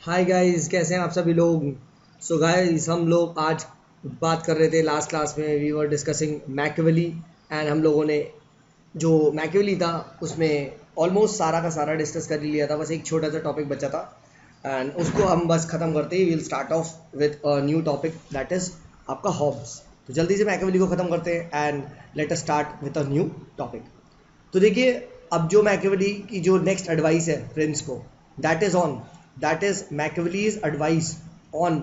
Hi guys, कैसे हैं आप सभी लोग। सो गाइस, हम लोग आज बात कर रहे थे। लास्ट क्लास में we were discussing Machiavelli and हम लोगों ने जो मैकियावेली था उसमें ऑलमोस्ट सारा का सारा डिस्कस कर ही लिया था। बस एक छोटा सा टॉपिक बचा था एंड उसको हम बस ख़त्म करते ही will start off with a new topic that is आपका हॉब्स। तो जल्दी से मैकियावेली को ख़त्म करते हैं and let us start with a new topic. तो देखिए, अब जो मैकियावेली की जो नेक्स्ट एडवाइस है प्रिंस को, that is Machiavelli's advice on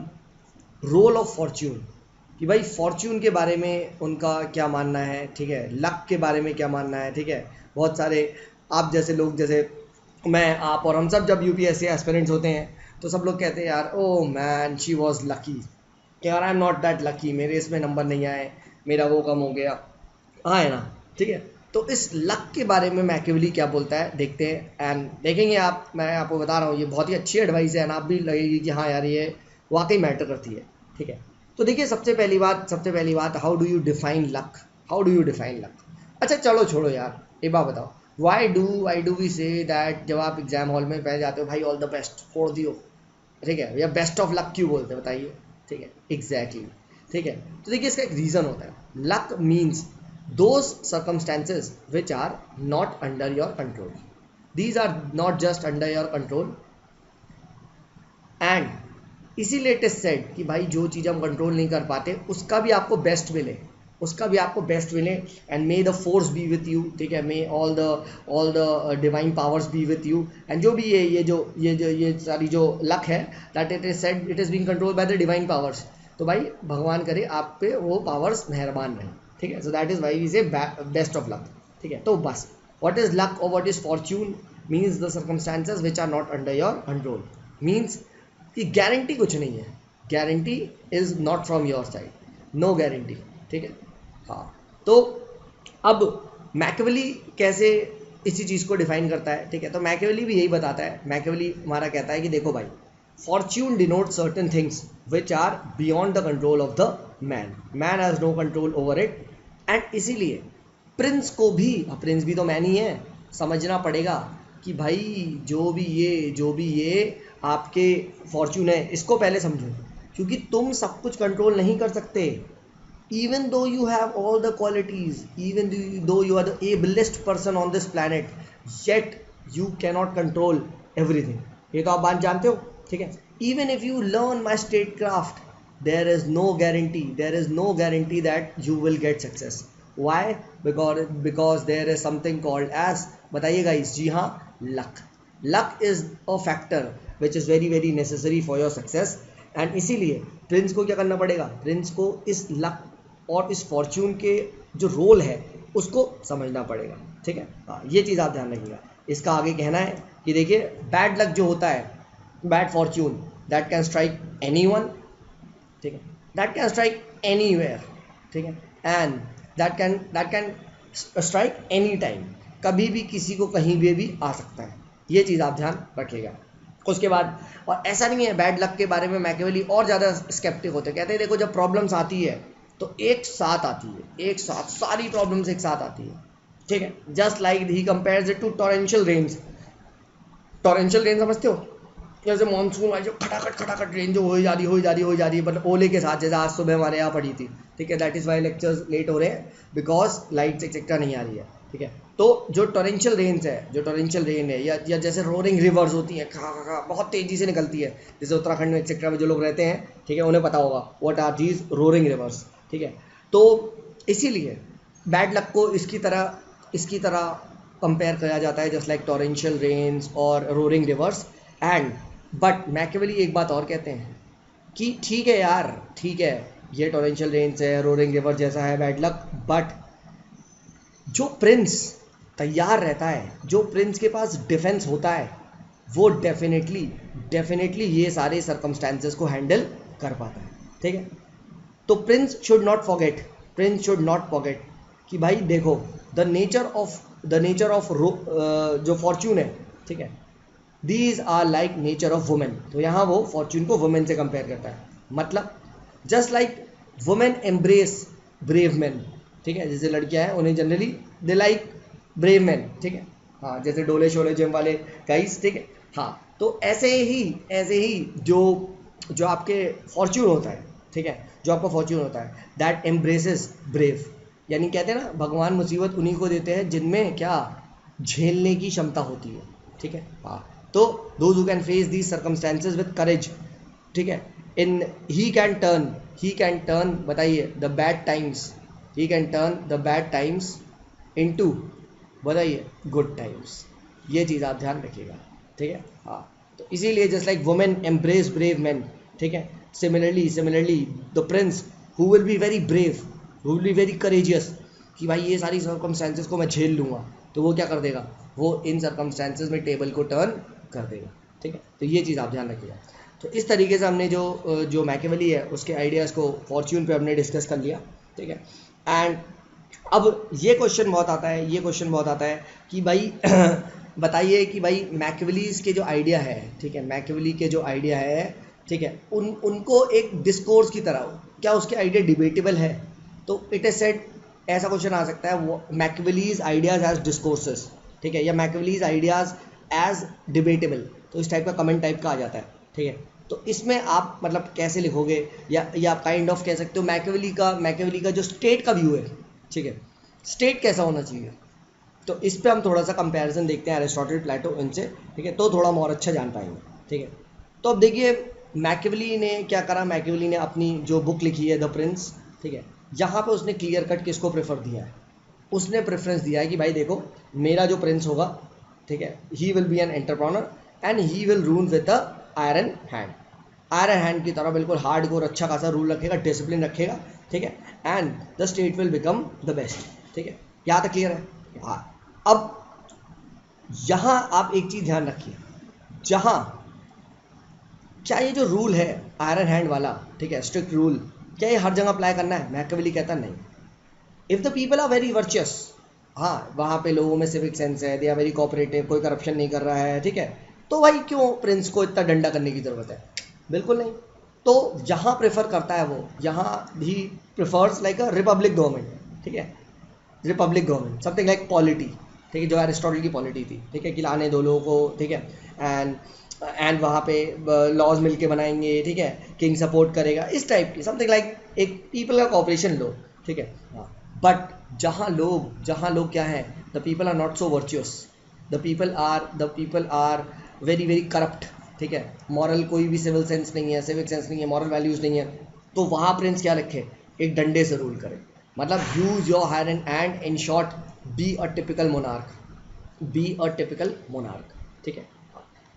role of fortune. कि भाई फॉर्च्यून के बारे में उनका क्या मानना है, ठीक है, लक के बारे में क्या मानना है, ठीक है। बहुत सारे आप जैसे लोग, जैसे मैं, आप और हम सब जब यूपीएससी एस्पिरेंट्स होते हैं तो सब लोग कहते हैं यार, oh man she was lucky. यार I am not that lucky, मेरे इसमें नंबर नहीं आए, मेरा वो कम हो गया। हाँ है ना, ठीक है। तो इस लक के बारे में मैकियावेली क्या बोलता है देखते हैं एंड देखेंगे। आप, मैं आपको बता रहा हूँ, ये बहुत ही अच्छी एडवाइस है एंड आप भी लगेगी कि हाँ यार ये वाकई मैटर करती है, ठीक है। तो देखिए, सबसे पहली बात, how do you define luck. अच्छा चलो छोड़ो यार, एक बात बताओ, why do we say that जब आप एग्जाम हॉल में पहले जाते हो, भाई ऑल द बेस्ट फोड़ दियो, ठीक है, या बेस्ट ऑफ लक क्यों बोलते हैं बताइए, ठीक है, एग्जैक्टली exactly, ठीक है। तो देखिए, इसका एक रीज़न होता है। Luck means those circumstances which are not under your control, these are not just under your control and इसीलिए इट इज सेड कि भाई जो चीज़ हम कंट्रोल नहीं कर पाते उसका भी आपको बेस्ट मिले and may the force be with you, ठीक है, may all the divine powers be with you and जो भी ये सारी जो लक है, that it is said it is being control by the divine powers. तो भाई भगवान करे आप पे वो पावर्स मेहरबान रहे, ठीक है। So that is why we say best of luck, ठीक है। तो बस व्हाट इज लक और what is fortune means the circumstances which are not under your control, means कि गारंटी कुछ नहीं है, guarantee is not from your side, no guarantee, ठीक है। हाँ, तो अब मैकियावेली कैसे इसी चीज़ को डिफाइन करता है, ठीक है। तो मैकियावेली भी यही बताता है। मैकियावेली हमारा कहता है कि देखो भाई, fortune denote certain things which are beyond the control of the man has no control over it and इसीलिए प्रिंस भी तो मैन ही है, समझना पड़ेगा कि भाई जो भी ये आपके फॉर्च्यून है इसको पहले समझो, क्योंकि तुम सब कुछ कंट्रोल नहीं कर सकते। Even though you have all the qualities, even though you are the ablest person on this planet, yet you cannot control everything. ये तो आप बात जानते हो, ठीक है। Even if you learn my statecraft, there is no guarantee that you will get success. Why? Because there is something called as, बताइए guys, जी हाँ, luck is a factor which is very very necessary for your success and इसीलिए Prince को क्या करना पड़ेगा, Prince को इस luck और इस फॉर्च्यून के जो रोल है उसको समझना पड़ेगा, ठीक है। हाँ, ये चीज़ आप ध्यान रखिएगा। इसका आगे कहना है कि देखिए, बैड लक जो होता है, bad fortune, that can strike anyone, ठीक है, that can strike anywhere, ठीक है, and that can strike any time, कभी भी किसी को कहीं भी आ सकता है। ये चीज़ आप ध्यान रखिएगा। उसके बाद, और ऐसा नहीं है, बैड लक के बारे में मैकियावेली और ज़्यादा स्केप्टिक होते हैं। कहते हैं देखो, जब प्रॉब्लम्स आती है तो एक साथ आती है, एक साथ सारी प्रॉब्लम्स एक साथ आती है, ठीक है। Just like he compares it to torrential rains. Torrential rain समझते हो, जैसे मानसून आई जो खटाखट रेन जो हो जा रही है, बट ओले के साथ, जैसे आज सुबह हमारे यहाँ पड़ी थी, ठीक है। That is why lectures late हो रहे हैं, बिकॉज लाइट्स एक्सेट्रा नहीं आ रही है, ठीक है। तो जो टॉरेंशियल रेन है या जैसे रोरिंग रिवर्स होती हैं, खा बहुत तेज़ी से निकलती है, जैसे उत्तराखंड में एक्सेट्रा में जो लोग रहते हैं, ठीक है, उन्हें पता होगा what are these roaring rivers, ठीक है। तो इसीलिए बैड लक को इसकी तरह कंपेयर किया जाता है, जस्ट लाइक टॉरेंशियल रेन्स और roaring reverse and, but Machiavelli एक बात और कहते हैं कि ठीक है यार, ठीक है, ये टॉरेंशियल रेन्स है, रोरिंग रिवर जैसा है बैड लक, बट जो प्रिंस तैयार रहता है, जो प्रिंस के पास डिफेंस होता है, वो डेफिनेटली ये सारे सर्कमस्टेंसेस को हैंडल कर पाता है, ठीक है। तो प्रिंस शुड नॉट फॉरगेट कि भाई देखो, द नेचर ऑफ जो फॉर्च्यून है, ठीक है, these are like nature of women. तो यहाँ वो फॉर्च्यून को वुमेन से कंपेयर करता है, मतलब just like women embrace brave man, ठीक है, जैसे लड़कियां हैं उन्हें generally they like brave man, ठीक है। हाँ, जैसे डोले शोले जिम वाले गाइस, ठीक है। हाँ, तो ऐसे ही जो जो आपके फॉर्च्यून होता है, ठीक है, जो आपका फॉर्च्यून होता है दैट एम्ब्रेसेस ब्रेव, यानी कहते हैं ना भगवान मुसीबत उन्हीं को देते हैं जिनमें क्या झेलने की क्षमता होती है, ठीक है। हाँ, तो those who can face these circumstances with courage, ठीक है, इन ही कैन टर्न बताइए the bad times, he can turn the bad times into बताइए गुड टाइम्स। ये चीज़ आप ध्यान रखिएगा, ठीक है। हाँ, तो इसीलिए just like women embrace brave man, ठीक है, similarly the Prince who will be very brave, who will be very courageous, कि भाई ये सारी सर्कमस्टेंसेज को मैं झेल लूँगा, तो वो क्या कर देगा, वो इन सर्कमस्टेंसेज में टेबल को टर्न कर देगा, ठीक है। तो ये चीज़ आप ध्यान रखिएगा। तो इस तरीके से हमने जो मैकियावेली है उसके आइडियाज़ को फॉर्च्यून पे हमने डिस्कस कर लिया, ठीक है। एंड अब ये क्वेश्चन बहुत आता है कि भाई बताइए कि भाई मैकियावेलीज के जो आइडिया है, ठीक है, मैकियावेली के जो आइडिया है, ठीक है, उनको एक डिस्कोर्स की तरह, क्या उसके आइडिया डिबेटेबल है? तो इट इज सेड, ऐसा क्वेश्चन आ सकता है, वो मैकियावेलीज आइडियाज एज डिस्कोर्सेस, ठीक है, या मैकियावेलीज आइडियाज एज डिबेटेबल, तो इस टाइप का कमेंट टाइप का आ जाता है, ठीक है। तो इसमें आप मतलब कैसे लिखोगे, या आप काइंड ऑफ कह सकते हो मैकियावेली का जो स्टेट का व्यू है, ठीक है, स्टेट कैसा होना चाहिए, तो इस पे हम थोड़ा सा कंपैरिजन देखते हैं एरिस्टोटल, प्लेटो, इनसे, ठीक है, तो थोड़ा हम और अच्छा जान पाएंगे, ठीक है। तो अब देखिए मैकियावेली ने क्या करा, मैकियावेली ने अपनी जो बुक लिखी है द प्रिंस, ठीक है, यहाँ पे उसने क्लियर कट किसको प्रेफर दिया है, उसने प्रेफरेंस दिया है कि भाई देखो मेरा जो प्रिंस होगा, ठीक है, he will be an entrepreneur and he will rule with the iron hand की तरह, बिल्कुल हार्ड कोर अच्छा खासा रूल रखेगा, डिसिप्लिन रखेगा, ठीक है, and the state will become the best, ठीक है। यहाँ तक क्लियर है? हाँ। अब यहाँ आप एक चीज ध्यान रखिए, जहाँ क्या ये जो रूल है आयरन हैंड वाला, ठीक है, स्ट्रिक्ट रूल, क्या ये हर जगह अप्लाई करना है? मैकियावेली कहता नहीं। If the people are very virtuous, हाँ, वहाँ पे लोगों में सिविक सेंस है, दे आर वेरी कोऑपरेटिव, कोई करप्शन नहीं कर रहा है, ठीक है, तो भाई क्यों प्रिंस को इतना डंडा करने की जरूरत है? बिल्कुल नहीं। तो जहाँ प्रेफर करता है वो, यहाँ ही prefers like a republic government, ठीक है, Republic government, something like polity, ठीक है, जो एरिस्टोटल की पॉलिटी थी, ठीक है, कि लाने दो लोगों को, ठीक है, एंड वहाँ पे लॉज मिलके बनाएंगे, ठीक है, किंग सपोर्ट करेगा, इस टाइप की समथिंग लाइक एक पीपल का कॉपरेशन लो, ठीक है। बट जहाँ लोग क्या है, the people are not so virtuous, the people are very very corrupt, ठीक है, मॉरल कोई भी सिविल सेंस नहीं है, सिविक सेंस नहीं है, मॉरल वैल्यूज नहीं है, तो वहाँ प्रिंस क्या रखे, एक डंडे से रूल करे, मतलब use your iron hand, in short be a typical monarch, ठीक है।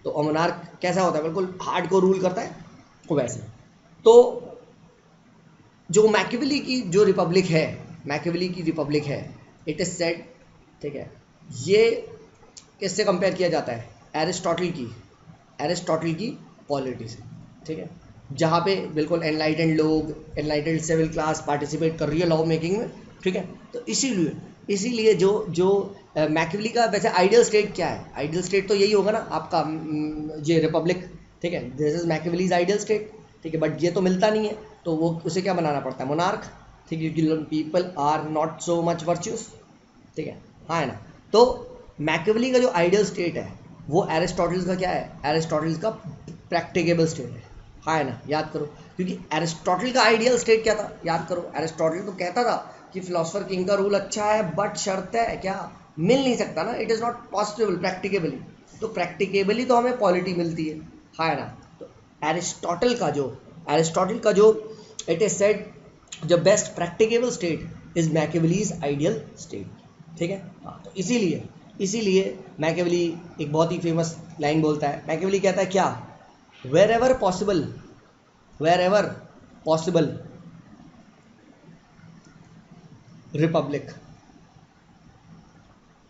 तो मोनार्क कैसा होता है, बिल्कुल हार्ड को रूल करता है, वो वैसे। तो जो मैकियावेली की जो रिपब्लिक है, इट इज सेड, ठीक है, ये किससे कंपेयर किया जाता है? एरिस्टोटल की पॉलिटी से, ठीक है, जहाँ पे बिल्कुल एनलाइटेंड सिविल क्लास पार्टिसिपेट कर रही है लॉ मेकिंग में, ठीक है। तो इसीलिए जो मैकियावेली का वैसे आइडियल स्टेट क्या है? आइडियल स्टेट तो यही होगा ना आपका, ये रिपब्लिक, ठीक है, this is Machiavelli's ideal state, ठीक है, बट ये तो मिलता नहीं है, तो वो उसे क्या बनाना पड़ता है? मोनार्क, ठीक है, क्योंकि people are not so much virtuous, ठीक है, हाँ है ना। तो मैकियावेली का जो आइडियल स्टेट है वो एरिस्टोटल का क्या है? एरिस्टोटल का प्रैक्टिकेबल स्टेट है, हाँ है ना, याद करो, क्योंकि एरिस्टोटल का आइडियल स्टेट क्या था, याद करो, एरिस्टोटल तो कहता था कि फिलोसफर किंग का रूल अच्छा है, बट शर्त है क्या, मिल नहीं सकता ना, इट इज़ नॉट पॉसिबल प्रैक्टिकेबली, तो प्रैक्टिकेबली तो हमें पॉलिटी मिलती है, हाँ है ना। तो एरिस्टोटल का जो it is said the best practicable state is Machiavelli's ideal state, ठीक है। हाँ, तो इसीलिए मैकियावेली एक बहुत ही फेमस लाइन बोलता है, मैकियावेली कहता है क्या, wherever possible republic,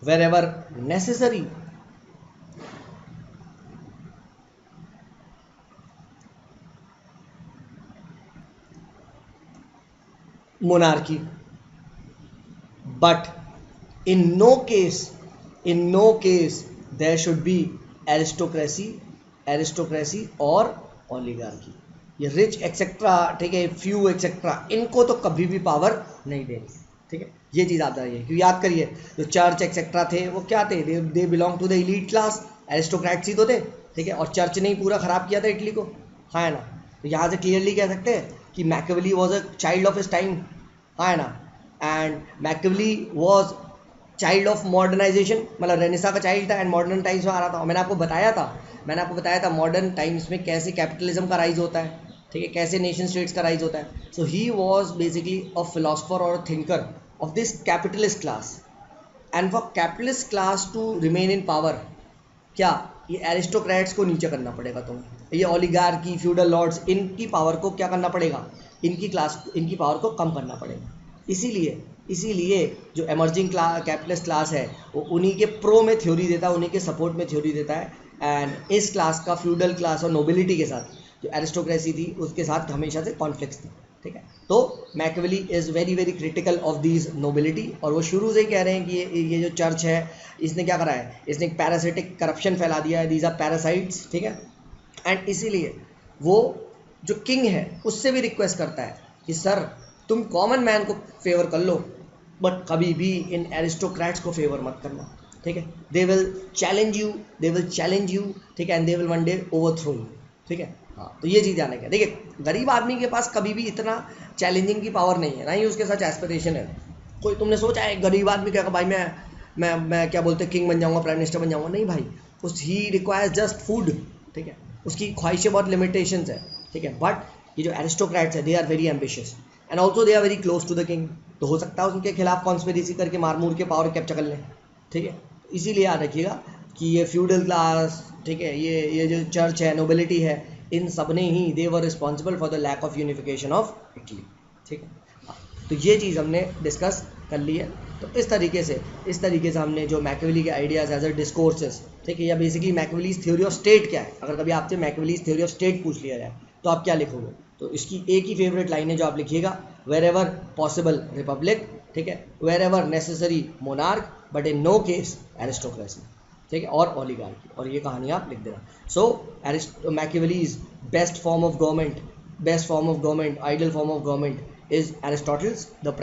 wherever necessary monarchy, but in no case there should be aristocracy और oligarchy, ये रिच एक्सेट्रा, ठीक है, फ्यू एक्सेट्रा, इनको तो कभी भी पावर नहीं देनी, ठीक है, ये चीज़ आता है। क्योंकि याद करिए जो चर्च एक्सेट्रा थे वो क्या थे, they belong to the elite class, aristocrats ही तो थे, ठीक है, और चर्च ने ही पूरा ख़राब किया था इटली को, हाँ है ना। तो यहाँ से क्लियरली कह सकते हैं कि Machiavelli was a child of his time, हाँ है ना। And Machiavelli was child of modernization, मतलब रेनेसा का चाइल्ड था एंड मॉडर्न टाइम्स में आ रहा था। मैंने आपको बताया था मॉडर्न टाइम्स में कैसे कैपिटलिज्म का राइज होता है, ठीक है, कैसे नेशन स्टेट्स का राइज होता है। So he was basically a philosopher और thinker of this capitalist class, and for capitalist class to remain in power, क्या ये एरिस्टोक्रेट्स को नीचे करना पड़ेगा तुम्हें, ये ओलिगार्की, फ्यूडल लॉर्ड्स, इनकी पावर को क्या करना पड़ेगा, इनकी पावर को कम करना पड़ेगा। इसीलिए जो एमर्जिंग कैपिटलिस्ट क्लास है वो उन्हीं के प्रो में थ्योरी देता है, उन्हीं के सपोर्ट में थ्योरी देता है। एंड इस क्लास का फ्यूडल क्लास और नोबिलिटी के साथ, जो एरिस्टोक्रेसी थी उसके साथ हमेशा से कॉन्फ्लिक्ट्स थी, ठीक है। तो Machiavelli is very very critical of these nobility, और वो शुरू से ही कह रहे हैं कि ये जो चर्च है इसने क्या करा है, इसने एक पैरासिटिक करप्शन फैला दिया है, दीज आर पैरासाइट्स, ठीक है। एंड इसीलिए वो जो किंग है उससे भी रिक्वेस्ट करता है कि सर तुम कॉमन मैन को फेवर कर लो, बट कभी भी इन एरिस्टोक्रेट्स को फेवर मत करना, ठीक है। दे विल चैलेंज यू, ठीक है, and they will one day overthrow you, ठीक है। हाँ, तो ये चीज़ जाने का, देखिए गरीब आदमी के पास कभी भी इतना चैलेंजिंग की पावर नहीं है, ना ही उसके साथ एस्पिरेशन है। कोई तुमने सोचा है गरीब आदमी क्या भाई मैं क्या बोलते किंग बन जाऊँगा, प्राइम मिनिस्टर बन जाऊँगा, नहीं भाई, उस ही रिक्वायर्स जस्ट फूड, ठीक है, उसकी ख्वाहिशें बहुत लिमिटेशंस है, ठीक है। बट ये जो एरिस्टोक्रेट्स है they are very ambitious and also they are very close to the king, तो हो सकता है उनके खिलाफ कॉन्स्पिरेसी करके मार मूर के पावर कैप्चर कर लें, ठीक है। इसीलिए याद रखिएगा कि ये फ्यूडल क्लास, ठीक है, ये जो चर्च है, नोबिलिटी है, इन सब ने ही they were responsible for the lack of unification of Italy, ठीक है। तो ये चीज़ हमने डिस्कस कर ली है। तो इस तरीके से हमने जो मैकियावेली के आइडियाज़ एज अ डिस्कोर्सेस, ठीक है, या बेसिकली मैकियावेलीज थ्योरी ऑफ स्टेट क्या है, अगर कभी आपसे मैकियावेलीज थ्योरी ऑफ स्टेट पूछ लिया जाए तो आप क्या लिखोगे, तो इसकी एक ही फेवरेट लाइन है जो आप लिखिएगा, वेर एवर पॉसिबल रिपब्लिक, ठीक है, wherever necessary monarch, but in no case aristocracy, ठीक है, और ओलिगार्की, और ये कहानी आप लिख देना। So Machiavelli's best form of government, ideal form of government is Aristotle's the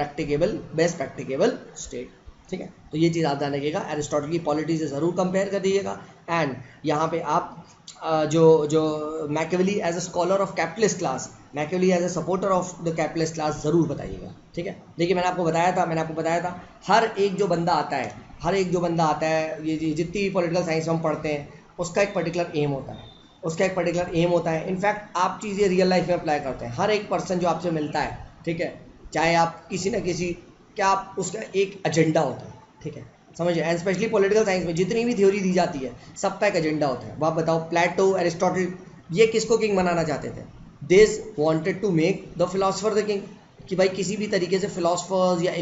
best practicable state, ठीक है। तो ये चीज़ आप ध्यान रखिएगा, एरिस्टोटल की पॉलिटी से ज़रूर कंपेयर कर दीजिएगा। एंड यहाँ पे आप जो Machiavelli as a scholar of capitalist class, Machiavelli as a supporter of the capitalist class ज़रूर बताइएगा, ठीक है। देखिए मैंने आपको बताया था हर एक जो बंदा आता है, ये जितनी भी पॉलिटिकल साइंस में हम पढ़ते हैं उसका एक पर्टिकुलर एम होता है, इनफैक्ट आप चीज़ें रियल लाइफ में अप्लाई करते हैं। हर एक पर्सन जो आपसे मिलता है, ठीक है, चाहे आप किसी न किसी, क्या आप उसका एक एजेंडा होता है, ठीक है, समझिए। एंड स्पेशली पॉलिटिकल साइंस में जितनी भी थ्योरी दी जाती है सबका एक एजेंडा होता है। आप बताओ प्लेटो, एरिस्टोटल, ये किसको किंग बनाना चाहते थे? They wanted to make the philosopher the king, कि भाई किसी भी तरीके से फिलोसफर्स या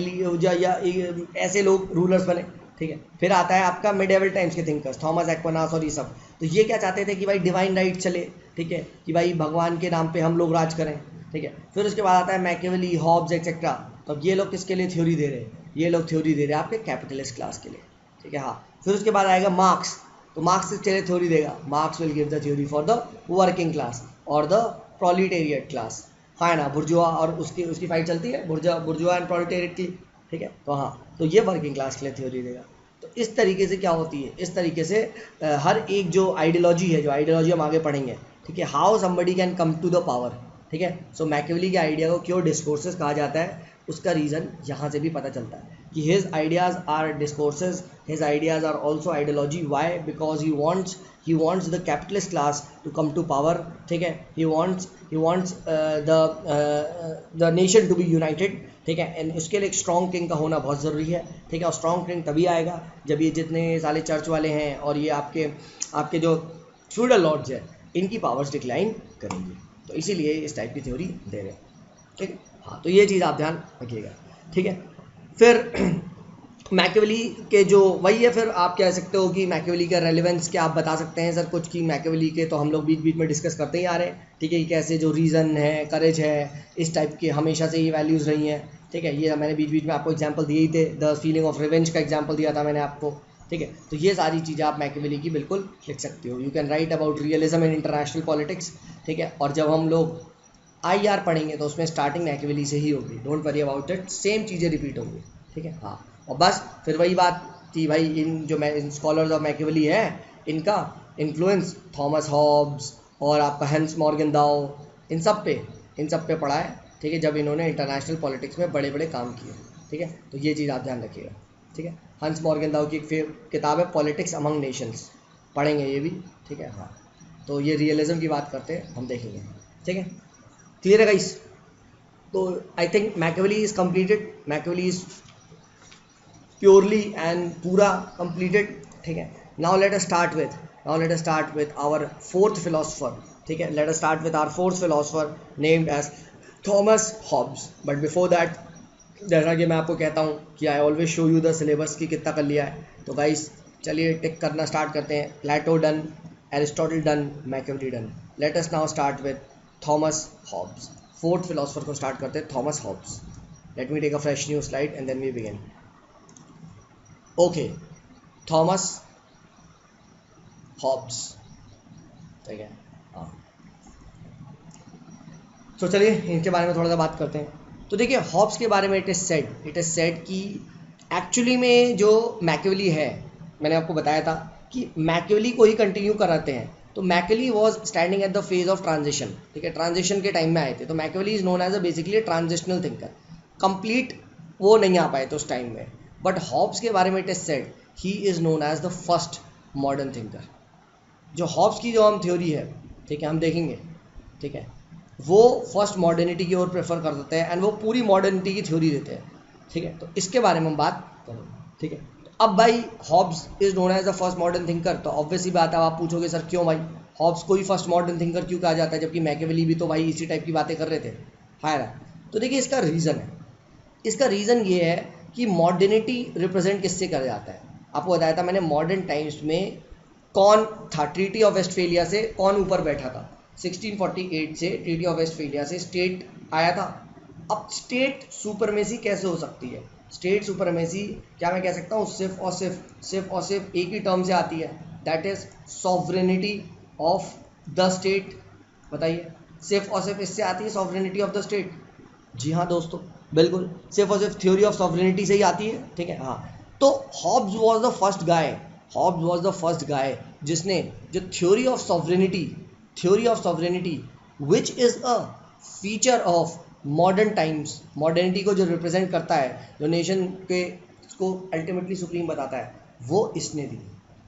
ऐसे लोग रूलर्स बने, ठीक है। फिर आता है आपका मिडिएवल टाइम्स के थिंकर्स, थॉमस एक्विनास और ये सब, तो ये क्या चाहते थे कि भाई डिवाइन राइट चले, ठीक है, कि भाई भगवान के नाम पे हम लोग राज करें, ठीक है। फिर उसके बाद आता है मैकियावेली, हॉब्स एक्सेट्रा, तो अब ये लोग किसके लिए थ्योरी दे रहे हैं? ये लोग थ्योरी दे रहे हैं आपके कैपिटलिस्ट क्लास के लिए, ठीक है। हाँ, फिर उसके बाद आएगा मार्क्स, तो मार्क्स किसके लिए थ्योरी देगा? Marks will give the theory for the working class और द प्रोलिटेरिएट क्लास, हाँ है ना, बुर्जुआ, और उसकी फाइट चलती है बुर्जुआ एंड प्रोलिटेरिएट की, ठीक है। तो हाँ, तो ये वर्किंग क्लास के लिए थ्योरी देगा। तो इस तरीके से क्या होती है, इस तरीके से हर एक जो आइडियोलॉजी है, जो आइडियोलॉजी हम आगे पढ़ेंगे, ठीक है, how somebody can come to the power, ठीक है। सो मैकियावेली के आइडिया को क्यों डिस्कोर्सेस कहा जाता है, उसका रीज़न यहाँ से भी पता चलता है कि his ideas are discourses, his ideas are also ideology. Why? Because he wants the capitalist class to come to power, ठीक है। he wants the nation to be united, ठीक है। एंड उसके लिए एक स्ट्रॉन्ग किंग का होना बहुत ज़रूरी है, ठीक है। और स्ट्रॉन्ग किंग तभी आएगा जब ये जितने साले चर्च वाले हैं और ये आपके जो फ्यूडल लॉर्ड्स हैं इनकी पावर्स डिक्लाइन करेंगी, तो इसीलिए इस टाइप की थ्योरी दे रहे हैं, ठीक है। हाँ, तो ये चीज़ आप ध्यान रखिएगा, ठीक है। फिर मैकियावेली के जो वही है, फिर आप कह सकते हो कि मैकियावेली का रेलेवेंस क्या आप बता सकते हैं सर कुछ, कि मैकियावेली के तो हम लोग बीच बीच में डिस्कस करते ही आ रहे हैं, ठीक है, कि कैसे जो रीज़न है, करेज है, इस टाइप के हमेशा से ये वैल्यूज़ रही हैं, ठीक है। ये मैंने बीच बीच में आपको एग्जांपल दिए ही थे, द फीलिंग ऑफ रिवेंज का एग्जांपल दिया था मैंने आपको, ठीक है। तो ये सारी चीज़ें आप मैकियावेली की बिल्कुल लिख सकते हो। You can write about realism in international politics, ठीक है। और जब हम लोग IR पढ़ेंगे तो उसमें स्टार्टिंग मैकियावेली से ही होगी, don't worry about it, same चीज़ें रिपीट होंगी, ठीक है। हाँ, और बस फिर वही बात कि भाई इन स्कॉलर्स ऑफ मैकियावेली है, इनका इन्फ्लुएंस थॉमस हॉब्स और आपका हेंस मॉर्गेनडाउ, इन सब पे पढ़ा है, ठीक है, जब इन्होंने इंटरनेशनल पॉलिटिक्स में बड़े बड़े काम किए, ठीक है। तो ये चीज़ आप ध्यान रखिएगा, ठीक है। हंस मॉर्गेनडाउ की एक किताब है पॉलिटिक्स अमंग नेशंस, पढ़ेंगे ये भी, ठीक है। हाँ, तो ये रियलिज्म की बात करते हैं, हम देखेंगे, ठीक है। क्लियर है गाइस? तो I think Machiavelli is completed, Machiavelli is purely and पूरा कंप्लीटेड, ठीक है। Now let us start with our fourth philosopher, ठीक है। Let us start with our fourth philosopher named as Thomas Hobbes. But before that, जैसा कि मैं आपको कहता हूँ कि I always show you the syllabus की कितना कर लिया है, तो गाइस चलिए टिक करना स्टार्ट करते हैं। Plato done, Aristotle done, Machiavelli done. Let us now start with Thomas Hobbes. Fourth philosopher को स्टार्ट करते हैं, Thomas Hobbes. Let me take a fresh new slide and then we begin. Okay, Thomas Hobbes, ठीक है। हाँ, तो चलिए इनके बारे में थोड़ा सा बात करते हैं। तो देखिए हॉब्स के बारे में इट इज़ सेड कि एक्चुअली में जो मैकियावेली है, मैंने आपको बताया था कि मैकियावेली को ही कंटिन्यू कराते हैं। तो Machiavelli was standing at the phase of transition, ठीक है, ट्रांजिशन के टाइम में आए थे। तो Machiavelli is known as a basically transitional thinker, complete वो नहीं आ पाए थे उस टाइम में। बट हॉब्स के बारे में it is said he is known as the first modern thinker. जो हॉब्स की जो हम थ्योरी है, ठीक है, हम देखेंगे, ठीक है, वो फर्स्ट मॉडर्निटी की ओर प्रेफर कर देते हैं एंड वो पूरी मॉडर्निटी की थ्योरी देते हैं, ठीक है। तो इसके बारे में हम बात करेंगे, ठीक है। तो अब भाई Hobbes is known as the first modern thinker, तो ऑब्वियसली बात है, आप पूछोगे सर क्यों भाई हॉब्स को ही फर्स्ट मॉडर्न थिंकर क्यों कहा जाता है, जबकि मैकियावेली भी तो भाई इसी टाइप की बातें कर रहे थे। हाय, तो देखिए इसका रीज़न है, इसका रीज़न ये है कि मॉडर्निटी रिप्रेजेंट किससे कर जाता है। आपको बताया था मैंने, मॉडर्न टाइम्स में कौन था, ट्रीटी ऑफ वेस्टफेलिया से कौन ऊपर बैठा था। 1648 से ट्रीटी ऑफ वेस्टफेलिया से स्टेट आया था। अब स्टेट सुपरमेसी कैसे हो सकती है? स्टेट सुपरमेसी क्या मैं कह सकता हूँ, सिर्फ एक ही टर्म से आती है, that is sovereignty of the state. बताइए, सिर्फ और सिर्फ इससे आती है सॉवरेनिटी ऑफ द स्टेट? जी हाँ दोस्तों, बिल्कुल, सिर्फ और सिर्फ थ्योरी ऑफ सॉवरेनिटी से ही आती है, ठीक है। हाँ, तो Hobbes was the first guy जिसने जो theory of sovereignty which is a feature of modern times, modernity को जो रिप्रेजेंट करता है, जो नेशन के को अल्टीमेटली सुप्रीम बताता है, वो इसने दी,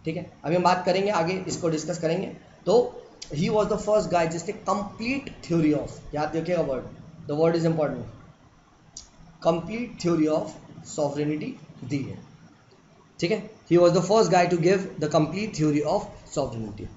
ठीक है। अभी हम बात करेंगे आगे, इसको डिस्कस करेंगे। तो he was the first guy जिसने कंप्लीट थ्योरी ऑफ, याद रखिएगा word, the word is important, complete theory of sovereignty दी है, ठीक है। He was the first guy to give the complete theory of sovereignty.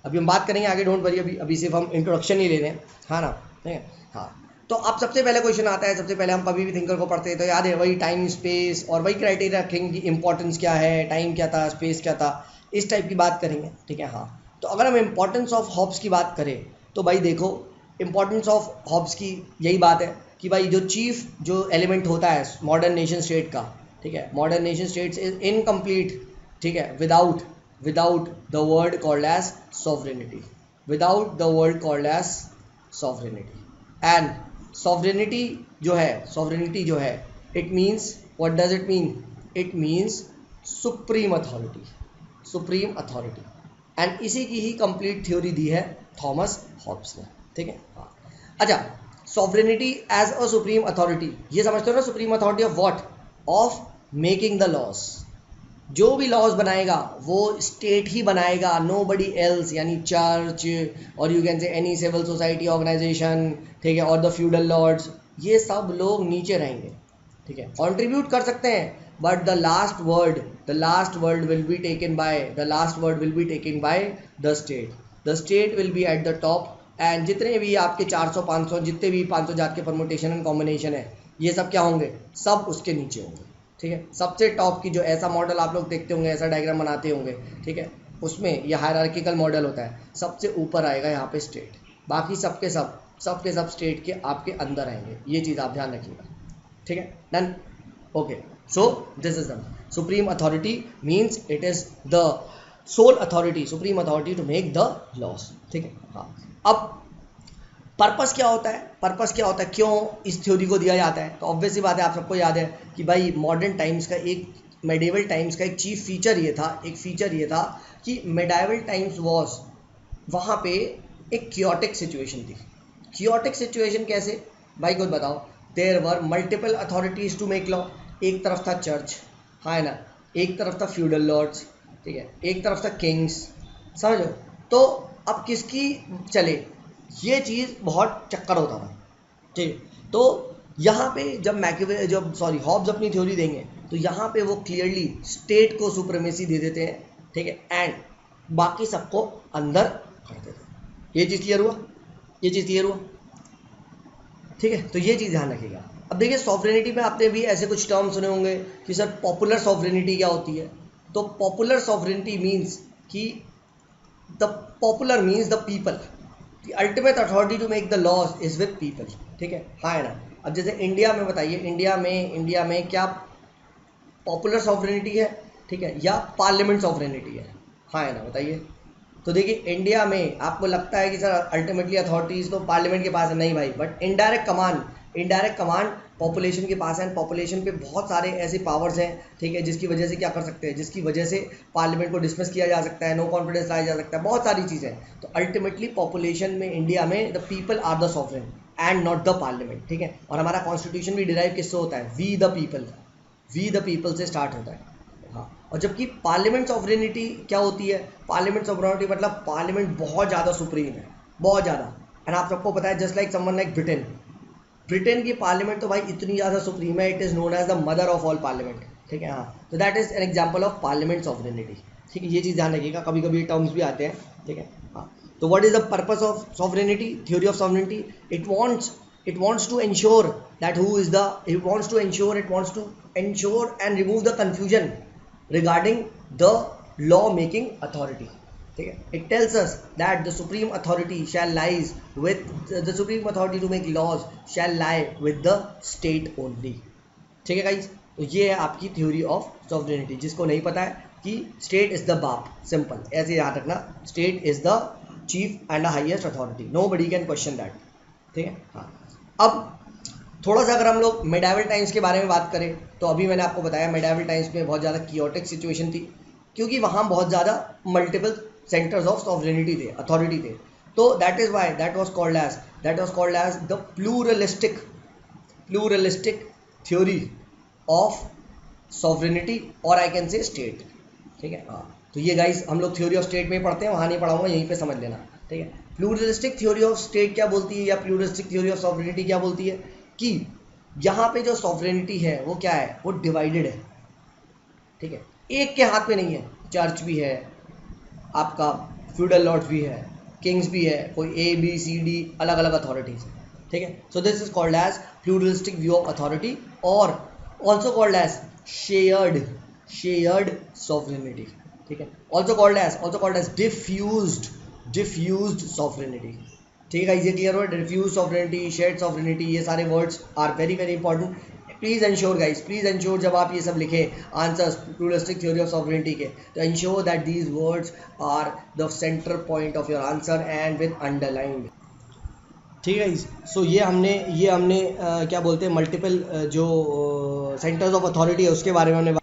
अभी हम बात करेंगे आगे, डोंट वरी, अभी सिर्फ हम इंट्रोडक्शन ही ले रहे हैं, हाँ ना, ठीक है। हाँ, तो अब सबसे पहले क्वेश्चन आता है, सबसे पहले हम कभी भी थिंकर को पढ़ते हैं तो याद है वही टाइम स्पेस और वही क्राइटेरिया रखेंगे कि इंपॉर्टेंस क्या है, टाइम क्या था, स्पेस क्या था, इस टाइप की बात करेंगे, ठीक है। हाँ, तो अगर हम इंपॉर्टेंस ऑफ हॉब्स की बात करें तो भाई देखो, इंपॉर्टेंस ऑफ हॉब्स की यही बात है कि भाई जो चीफ जो एलिमेंट होता है मॉडर्न नेशन स्टेट का, ठीक है, modern nation states is incomplete, ठीक है, without the word called as sovereignty, and sovereignty जो है it means, what does it mean? It means supreme authority and इसी की ही कंप्लीट थ्योरी दी है थॉमस हॉब्स ने, ठीक है। हाँ, अच्छा, sovereignty as a supreme authority, ये समझते हो ना, supreme authority of what? Of making the laws. जो भी लॉज बनाएगा वो स्टेट ही बनाएगा, नो बडी एल्स, यानी चर्च और you can say any civil society organization, ठीक है, और द फ्यूडल लॉर्ड्स, ये सब लोग नीचे रहेंगे, ठीक है, कंट्रीब्यूट कर सकते हैं, but the last word will be taken by the state will be at the top. And जितने भी आपके 400-500 जितने भी 500 जात के परमुटेशन एंड कॉम्बिनेशन है, ये सब क्या होंगे? सब उसके नीचे होंगे, ठीक है। सबसे टॉप की जो ऐसा मॉडल आप लोग देखते होंगे, ऐसा डायग्राम बनाते होंगे, ठीक है, उसमें यह हायरार्किकल मॉडल होता है, सबसे ऊपर आएगा यहाँ पे स्टेट, बाकी सबके सब स्टेट के आपके अंदर आएंगे, ये चीज़ आप ध्यान रखिएगा, ठीक है, done, okay. So this is the supreme authority, means it is the sole authority, supreme authority to make the laws, ठीक है। हाँ, अब पर्पस क्या होता है, क्यों इस थ्योरी को दिया जाता है? तो ऑब्वियसली बात है, आप सबको याद है कि भाई मॉडर्न टाइम्स का एक मेडिवल टाइम्स का एक चीफ फीचर ये था, कि मेडिवल टाइम्स वॉज, वहाँ पे एक क्योटिक सिचुएशन थी। क्योटिक सिचुएशन कैसे भाई खुद बताओ। There were multiple authorities to make law. एक तरफ था चर्च, हाँ है ना, एक तरफ था फ्यूडल लॉर्ड्स, ठीक है, एक तरफ था किंग्स, समझो। तो अब किसकी चले, ये चीज़ बहुत चक्कर होता था, ठीक। तो यहाँ पे जब हॉब्स अपनी थ्योरी देंगे तो यहाँ पे वो क्लियरली स्टेट को सुप्रीमेसी दे देते हैं, ठीक है, एंड बाकी सबको अंदर कर देते हैं। ये चीज़ क्लियर हुआ, ठीक है। तो ये चीज़ ध्यान रखिएगा। अब देखिए सॉवरेनिटी में आपने भी ऐसे कुछ टर्म सुने होंगे कि सर पॉपुलर सॉवरेनिटी क्या होती है। तो पॉपुलर सॉवरेनिटी मीन्स कि the popular means the people, the ultimate authority to make the laws is with people, ठीक है, हाँ है ना। अब जैसे इंडिया में बताइए, इंडिया में क्या पॉपुलर सॉवरेनिटी है, ठीक है, या पार्लियामेंट सॉवरेनिटी है, हाँ है ना, बताइए। तो देखिए इंडिया में आपको लगता है कि सर अल्टीमेटली अथॉरिटीज तो पार्लियामेंट के पास है, नहीं भाई, बट इनडायरेक्ट कमांड पॉपुलेशन के पास है। पॉपुलेशन पे बहुत सारे ऐसे पावर्स हैं, ठीक है, जिसकी वजह से क्या कर सकते हैं, जिसकी वजह से पार्लियामेंट को डिसमिस किया जा सकता है, नो कॉन्फिडेंस लाया जा सकता है, बहुत सारी चीज़ें। तो अल्टीमेटली पॉपुलेशन में इंडिया में the people are the sovereign and not the parliament, ठीक है। और हमारा कॉन्स्टिट्यूशन भी डिराइव किससे होता है, वी द पीपल से स्टार्ट होता है, हाँ। और जबकि पार्लियामेंट सॉवरेनिटी क्या होती है, पार्लियामेंट सॉवरेनिटी मतलब पार्लियामेंट बहुत ज़्यादा सुप्रीम है, बहुत ज़्यादा। एंड आप सबको पता है just like someone like Britain की पार्लियामेंट तो भाई इतनी ज़्यादा सुप्रीम है, it is known as the mother of all parliament, ठीक है, हाँ। तो that is an example of parliament sovereignty, ठीक है। ये चीज़ ध्यान रखिएगा, कभी कभी टर्म्स भी आते हैं, ठीक है, हाँ। तो what is the purpose of sovereignty, theory of sovereignty, it wants to ensure that it wants to ensure and remove the confusion regarding the law making authority, ठीक है। It tells us that the supreme authority to make laws shall lie with the state only, ठीक है guys. तो ये है आपकी theory of sovereignty. जिसको नहीं पता है कि स्टेट इज द बाप, सिंपल ऐसे याद रखना, state is the cheap and the highest authority, nobody can question that, ठीक है, हाँ। अब थोड़ा सा अगर हम लोग मेडिवल टाइम्स के बारे में बात करें तो अभी मैंने आपको बताया मेडिवल टाइम्स में बहुत ज़्यादा कियोटिक सिचुएशन थी, क्योंकि वहाँ बहुत ज़्यादा मल्टीपल सेंटर्स ऑफ सॉवरेनिटी थे, अथॉरिटी थे। तो that is why that was called as the pluralistic theory of sovereignty, और आई कैन से स्टेट, ठीक है, हाँ। तो ये गाइस हम लोग थ्योरी ऑफ स्टेट में पढ़ते हैं, वहाँ नहीं पढ़ाऊंगा, यहीं पे समझ लेना, ठीक है। प्लूरलिस्टिक थ्योरी ऑफ स्टेट क्या बोलती है, या प्लूरलिस्टिक थ्योरी ऑफ सॉवरेनिटी क्या बोलती है, कि यहाँ पे जो सॉवरेनिटी है वो क्या है, वो डिवाइडेड है, ठीक है, एक के हाथ में नहीं है। चर्च भी है, आपका फ्यूडल लॉर्ड्स भी है, किंग्स भी है, कोई ABCD अलग अलग अथॉरिटीज है, ठीक है। So this is called as pluralistic view of authority, और also called as shared sovereignty, ठीक है, also called as diffused sovereignty, ठीक है। ये क्लियर हो, डिफ्यूज सॉवरेनिटी, शेयर्ड सॉवरेनिटी, ये सारे words are very very important. Please ensure जब आप ये सब लिखे answers pluralistic theory of sovereignty के, तो ensure that these words are the centre point of your answer and with underlined, ठीक है। सो ये हमने क्या बोलते हैं, मल्टीपल जो सेंटर्स ऑफ अथॉरिटी है उसके बारे में हमने।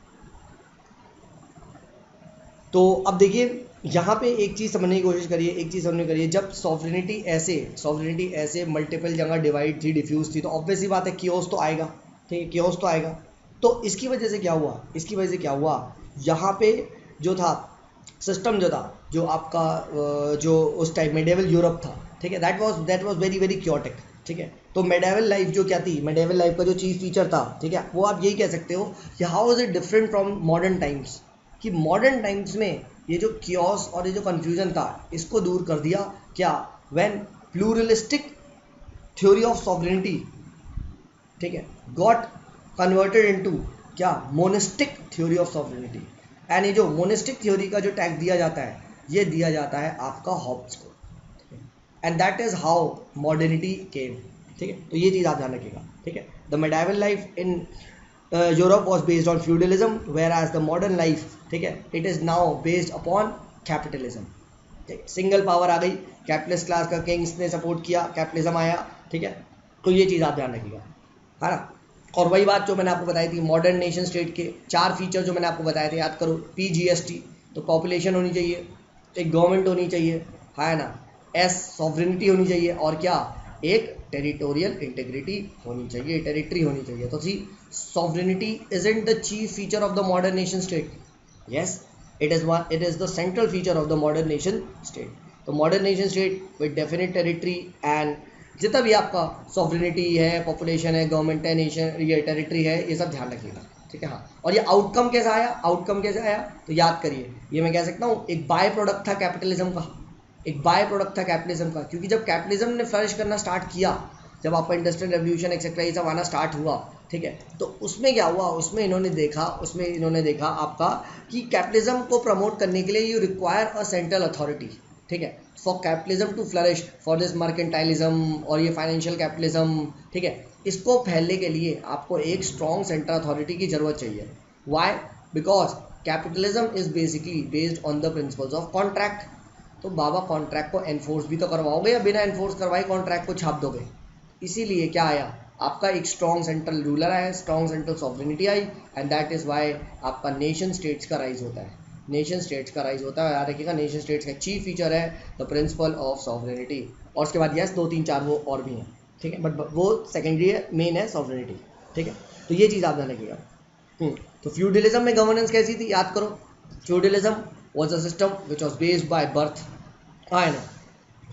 तो अब देखिए यहाँ पे एक चीज़ समझने की कोशिश करिए, जब सॉवरेनिटी ऐसे मल्टीपल जगह डिवाइड थी, डिफ्यूज थी, तो ऑब्वियसली बात है कियोस तो आएगा, ठीक है, कियोस तो आएगा। तो इसकी वजह से क्या हुआ, यहाँ पे जो था सिस्टम, जो आपका जो उस टाइम मेडिवल यूरोप था, ठीक है, that was very very chaotic, ठीक है। तो मेडिवल लाइफ जो क्या थी, मेडिवल लाइफ का जो चीफ फीचर था, ठीक है, वो आप यही कह सकते हो कि how is it different from modern times, कि मॉडर्न टाइम्स में ये जो कियोस और ये जो कन्फ्यूजन था इसको दूर कर दिया, क्या, when pluralistic theory of sovereignty, ठीक है, गॉट कन्वर्टेड इनटू क्या, monistic theory of sovereignty. And ये जो मोनिस्टिक थ्योरी का जो टैग दिया जाता है, ये दिया जाता है आपका हॉब्स को, and that is how modernity came, ठीक है। तो ये चीज़ आप ध्यान रखिएगा, ठीक है। The medieval life in Europe was based on feudalism, whereas the modern life, ठीक है, it is now based upon capitalism, ठीक है। सिंगल पावर आ गई, कैपिटलिस्ट क्लास का, किंग्स ने सपोर्ट किया, कैपिटलिज्म आया, ठीक है। तो ये चीज़ आप ध्यान रखिएगा, है ना। और वही बात जो मैंने आपको बताई थी, मॉडर्न नेशन स्टेट के 4 फीचर जो मैंने आपको बताए थे, याद करो। PGST, तो पॉपुलेशन होनी चाहिए, एक गवर्नमेंट होनी चाहिए, है ना। S, सॉवरेनिटी होनी चाहिए, और क्या, एक टेरिटोरियल इंटीग्रिटी होनी चाहिए, टेरिटरी होनी चाहिए। तो see, sovereignty isn't the chief feature of the modern nation state. Yes, it is the central feature of the modern nation state. तो modern nation state with definite territory and जितना भी आपका sovereignty है, population है, government है, nation, ये territory है, ये सब ध्यान रखिएगा, ठीक है। हाँ, और ये आउटकम कैसा आया, आउटकम कैसे आया, तो याद करिए, ये मैं कह सकता हूँ एक बाय प्रोडक्ट था कैपिटलिज्म का, एक बाय प्रोडक्ट था कैपिटलिज्म का। क्योंकि जब कैपिटलिज्म ने फ्लरिश करना स्टार्ट किया, जब आपका इंडस्ट्रियल रेवोल्यूशन एक्सेट्रा ये सब आना स्टार्ट हुआ, ठीक है, तो उसमें क्या हुआ, उसमें इन्होंने देखा आपका कि कैपिटलिज्म को प्रमोट करने के लिए you require a central authority, ठीक है, for capitalism to flourish, for this mercantilism और ये फाइनेंशियल कैपिटलिज्म, ठीक है, इसको फैलने के लिए आपको एक स्ट्रॉन्ग सेंट्रल अथॉरिटी की जरूरत चाहिए। Why? Because capitalism is basically based on the principles of contract. तो बाबा कॉन्ट्रैक्ट को एनफोर्स भी तो करवाओगे, या बिना एनफोर्स करवाए कॉन्ट्रैक्ट को छाप दोगे? इसीलिए क्या आया, आपका एक स्ट्रॉन्ग सेंट्रल रूलर आया, स्ट्रॉन्ग सेंट्रल सॉवरेनिटी आई, एंड दैट इज वाई आपका नेशन स्टेट्स का राइज होता है। नेशन स्टेट्स का राइज होता है, याद रखिएगा, नेशन स्टेट्स का चीफ फीचर है द प्रिंसिपल ऑफ सॉवरेनिटी। और उसके बाद यस 2 3 4 वो और भी हैं, ठीक है, बट वो सेकेंडरी है, मेन है सॉवरेनिटी, ठीक है। तो ये चीज़ आप ध्यान रखिएगा। तो फ्यूडलिज्म में गवर्नेंस कैसी थी, याद करो। Feudalism was a system which was based by birth, है ना।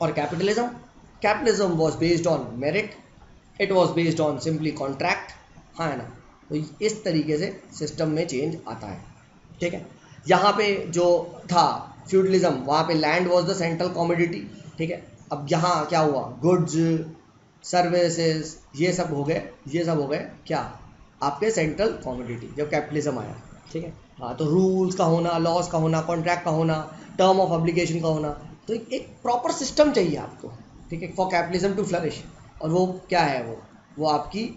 और capitalism was based on merit, it was based on simply contract, है ना। तो इस तरीके से सिस्टम में चेंज आता है, ठीक है। यहाँ पे जो था फ्यूडलिज्म, वहाँ पे land was the central commodity, ठीक है। अब यहाँ क्या हुआ, गुड्स, सर्विसेज, ये सब हो गए क्या, आपके सेंट्रल कॉमोडिटी, जब कैपिटलिज्म आया, ठीक है। हाँ, तो रूल्स का होना, लॉज का होना, कॉन्ट्रैक्ट का होना, टर्म ऑफ ऑब्लिगेशन का होना, तो एक प्रॉपर सिस्टम चाहिए आपको, ठीक है, फॉर कैपिटलिज्म टू फ्लरिश। और वो क्या है, वो आपकी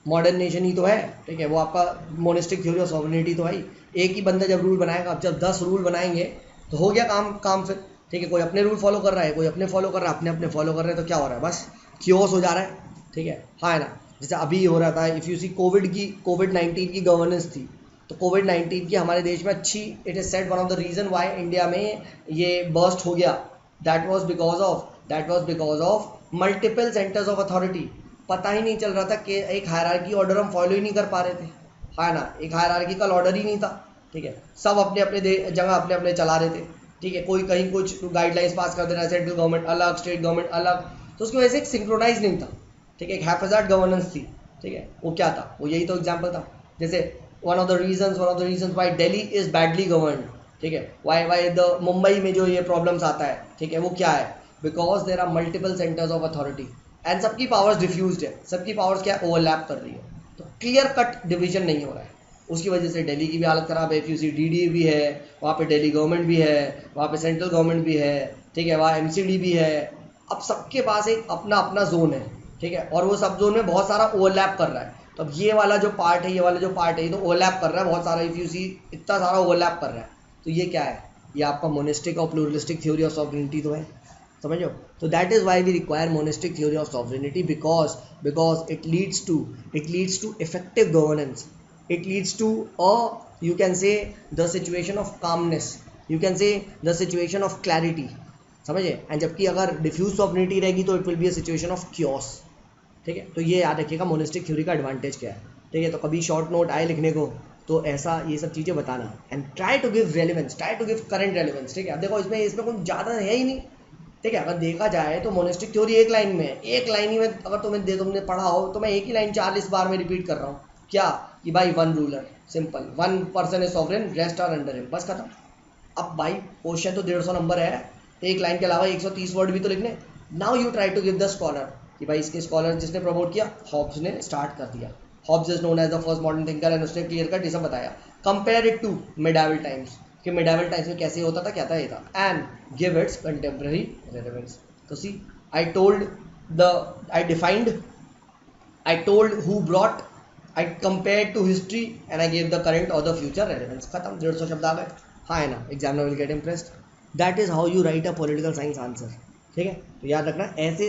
मॉडर्न नेशन ही तो है, ठीक है। वो आपका मोनिस्टिक थ्योरी ऑफ सॉवरेनिटी तो है ही। एक ही बंदा जब रूल बनाएगा, अब जब 10 रूल बनाएंगे तो हो गया काम फिर, ठीक है। कोई अपने रूल फॉलो कर रहा है, कोई अपने फॉलो कर रहा है, अपने फॉलो कर रहे हैं, तो क्या हो रहा है, बस क्योस हो जा रहा है, ठीक है। हाँ, है ना। जैसे अभी हो रहा था, इफ़ यू सी कोविड-19 की गवर्नेंस थी, तो कोविड-19 की हमारे देश में अच्छी, it is said one of the reason why India में ये बर्स्ट हो गया, that was because of multiple centres of authority. पता ही नहीं चल रहा था कि एक हायरार्की ऑर्डर हम फॉलो ही नहीं कर पा रहे थे, है ना। एक हायरार्किकल ऑर्डर ही नहीं था, ठीक है। सब अपने अपने जगह अपने चला रहे थे, ठीक है। कोई कहीं कुछ गाइडलाइंस पास कर दे रहा है, सेंट्रल गवर्नमेंट अलग, स्टेट गवर्नमेंट अलग, तो उसकी वजह से एक सिंक्रोनाइज नहीं था, ठीक है। एक हैफेजार्ड गवर्नेंस थी, ठीक है। वो क्या था, वो यही तो एग्जाम्पल था। जैसे one of the reason why Delhi is badly governed, ठीक है, वाई द मुंबई में जो ये प्रॉब्लम्स आता है, ठीक है, वो क्या है, because there are multiple centres of authority and सबकी पावर्स डिफ्यूज्ड है, सबकी पावर्स क्या ओवरलैप कर रही है, तो क्लियर कट डिवीजन नहीं हो रहा है। उसकी वजह से दिल्ली की भी हालत ख़राब है। एफयूसी डीडी भी है वहाँ पे, दिल्ली गवर्नमेंट भी है वहाँ पे, सेंट्रल गवर्नमेंट भी है, ठीक है, वहाँ एमसीडी भी है। अब सबके पास एक अपना अपना जोन है, ठीक है, और वो सब जोन में बहुत सारा ओवरलैप कर रहा है। तो अब ये वाला जो पार्ट है, ये तो ओवरलैप कर रहा है बहुत सारा, एफयूसी इतना सारा ओवरलैप कर रहा है, तो ये क्या है, ये आपका मोनिस्टिक और प्लूरलिस्टिक थ्योरी ऑफ सॉवरेनिटी तो है, समझो। तो that is why we require monistic theory of sovereignty, because it leads to effective governance, it leads to you can say the situation of calmness, you can say the situation of clarity, समझे। And जबकि अगर diffuse sovereignty रहेगी तो it will be a situation of chaos, ठीक है। तो ये याद रखिएगा मोनिस्टिक थ्योरी का एडवांटेज क्या है, ठीक है। तो कभी शॉर्ट नोट आए लिखने को तो ऐसा ये सब चीज़ें बताना, and try to give relevance, try to give current relevance, ठीक है। अब देखो इसमें कुछ ज़्यादा है ही नहीं, ठीक है। अगर देखा जाए तो मोनिस्टिक थ्योरी एक लाइन में, एक लाइन ही में अगर तुमने पढ़ा हो तो मैं एक ही लाइन 40 बार में रिपीट कर रहा हूँ, क्या कि भाई one ruler, simple, one person is sovereign, rest are under him, बस खत्म। अब भाई क्वेश्चन तो 150 नंबर है, एक लाइन के अलावा 130 वर्ड भी तो लिखने। Now you try to give the scholar, कि भाई इसके स्कॉलर जिसने प्रमोट किया, हॉब्स ने स्टार्ट कर दिया, Hobbes is known as the first modern thinker, and उसने क्लियर कट ये सब बताया। Compare it to medieval times, कि मिडावल टाइम्स में कैसे होता था, क्या था, ये था, and give its contemporary relevance. तो सी, आई told who brought, I compared to history, and I gave the current or the future relevance, खत्म, 150 शब्द आ गए, हाँ है ना। Examiner will get impressed. That is how you right a political science answer, ठीक है। तो याद रखना, ऐसे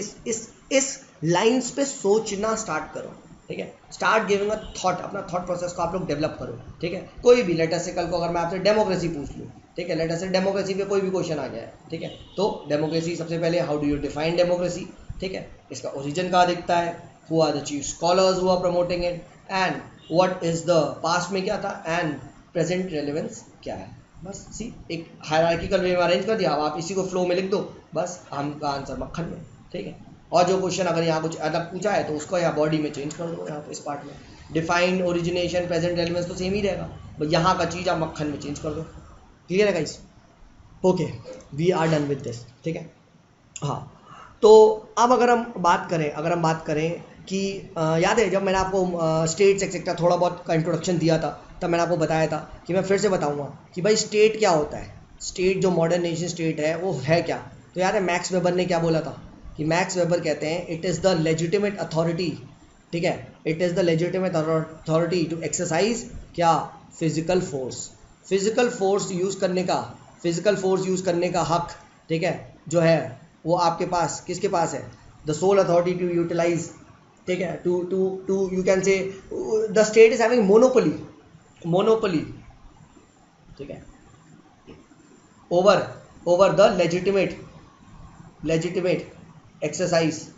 इस लाइंस पे सोचना स्टार्ट करो, ठीक है। स्टार्ट गिविंग अ थॉट, अपना थॉट प्रोसेस को आप लोग डेवलप करो, ठीक है। कोई भी लेटर से कल को अगर मैं आपसे डेमोक्रेसी पूछ लूँ, ठीक है, लेटर से डेमोक्रेसी पे कोई भी क्वेश्चन आ गया है, ठीक है, तो डेमोक्रेसी सबसे पहले how do you define democracy, ठीक है, इसका ओरिजिन कहाँ दिखता है, who are the chief scholars who are promoting it, and what is the past में क्या था एंड प्रेजेंट रेलेवेंस क्या है। बस सी एक हायरार्किकल वे में अरेंज कर दिया, अब आप इसी को फ्लो में लिख दो, बस हमका आंसर मक्खन में, ठीक है। और जो क्वेश्चन अगर यहाँ कुछ अलग पूछा है तो उसको यहाँ बॉडी में चेंज कर दो, यहाँ पे इस पार्ट में डिफाइन ओरिजिनेशन प्रेजेंट रेलेवेंस तो सेम ही रहेगा, बस यहाँ का चीज़ आप मक्खन में चेंज कर दो। क्लियर है guys? Okay, we are done with this, ठीक है। हाँ, तो अब अगर हम बात करें कि याद है जब मैंने आपको स्टेट्स एक्सेट्रा थोड़ा बहुत का इंट्रोडक्शन दिया था, तब मैंने आपको बताया था कि मैं फिर से बताऊंगा कि भाई स्टेट क्या होता है। स्टेट जो मॉडर्न नेशन स्टेट है वो है क्या, तो याद है मैक्स वेबर ने क्या बोला था कि मैक्स वेबर कहते हैं it is the legitimate authority, ठीक है, it is the legitimate authority to exercise क्या, physical force, physical force use करने का हक, ठीक है, जो है वो आपके पास किसके पास है, the sole authority to utilise, ठीक है, to you can say the state is having monopoly, ठीक है, over the legitimate exercise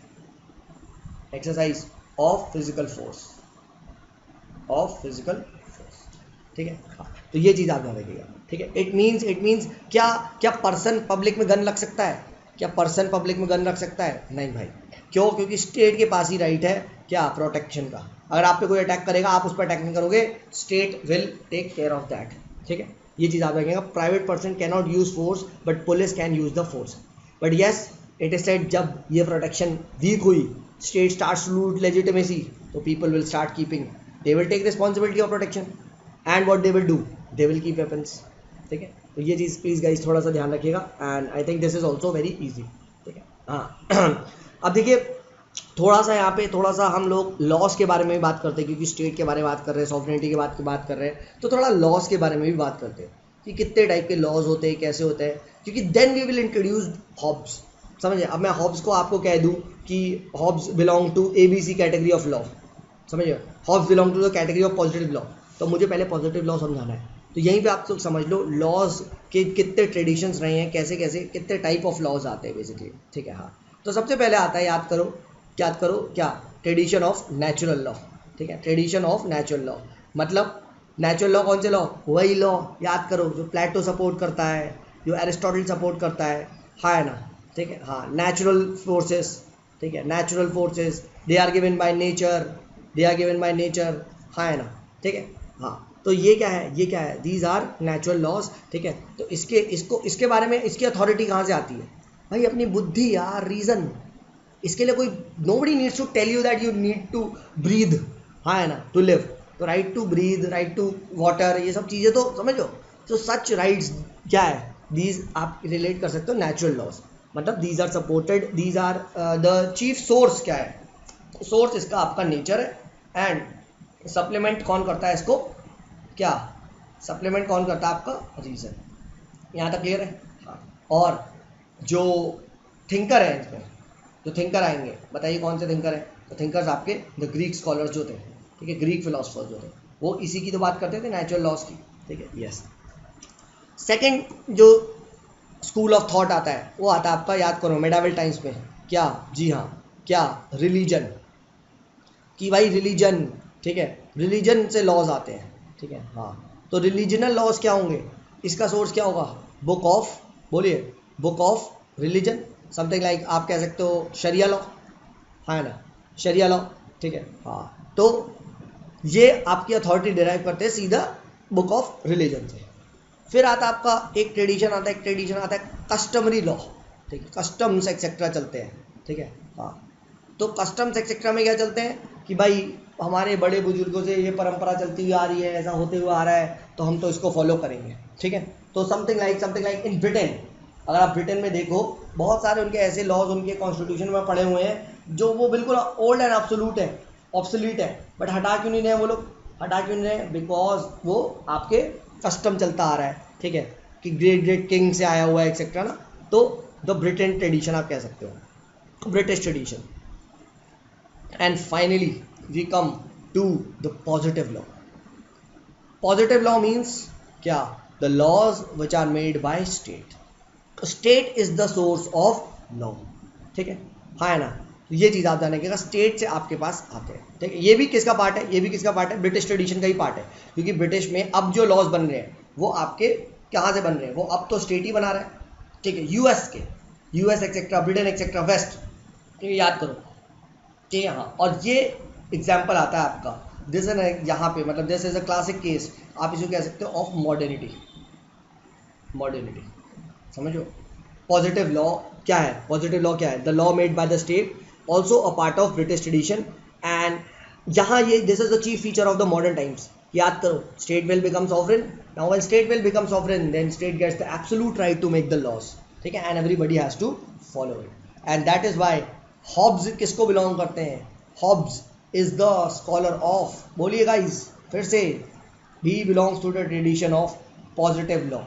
of physical force, ठीक है। हाँ, तो ये चीज़ आप ध्यान रखिएगा, ठीक है। इट मीन्स क्या पर्सन पब्लिक में गन रख सकता है, नहीं भाई, क्यों, क्योंकि स्टेट के पास ही राइट है क्या, प्रोटेक्शन का। अगर आप पे कोई अटैक करेगा आप उस पर अटैक नहीं करोगे, state will take care of that, ठीक है। ये चीज़ आप रखिएगा, private person can not use force but police can use the force, but yes it is said जब ये प्रोटेक्शन वीक हुई, state starts to lose legitimacy, तो people will start keeping, they will take responsibility of protection and what they will do, they will keep weapons, ठीक है। तो ये चीज़ please guys थोड़ा सा ध्यान रखिएगा, and I think this is also very easy, ठीक है। हाँ अब देखिए थोड़ा सा हम लोग लॉस के बारे में भी बात करते हैं, क्योंकि स्टेट के बारे में बात कर रहे हैं, सॉवरेनिटी की बात कर रहे हैं, तो थोड़ा लॉस के बारे में भी बात करते हैं कि कितने टाइप के लॉज होते हैं, कैसे होते हैं, क्योंकि then we will introduce Hobbes, समझिए। अब मैं हॉब्स को आपको कह दूँ कि Hobbes belong to ABC category of law, समझिए, Hobbes belong to the category of positive law, तो मुझे पहले पॉजिटिव लॉ समझाना है, तो यहीं पे आप लोग समझ लो लॉज के कितने ट्रेडिशंस रहे हैं, कैसे कितने टाइप ऑफ लॉज आते हैं बेसिकली, ठीक है। हाँ, तो सबसे पहले आता है, याद करो क्या, ट्रेडिशन ऑफ नेचुरल लॉ, ठीक है, ट्रेडिशन ऑफ नेचुरल लॉ, मतलब नेचुरल लॉ कौन से लॉ, वही लॉ याद करो जो प्लेटो सपोर्ट करता है, जो एरिस्टोटल सपोर्ट करता है, हाँ है ना, ठीक है। हाँ, नेचुरल फोर्सेस, ठीक है, natural forces they are given by nature, हाँ है ना, ठीक है। हाँ, तो ये क्या है, दीज आर नेचुरल लॉज, ठीक है। तो इसके बारे में इसकी अथॉरिटी कहाँ से आती है भाई, अपनी बुद्धि यार, रीजन, इसके लिए कोई nobody needs to tell you that you need to breathe, हाँ है ना, टू लिव, तो right to breathe, right to water, ये सब चीज़ें तो समझो, तो सच राइट्स क्या है, दीज आप रिलेट कर सकते हो नेचुरल लॉज, मतलब these are supported, these are the chief source क्या है, सोर्स इसका आपका नेचर है, एंड सप्लीमेंट कौन करता है इसको, क्या सप्लीमेंट कौन करता है, आपका रीजन। यहाँ तक क्लियर है? हाँ, और जो थिंकर है इसमें, जो थिंकर आएंगे, बताइए कौन से थिंकर हैं, तो थिंकर्स आपके द ग्रीक स्कॉलर्स जो थे, ठीक है, ग्रीक फिलोसफर्स जो थे, वो इसी की तो बात करते थे, नेचुरल लॉज की, ठीक है। यस, सेकंड जो स्कूल ऑफ थॉट आता है वो आता है आपका, याद करो, मेडावल टाइम्स में, क्या, जी हाँ, क्या, रिलीजन, कि भाई रिलीजन, ठीक है, रिलीजन से लॉज आते हैं, ठीक है। हाँ, तो रिलीजनल लॉज क्या होंगे, इसका सोर्स क्या होगा, बुक ऑफ, बोलिए, book of religion, something like आप कह सकते हो शरिया लॉ, हाँ ना, शरिया लॉ, ठीक है। हाँ, तो ये आपकी अथॉरिटी डिराइव करते हैं सीधा बुक ऑफ रिलीजन से। फिर आता आपका एक ट्रेडिशन आता है कस्टमरी लॉ, ठीक है, कस्टम्स एक्सेट्रा चलते हैं, ठीक है। हाँ, तो कस्टम्स एक्सेट्रा में क्या चलते हैं कि भाई हमारे बड़े बुजुर्गों से ये परंपरा चलती हुई आ रही है, ऐसा होते हुए आ रहा है, तो हम तो इसको फॉलो करेंगे, ठीक है। तो समथिंग लाइक इन ब्रिटेन, अगर आप ब्रिटेन में देखो, बहुत सारे उनके ऐसे लॉज उनके कॉन्स्टिट्यूशन में पड़े हुए हैं जो वो बिल्कुल ओल्ड एंड ऑब्सोल्यूट है, बट हटा क्यों नहीं रहे वो लोग, बिकॉज वो आपके कस्टम चलता आ रहा है, ठीक है, कि ग्रेट किंग से आया हुआ है एक्सेट्रा ना, तो द ब्रिटेन ट्रेडिशन आप कह सकते हो, British tradition. And finally we come to the positive law. Positive law means क्या? The laws which are made by state. State is the source of law. ठीक है, हाँ है ना. तो ये चीज़ आप जानेंगे, स्टेट से आपके पास आते हैं. ठीक है, ये भी किसका पार्ट है? ये भी किसका पार्ट है? ब्रिटिश ट्रेडिशन का ही पार्ट है. क्योंकि ब्रिटिश में अब जो लॉज बन रहे हैं वो आपके कहाँ से बन रहे हैं? वो अब तो स्टेट ही बना रहे हैं. ठीक है, यूएस के, US etcetera, Britain etcetera, west. ठीक है, याद करो. ठीक है, हाँ. और ये एग्जाम्पल आता है आपका, दिस इज यहाँ पे, मतलब this is a classic case, आप इसे कह सकते हो ऑफ मॉडर्निटी. मॉडर्निटी समझो. पॉजिटिव लॉ क्या है? पॉजिटिव लॉ क्या है? The law made by the state, also a part of British tradition. And यहाँ ये this is the chief feature of the modern times. याद करो, state will become sovereign. Now when state will become sovereign, then state gets the absolute right to make the laws. ठीक है, and everybody has to follow it. And that is why Hobbes किसको belong करते हैं? Hobbes is the scholar of, बोलिए guys फिर से, he belongs to the tradition of positive law.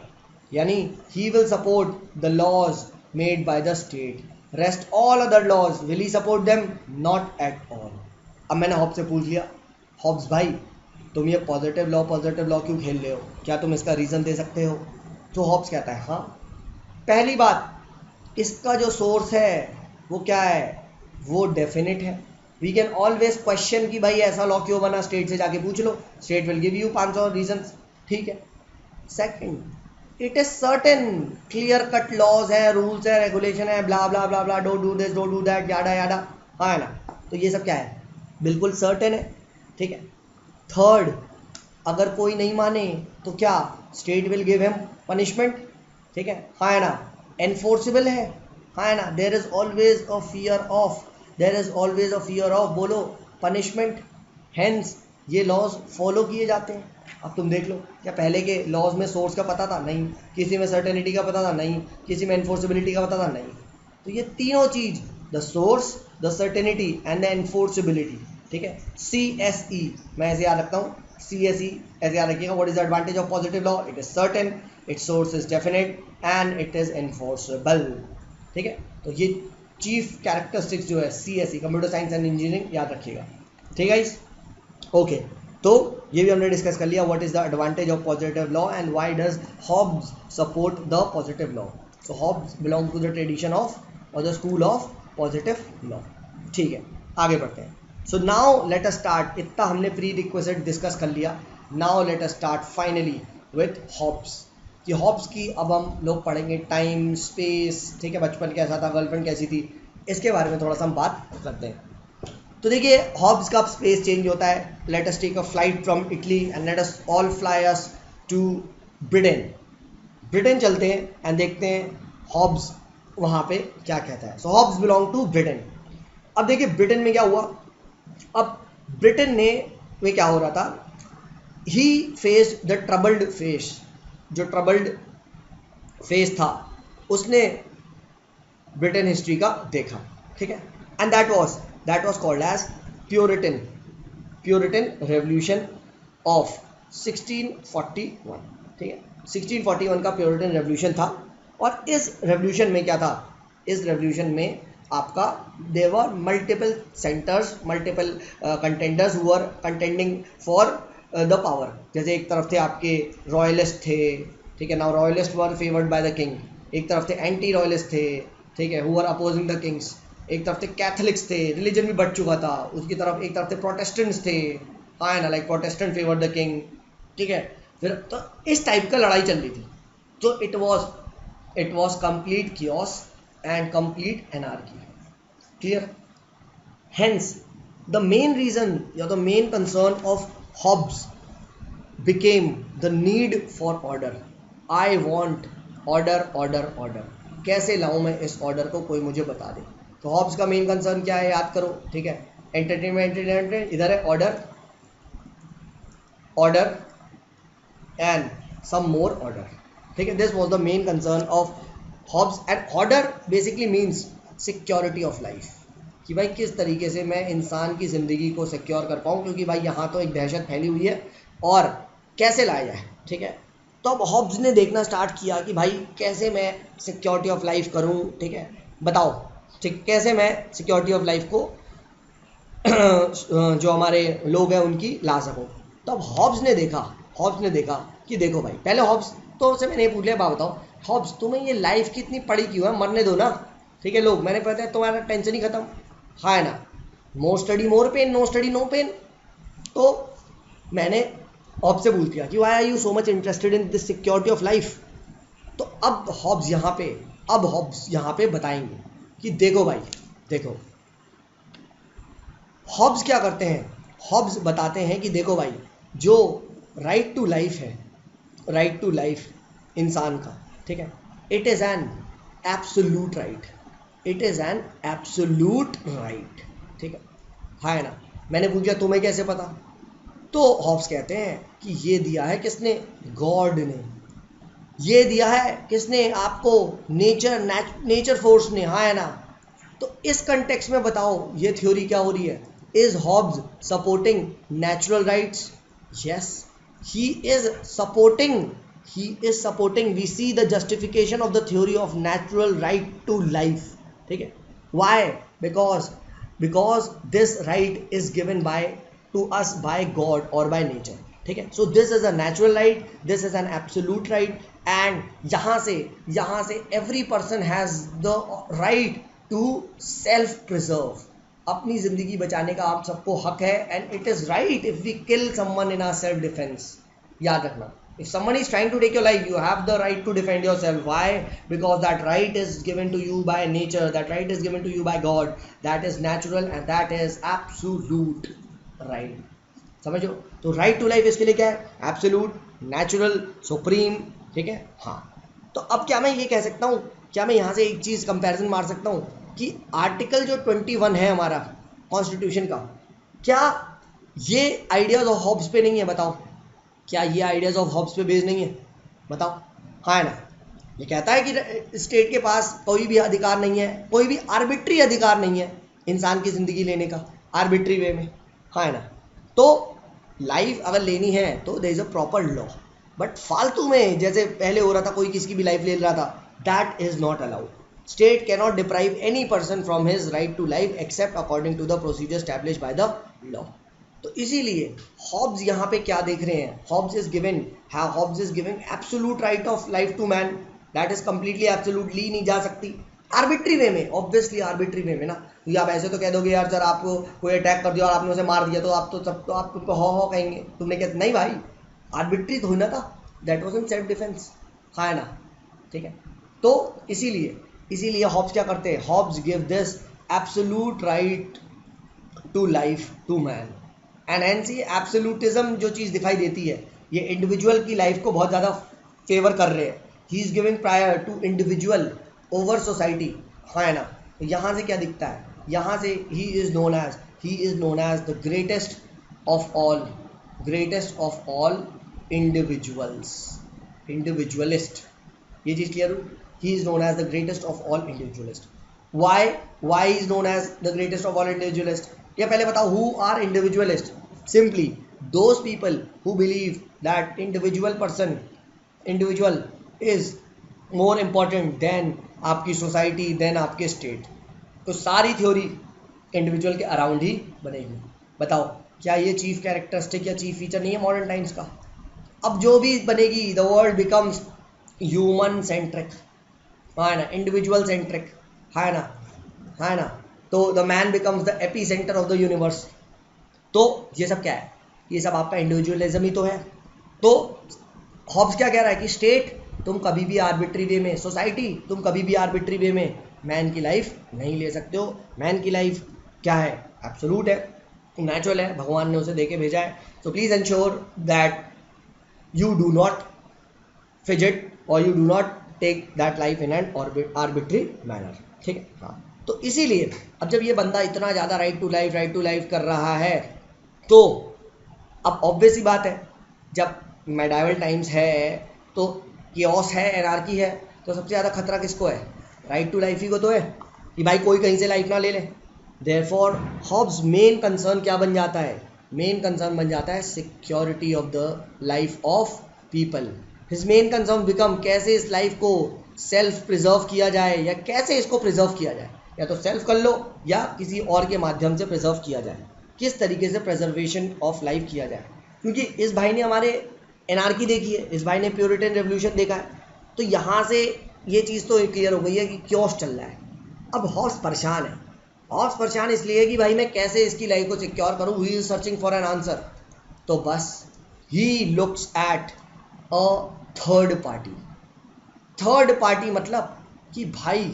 यानी he will support the laws made by the state. Rest all other laws, will he support them? Not at all. अब मैंने Hobbes से पूछ लिया, Hobbs भाई तुम ये पॉजिटिव लॉ क्यों खेल रहे हो? क्या तुम इसका रीज़न दे सकते हो? तो हॉब्स कहता है हाँ, पहली बात इसका जो सोर्स है वो क्या है? वो डेफिनेट है. वी कैन ऑलवेज क्वेश्चन कि भाई ऐसा लॉ क्यों बना, स्टेट से जाके पूछ लो, state will give you 500 reasons. ठीक है. Second, it is certain, clear cut laws है, रूल्स है, रेगुलेशन है, blah blah blah blah, don't do this, don't do that, yada yada. हाँ है ना. तो ये सब क्या है? बिल्कुल सर्टेन है. ठीक है. थर्ड, अगर कोई नहीं माने तो क्या? State will give him punishment. ठीक है, हाँ है ना. एनफोर्सेबल है, हाँ है ना. There is always a fear of, बोलो, पनिशमेंट. हेंस ये लॉज फॉलो किए जाते हैं. अब तुम देख लो, क्या पहले के लॉज में सोर्स का पता था? नहीं. किसी में सर्टेनिटी का पता था? नहीं. किसी में एनफोर्सेबिलिटी का पता था? नहीं. तो ये तीनों चीज, the source, the certainty and the enforceability. ठीक है, CSE मैं ऐसे याद रखता हूँ, CSE ऐसे याद रखिएगा. What is the advantage of positive law? It is certain, it's source is definite and it is enforceable. ठीक है, तो ये चीफ कैरेक्टरिस्टिक्स जो है CSE, computer science and engineering, याद रखिएगा. ठीक है. ओके, तो ये भी हमने डिस्कस कर लिया, what is the advantage of positive law and why does Hobbes support the positive law. So Hobbes belong to the tradition of और the school of positive law. ठीक है, आगे बढ़ते हैं. So now let us start. इतना हमने prerequisite discuss कर लिया. Now let us start finally with Hobbes. कि हॉब्स की अब हम लोग पढ़ेंगे टाइम, स्पेस. ठीक है, बचपन कैसा था, गर्लफ्रेंड कैसी थी, इसके बारे में थोड़ा सा हम बात करते हैं. तो देखिए, हॉब्स का स्पेस चेंज होता है. Let us take a flight from Italy and let us all fly us to Britain. Britain चलते हैं एंड देखते हैं हॉब्स वहाँ पे क्या कहता है. सो हॉब्स बिलोंग टू ब्रिटेन. अब देखिए ब्रिटेन में क्या हुआ. अब ब्रिटेन में क्या हो रहा था, ही फेस्ड द ट्रबल्ड फेस. जो ट्रबल्ड फेस था उसने ब्रिटेन हिस्ट्री का देखा. ठीक है, and that was called as Puritan Revolution of 1641. ठीक है, 1641 का प्योरिटन रेवोल्यूशन था. और इस रेवोल्यूशन में क्या था? इस रेवोल्यूशन में आपका there were multiple centres, multiple contenders who were contending for the power. जैसे एक तरफ थे आपके रॉयलिस्ट थे. ठीक है, now royalist were favoured by the king. एक तरफ थे एंटी रॉयलिस्ट थे. ठीक है, who were opposing the kings. एक तरफ थे कैथलिक्स थे, रिलीजन भी बढ़ चुका था. उसकी तरफ एक तरफ थे प्रोटेस्टेंट्स थे. हाँ है ना, like Protestant favour the king. ठीक है, फिर तो इस टाइप का लड़ाई चल रही थी. तो it was complete chaos and complete anarchy. Clear. Hence the main reason या the main concern of Hobbes became the need for order. I want order. कैसे लाऊं मैं इस ऑर्डर को, कोई मुझे बता दे. तो हॉब्स का मेन कंसर्न क्या है, याद करो. ठीक है, एंटरटेनमेंट, इधर है order and some more order. ठीक है, this was the main concern of Hobbes. And order basically means security of life. कि भाई किस तरीके से मैं इंसान की ज़िंदगी को सिक्योर कर पाऊँ, क्योंकि भाई यहाँ तो एक दहशत फैली हुई है और कैसे लाया जाए. ठीक है, तो अब हॉब्स ने देखना स्टार्ट किया कि भाई कैसे मैं सिक्योरिटी ऑफ लाइफ करूँ. ठीक है, बताओ. ठीक, कैसे मैं सिक्योरिटी ऑफ लाइफ को जो हमारे लोग हैं उनकी ला सको। तो अब हॉब्स ने देखा कि देखो भाई, पहले हॉब्स तो से मैंने पूछ लिया, बात बताओ हॉब्स तुम्हें ये लाइफ की इतनी पड़ी क्यों है, मरने दो ना, ठीक है लोग, मैंने पता है तुम्हारा टेंशन ही खत्म, हाँ है ना, more study more pain, no study no pain. तो मैंने हॉब्स से पूछ लिया कि why are you so much interested in this security of life. तो अब हॉब्स यहाँ पे बताएंगे कि देखो भाई, देखो हॉब्स क्या करते हैं, हॉब्स बताते हैं कि देखो भाई, जो राइट टू लाइफ है, राइट टू लाइफ इंसान का, ठीक है, it is an absolute right, it is an absolute right, ठीक है, हाँ ना। मैंने पूछा तुम्हें कैसे पता, तो हॉब्स कहते हैं कि ये दिया है किसने, गॉड ने, ये दिया है किसने आपको, नेचर फोर्स ने, हाँ है ना। तो इस कंटेक्स्ट में बताओ ये थ्योरी क्या हो रही है, is Hobbes supporting natural rights, yes he is supporting, we see the justification of the theory of natural right to life, ठीक है, why, because this right is given by to us by God और by nature, ठीक है। So this is a natural right, this is an absolute right, and यहाँ से every person has the right to self preserve, अपनी जिंदगी बचाने का आप सबको हक है, and it is right if we kill someone in our self defence. याद रखना, if someone is trying to take your life, you have the right to defend yourself. Why? Because that right is given to you by nature, that right is given to you by God, that is natural and that is absolute right. समझो, तो right to life इसके लिए क्या है, absolute, natural, supreme, ठीक है, हाँ। तो अब क्या मैं ये कह सकता हूँ, क्या मैं यहाँ से एक चीज़ कंपैरिजन मार सकता हूँ कि आर्टिकल जो 21 है हमारा कॉन्स्टिट्यूशन का, क्या ये आइडियाज ऑफ हॉब्स पे नहीं है, बताओ, क्या ये आइडियाज ऑफ हॉब्स पे बेस्ड नहीं है, बताओ, हाँ है ना। ये कहता है कि स्टेट के पास कोई भी अधिकार नहीं है, कोई भी आर्बिट्री अधिकार नहीं है इंसान की ज़िंदगी लेने का, आर्बिट्री वे में, हाँ है ना। तो लाइफ अगर लेनी है तो there is a proper law, but फालतू में जैसे पहले हो रहा था, कोई किसी की भी लाइफ ले रहा था, that is not allowed. State can not deprive any person from his right to life except according to the procedure established by the law. तो इसीलिए हॉब्स यहाँ पे क्या देख रहे हैं, Hobbes is giving absolute right of life to man, that is completely absolute, ली नहीं जा सकती आर्बिट्री वे में, ऑब्वियसली आर्बिट्री वे में ना। तो आप ऐसे तो कह दोगे यार सर आपको कोई अटैक कर दिया और आपने उसे मार दिया, तो आप तो सब तो आप तुमको हो कहेंगे, तुमने क्या, नहीं भाई, आर्बिट्री तो ना था, that was in self defence, हाँ है ना, ठीक है। तो इसीलिए हॉब्स क्या करते हैं, Hobbes give this absolute right to life to man, and hence ये एब्सोल्यूटिज्म जो चीज़ दिखाई देती है, ये इंडिविजुअल की लाइफ को बहुत ज़्यादा फेवर कर रहे हैं, he is giving prior to individual over society, हाँ है ना। तो यहाँ से क्या दिखता है, यहाँ से he is known as the greatest of all individualist, ये चीज़ क्लियर हुई, he is known as the greatest of all individualist. Why is known as the greatest of all individualist, या पहले बताओ who are individualist, simply those people who believe that individual is more important than आपकी society, then आपके state. तो सारी theory individual के around ही बनेगी। बताओ क्या ये चीफ कैरेक्टरिस्टिक या चीफ फीचर नहीं है मॉडर्न टाइम्स का। अब जो भी बनेगी, the world becomes human centric, हाँ ना, इंडिविजुअल सेंट्रिक, है ना। तो the man becomes the AP centre of the universe. तो ये सब क्या है, ये सब आपका इंडिविजुअलिज्म ही तो है। तो हॉब्स क्या कह रहा है कि स्टेट तुम कभी भी आर्बिट्री वे में, सोसाइटी तुम कभी भी आर्बिट्री वे में मैन की लाइफ नहीं ले सकते हो। मैन की लाइफ क्या है, एब्सोल्यूट है, नेचुरल है, भगवान ने उसे देके भेजा है। So please ensure that you do not fidget और you do not take that life in an arbitrary manner, ठीक है। हाँ, तो इसीलिए अब जब ये बंदा इतना ज़्यादा राइट टू लाइफ कर रहा है, तो अब ऑब्वियस ही बात है, जब मेडाइवल टाइम्स है तो केओस है, एनार्की है, तो सबसे ज़्यादा खतरा किसको है, राइट टू लाइफ ही को तो है कि भाई कोई कहीं से लाइफ ना ले ले। देयरफॉर हॉब्स मेन कंसर्न क्या बन जाता है, मेन कंसर्न बन जाता है security of the life of people. His main concern become कैसे इस लाइफ को सेल्फ प्रिजर्व किया जाए, या कैसे इसको प्रिजर्व किया जाए, या तो सेल्फ कर लो या किसी और के माध्यम से प्रिजर्व किया जाए। किस तरीके से प्रेजर्वेशन ऑफ लाइफ किया जाए, क्योंकि इस भाई ने हमारे एनार्की देखी है, इस भाई ने प्योरिटन रेवोल्यूशन देखा है, तो यहाँ से ये चीज़ तो क्लियर हो गई है कि क्यों चल रहा है। अब हॉब्स परेशान है, हॉब्स परेशान इसलिए कि भाई मैं कैसे इसकी लाइफ को सिक्योर करूँ, he is searching for an answer. तो बस he looks at a third party. Third party मतलब कि भाई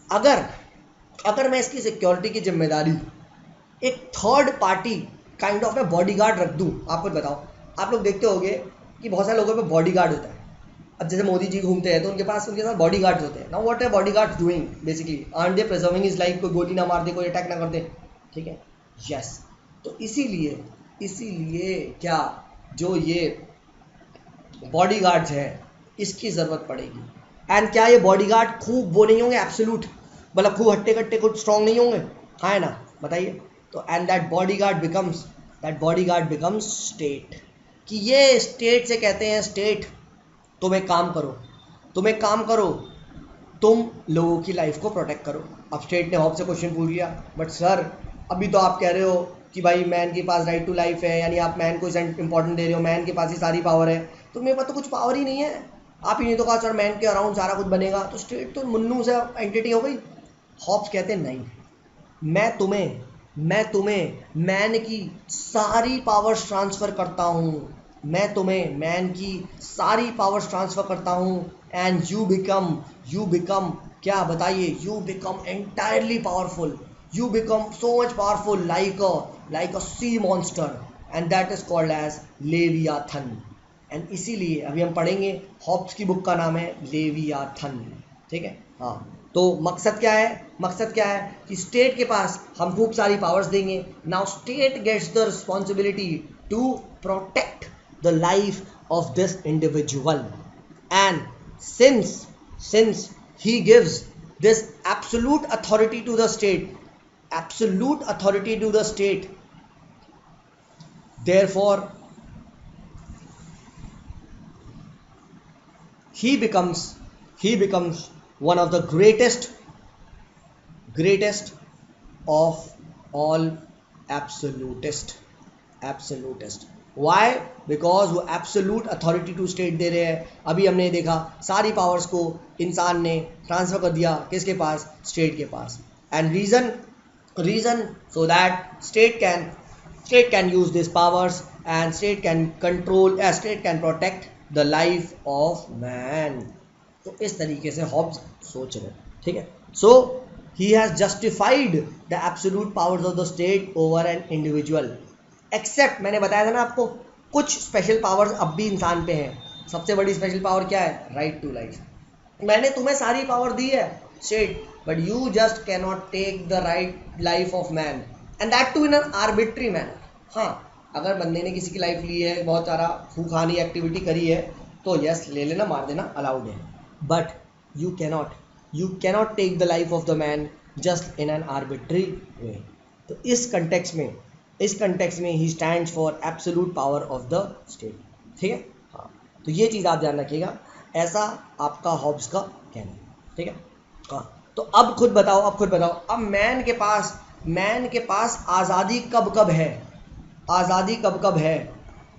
अगर मैं इसकी सिक्योरिटी की जिम्मेदारी एक थर्ड पार्टी काइंड ऑफ मैं बॉडीगार्ड रख दूं। आपको बताओ, आप लोग देखते होंगे कि बहुत सारे लोगों पे बॉडीगार्ड होता है। अब जैसे मोदी जी घूमते हैं तो उनके पास उनके साथ बॉडीगार्ड्स होते हैं। Now what are bodyguards doing basically, are they preserving his life, कोई गोली ना मार दे, कोई अटैक ना कर दे, ठीक है, यस। तो इसीलिए क्या जो ये बॉडीगार्ड्स हैं इसकी ज़रूरत पड़ेगी। एंड क्या ये बॉडीगार्ड खूब वो नहीं होंगे एब्सोल्यूट, मतलब खूब हट्टे कट्टे कुछ स्ट्रॉन्ग नहीं होंगे, हाँ है ना, बताइए। तो and that bodyguard becomes state, कि ये स्टेट से कहते हैं स्टेट तुम एक काम करो, तुम लोगों की लाइफ को प्रोटेक्ट करो। अब स्टेट ने हॉब्स से क्वेश्चन पूछ लिया, बट सर अभी तो आप कह रहे हो कि भाई मैन के पास राइट टू लाइफ है, यानी आप मैन को इंपॉर्टेंट दे रहे हो, मैन के पास ही सारी पावर है, तो मेरे पास तो कुछ पावर ही नहीं है। आप ही नहीं तो कहा सर मैन के अराउंड सारा कुछ बनेगा, तो स्टेट तो मुन्नू से एंटिटी हो गई। हॉब्स कहते हैं नहीं, मैं तुम्हें मैन की सारी पावर्स ट्रांसफ़र करता हूँ, मैं तुम्हें मैन की सारी पावर्स ट्रांसफ़र करता हूँ, एंड यू बिकम क्या बताइए, you become entirely powerful, you become so much powerful like a sea monster, and that is called as Leviathan। And इसीलिए अभी हम पढ़ेंगे, हॉब्स की बुक का नाम है लेवियाथन, ठीक है। हाँ, तो मकसद क्या है कि स्टेट के पास हम खूब सारी पावर्स देंगे। Now state gets the responsibility to protect the life of this individual, and since he gives this absolute authority to the state, therefore he becomes one of the greatest of all absolutist। Why, because वो absolute authority to state दे रहे हैं। अभी हमने देखा सारी powers को इंसान ने ट्रांसफर कर दिया किसके पास, स्टेट के पास। And reason so that state can use this powers, and state can protect the life of man. तो इस तरीके से हॉब्स सोच रहे, ठीक है। So he has justified the absolute powers of the state over an individual, except मैंने बताया था ना आपको, कुछ स्पेशल पावर्स अब भी इंसान पे हैं। सबसे बड़ी स्पेशल पावर क्या है, राइट टू लाइफ। मैंने तुम्हें सारी पावर दी है state, but you just can not take the right life of man, and that too in an arbitrary manner. हाँ, अगर बंदे ने किसी की लाइफ ली है, बहुत सारा खूखानी एक्टिविटी करी है, तो यस ले लेना, मार देना अलाउड है, but you cannot take the life of the man just in an arbitrary way. तो इस कंटेक्स्ट में he stands for absolute power of the state, ठीक है। हाँ, तो ये चीज़ आप ध्यान रखिएगा, ऐसा आपका हॉब्स का कहना है, ठीक है। हाँ, तो अब खुद बताओ, अब मैन के पास आज़ादी कब है?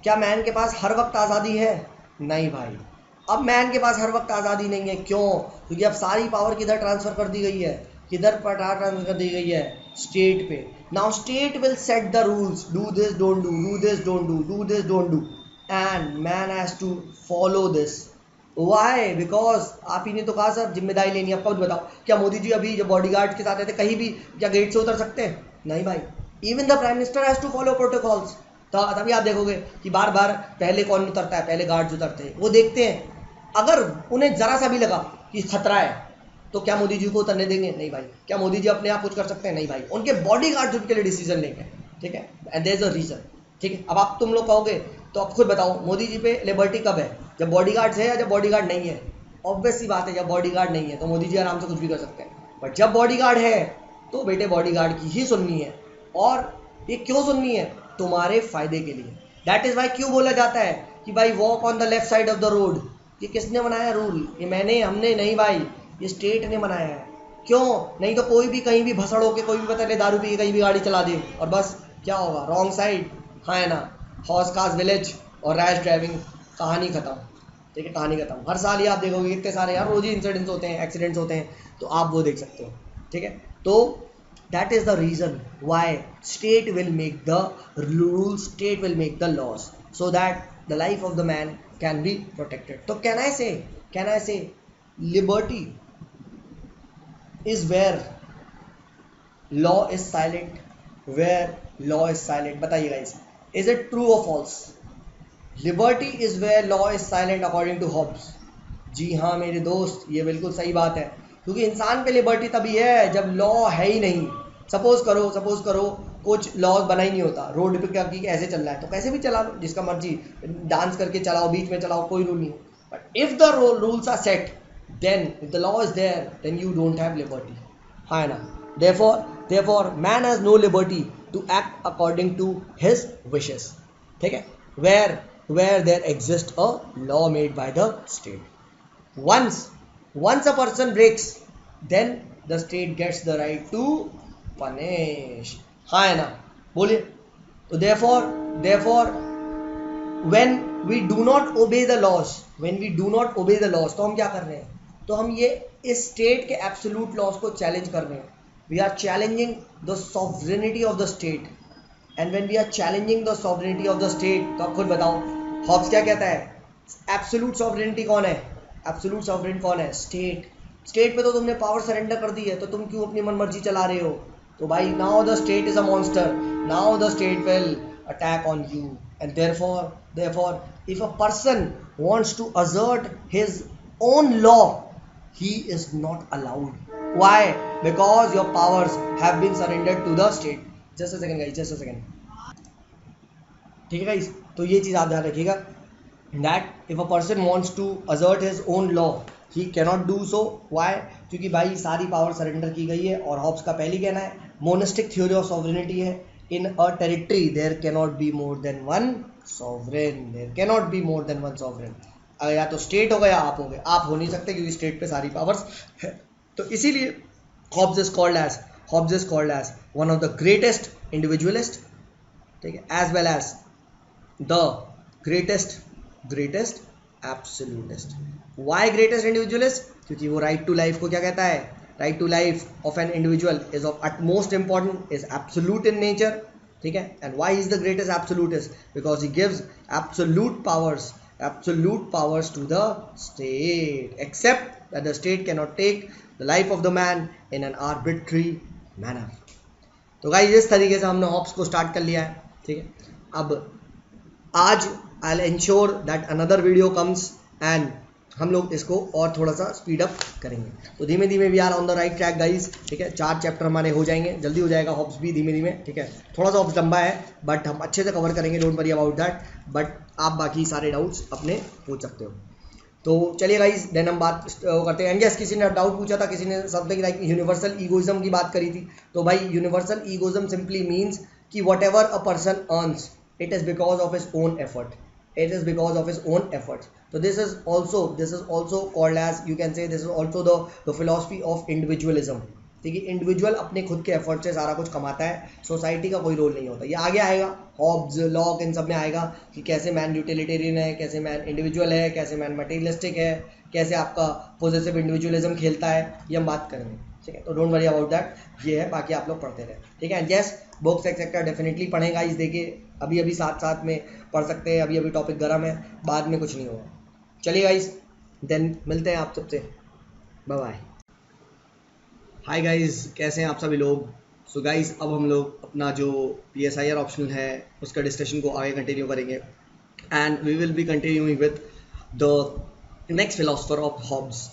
क्या मैन के पास हर वक्त आज़ादी है? नहीं भाई, अब मैन के पास हर वक्त आज़ादी नहीं है। क्यों? क्योंकि अब सारी पावर किधर ट्रांसफ़र कर दी गई है, ट्रांसफर कर दी गई है, स्टेट पे। Now state will set the rules, do this don't do, do this don't do, do this don't do, and man has to follow this. Why? Because आप ही ने तो कहा सर जिम्मेदारी लेनी है। आपका बताओ, क्या मोदी जी अभी जो बॉडीगार्ड के साथ रहते कहीं भी क्या गेट से उतर सकते हैं? नहीं भाई, even the prime minister has to follow protocols. तो तभी आप देखोगे कि बार बार पहले कौन उतरता है, पहले गार्ड्स उतरते हैं, वो देखते हैं। अगर उन्हें जरा सा भी लगा कि खतरा है तो क्या मोदी जी को उतरने देंगे? नहीं भाई। क्या मोदी जी अपने आप कुछ कर सकते हैं? नहीं भाई, उनके बॉडीगार्ड्स उनके लिए डिसीजन लेंगे, ठीक है। And there is a reason, ठीक है। अब आप तुम लोग कहोगे तो अब खुद बताओ, मोदी जी पे लिबर्टी कब है, जब बॉडीगार्ड्स है या जब बॉडीगार्ड नहीं है? ऑब्वियस सी बात है, जब बॉडीगार्ड नहीं है तो मोदी जी आराम से कुछ भी कर सकते हैं, बट जब बॉडीगार्ड है तो बेटे बॉडीगार्ड की ही सुननी है। और ये क्यों सुननी है? तुम्हारे फायदे के लिए। दैट इज वाई क्यों बोला जाता है कि भाई walk on the left side of the road. ये किसने बनाया रूल? ये हमने नहीं भाई, ये स्टेट ने बनाया है। क्यों? नहीं तो कोई भी कहीं भी भसड़ होके कोई भी पता नहीं दारू पी के कहीं भी गाड़ी चला दे और बस क्या होगा, रॉन्ग साइड, हाँ है ना, हॉर्स कार्स विलेज और रैश ड्राइविंग, कहानी खत्म। ठीक है, कहानी खत्म। हर साल ही आप देखोगे कितने सारे यार रोज ही इंसिडेंट्स होते हैं, एक्सीडेंट्स होते हैं, तो आप वो देख सकते हो। ठीक है, तो that is the reason why state will make the rules, state will make the laws, so that the life of the man can be protected. So can I say liberty is where law is silent, where law is silent? बताइए guys, is it true or false? Liberty is where law is silent according to Hobbes. जी हाँ मेरे दोस्त, ये बिल्कुल सही बात है, क्योंकि इंसान पे लिबर्टी तभी है जब लॉ है ही नहीं। सपोज करो कुछ लॉज बना ही नहीं होता, रोड पे क्या ऐसे चल रहा है तो कैसे भी चला लो, जिसका मर्जी, डांस करके चलाओ, बीच में चलाओ, कोई रूल नहीं। But if the rules are set, then if the law is there, then you don't have liberty, हाँ ना। therefore man has no liberty to act according to his wishes। ठीक है, where there exists a law made by the state। Once a person breaks, then the state gets the right to punish, हाँ है ना, बोलिए। तो therefore when we do not obey the laws, तो हम क्या कर रहे हैं? तो हम ये इस स्टेट के एब्सोल्यूट लॉज को चैलेंज कर रहे हैं। We are challenging the sovereignty of the state, and when we are challenging the sovereignty of the state, तो आप खुद बताओ हॉब्स क्या कहता है? एब्सोल्यूट सॉवरेनिटी कौन है? एब्सोल्यूट सॉवरेन कौन है? स्टेट पे तो तुमने पावर सरेंडर कर दी है, तो तुम क्यों अपनी मनमर्जी चला रहे हो? तो भाई now the state is a monster, now the state will attack on you, and therefore if a person wants to assert his own law, he is not allowed। why? Because your powers have been surrendered to the state। just a second guys, just a second। ठीक है guys, तो ये चीज़ आप ध्यान रखिएगा, that if a person wants to assert his own law, he cannot do so। why? क्योंकि भाई सारी पावर सरेंडर की गई है, और हॉब्स का पहली कहना है मोनिस्टिक थ्योरी ऑफ सॉवरेनिटी है, in a territory there cannot be more than one sovereign, there cannot be more than one sovereign. अगर या तो स्टेट होगा या आप होंगे, आप हो नहीं सकते क्योंकि स्टेट पे सारी पावर्स है। तो इसीलिए Hobbes is called as one of the greatest individualist, ठीक है, as well as the greatest absolutist. Why greatest individualist? क्योंकि वो राइट टू लाइफ को क्या कहता है? Right to life of an individual is of utmost important, is absolute in nature. ठीक है, and why is the greatest absolutist? Because he gives absolute powers to the state, except that the state cannot take the life of the man in an arbitrary manner. तो guys इस तरीके से हमने Hobbs को start कर लिया है। ठीक है, अब आज I'll ensure that another video comes and हम लोग इसको और थोड़ा सा स्पीड अप करेंगे। तो धीमे धीमे we are on the right track guys. ठीक है, 4 चैप्टर हमारे हो जाएंगे, जल्दी हो जाएगा हॉब्स भी धीमे धीमे। ठीक है, थोड़ा सा हॉब्स लंबा है बट हम अच्छे से कवर करेंगे, don't worry about that. But आप बाकी सारे डाउट्स अपने पूछ सकते हो। तो चलिए गाइज, देन हम बात करते हैं। यस, किसी ने डाउट पूछा था, किसी ने समथिंग लाइक यूनिवर्सल ईगोइज्म की बात करी थी। तो भाई यूनिवर्सल ईगोइज्म सिंपली मीन्स कि what ever a person earns, it is because of his own effort, so this is also called as, you can say this is also the philosophy of individualism। ठीक है, individual अपने खुद के effort से सारा कुछ कमाता है, सोसाइटी का कोई रोल नहीं होता। ये आगे आएगा, हॉब्स, लॉक, इन सब में आएगा कि कैसे मैन यूटिलिटेरियन है, कैसे मैन इंडिविजुअल है, कैसे मैन मटेरियलिस्टिक है, कैसे आपका पॉजिटिव इंडिविजुअलिज्म खेलता है, ये हम बात करेंगे। ठीक है, तो डोंट वरी अबाउट दैट, ये है, बाकी आप लोग पढ़ते रहे। ठीक है, यस, बुक्स एक्सेट्रा डेफिनेटली पढ़ेगा। इस देखिए अभी साथ में पढ़ सकते हैं, अभी टॉपिक गर्म है, बाद में कुछ नहीं होगा। चलिए गाइज, देन मिलते हैं आप सबसे, बाय बाय। हाय गाइज, कैसे हैं आप सभी लोग? सो गाइज, अब हम लोग अपना जो PSIR ऑप्शनल है उसका डिस्कशन को आगे कंटिन्यू करेंगे, and we will be continuing with the next philosopher of Hobbes.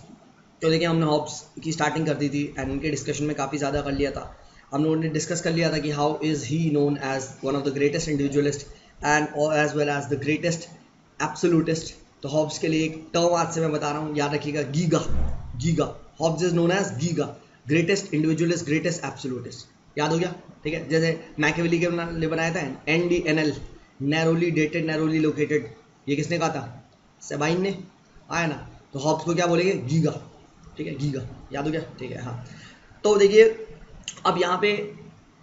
तो देखिए, हमने हॉब्स की स्टार्टिंग कर दी थी एंड उनके डिस्कशन में काफ़ी ज़्यादा कर लिया था। हम लोगों ने डिस्कस कर लिया था कि how is he known as one of the greatest individualist and as well as the greatest absolutist. तो हॉब्स के लिए एक टर्म आज से मैं बता रहा हूँ, याद रखिएगा, GIGA. Hobbes is known as GIGA, greatest individualist, greatest absolutist. याद हो गया? ठीक है, जैसे मैकियावेली के लिए बनाया था NDNL, narrowly dated, narrowly located, ये किसने कहा था? सेबाइन ने, आया ना। तो हॉब्स को क्या बोलेंगे? गीगा। ठीक है, गीगा, याद हो गया? ठीक है, हाँ। तो देखिए अब यहाँ पे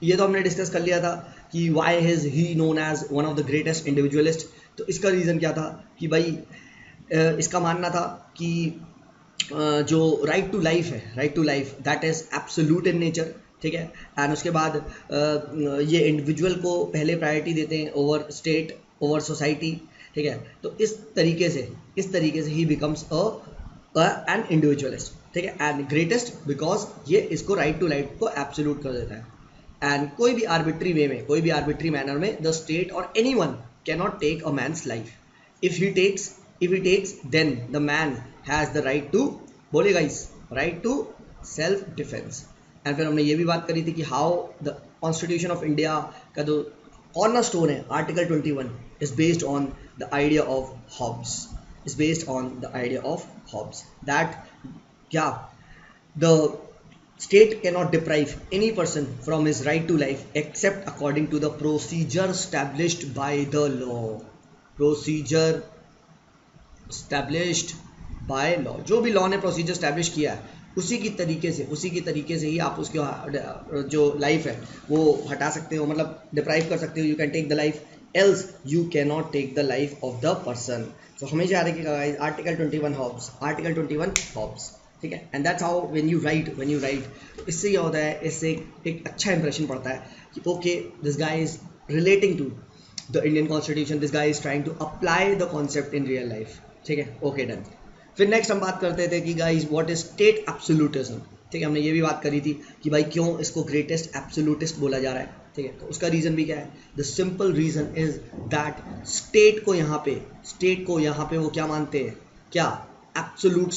ये तो हमने डिस्कस कर लिया था कि why is he known as one of the greatest individualist. तो इसका रीज़न क्या था कि भाई इसका मानना था कि जो राइट टू लाइफ है, right to life that is absolute in nature, ठीक है। एंड उसके बाद ये इंडिविजुअल को पहले प्रायोरिटी देते हैं ओवर स्टेट, ओवर सोसाइटी, ठीक है। तो इस तरीके से ही बिकम्स एन इंडिविजुअलिस्ट, ठीक है, एंड ग्रेटेस्ट बिकॉज ये इसको राइट टू लाइफ को एब्सोल्यूट कर देता है। एंड कोई भी आर्बिट्री वे में, कोई भी आर्बिट्री मैनर में द स्टेट और any one cannot take a man's life. If he takes then the man has the right to, बोले guys, right to self defence. And फिर हमने ये भी बात करी थी कि how the constitution of India का जो कॉर्नर स्टोन है article 21 is based on the idea of Hobbes, that क्या the state cannot deprive any person from his right to life except according to the procedure established by the law, जो भी law ने procedure establish किया है उसी की तरीके से ही आप उसकी जो लाइफ है वो हटा सकते हो, मतलब डिप्राइव कर सकते हो। You can take the life, else you can not take the life of the person. तो हमेशा याद रखिएगा गाइस, आर्टिकल 21 हॉब्स, ठीक है। And that's how when you right तो इससे क्या होता है, इससे एक अच्छा इंप्रेशन पड़ता है कि okay this guy is relating to the Indian constitution, this guy is trying to apply the concept in real life, ठीक है। Okay done. फिर नेक्स्ट हम बात करते थे कि guys what is state absolutism, ठीक है। हमने ये भी बात करी थी कि भाई क्यों इसको ग्रेटेस्ट एब्सोल्यूटिस्ट बोला जा रहा है, ठीक है। तो उसका रीज़न भी क्या है, the simple reason is that state को यहाँ पे वो क्या मानते हैं, क्या, एब्सोल्यूट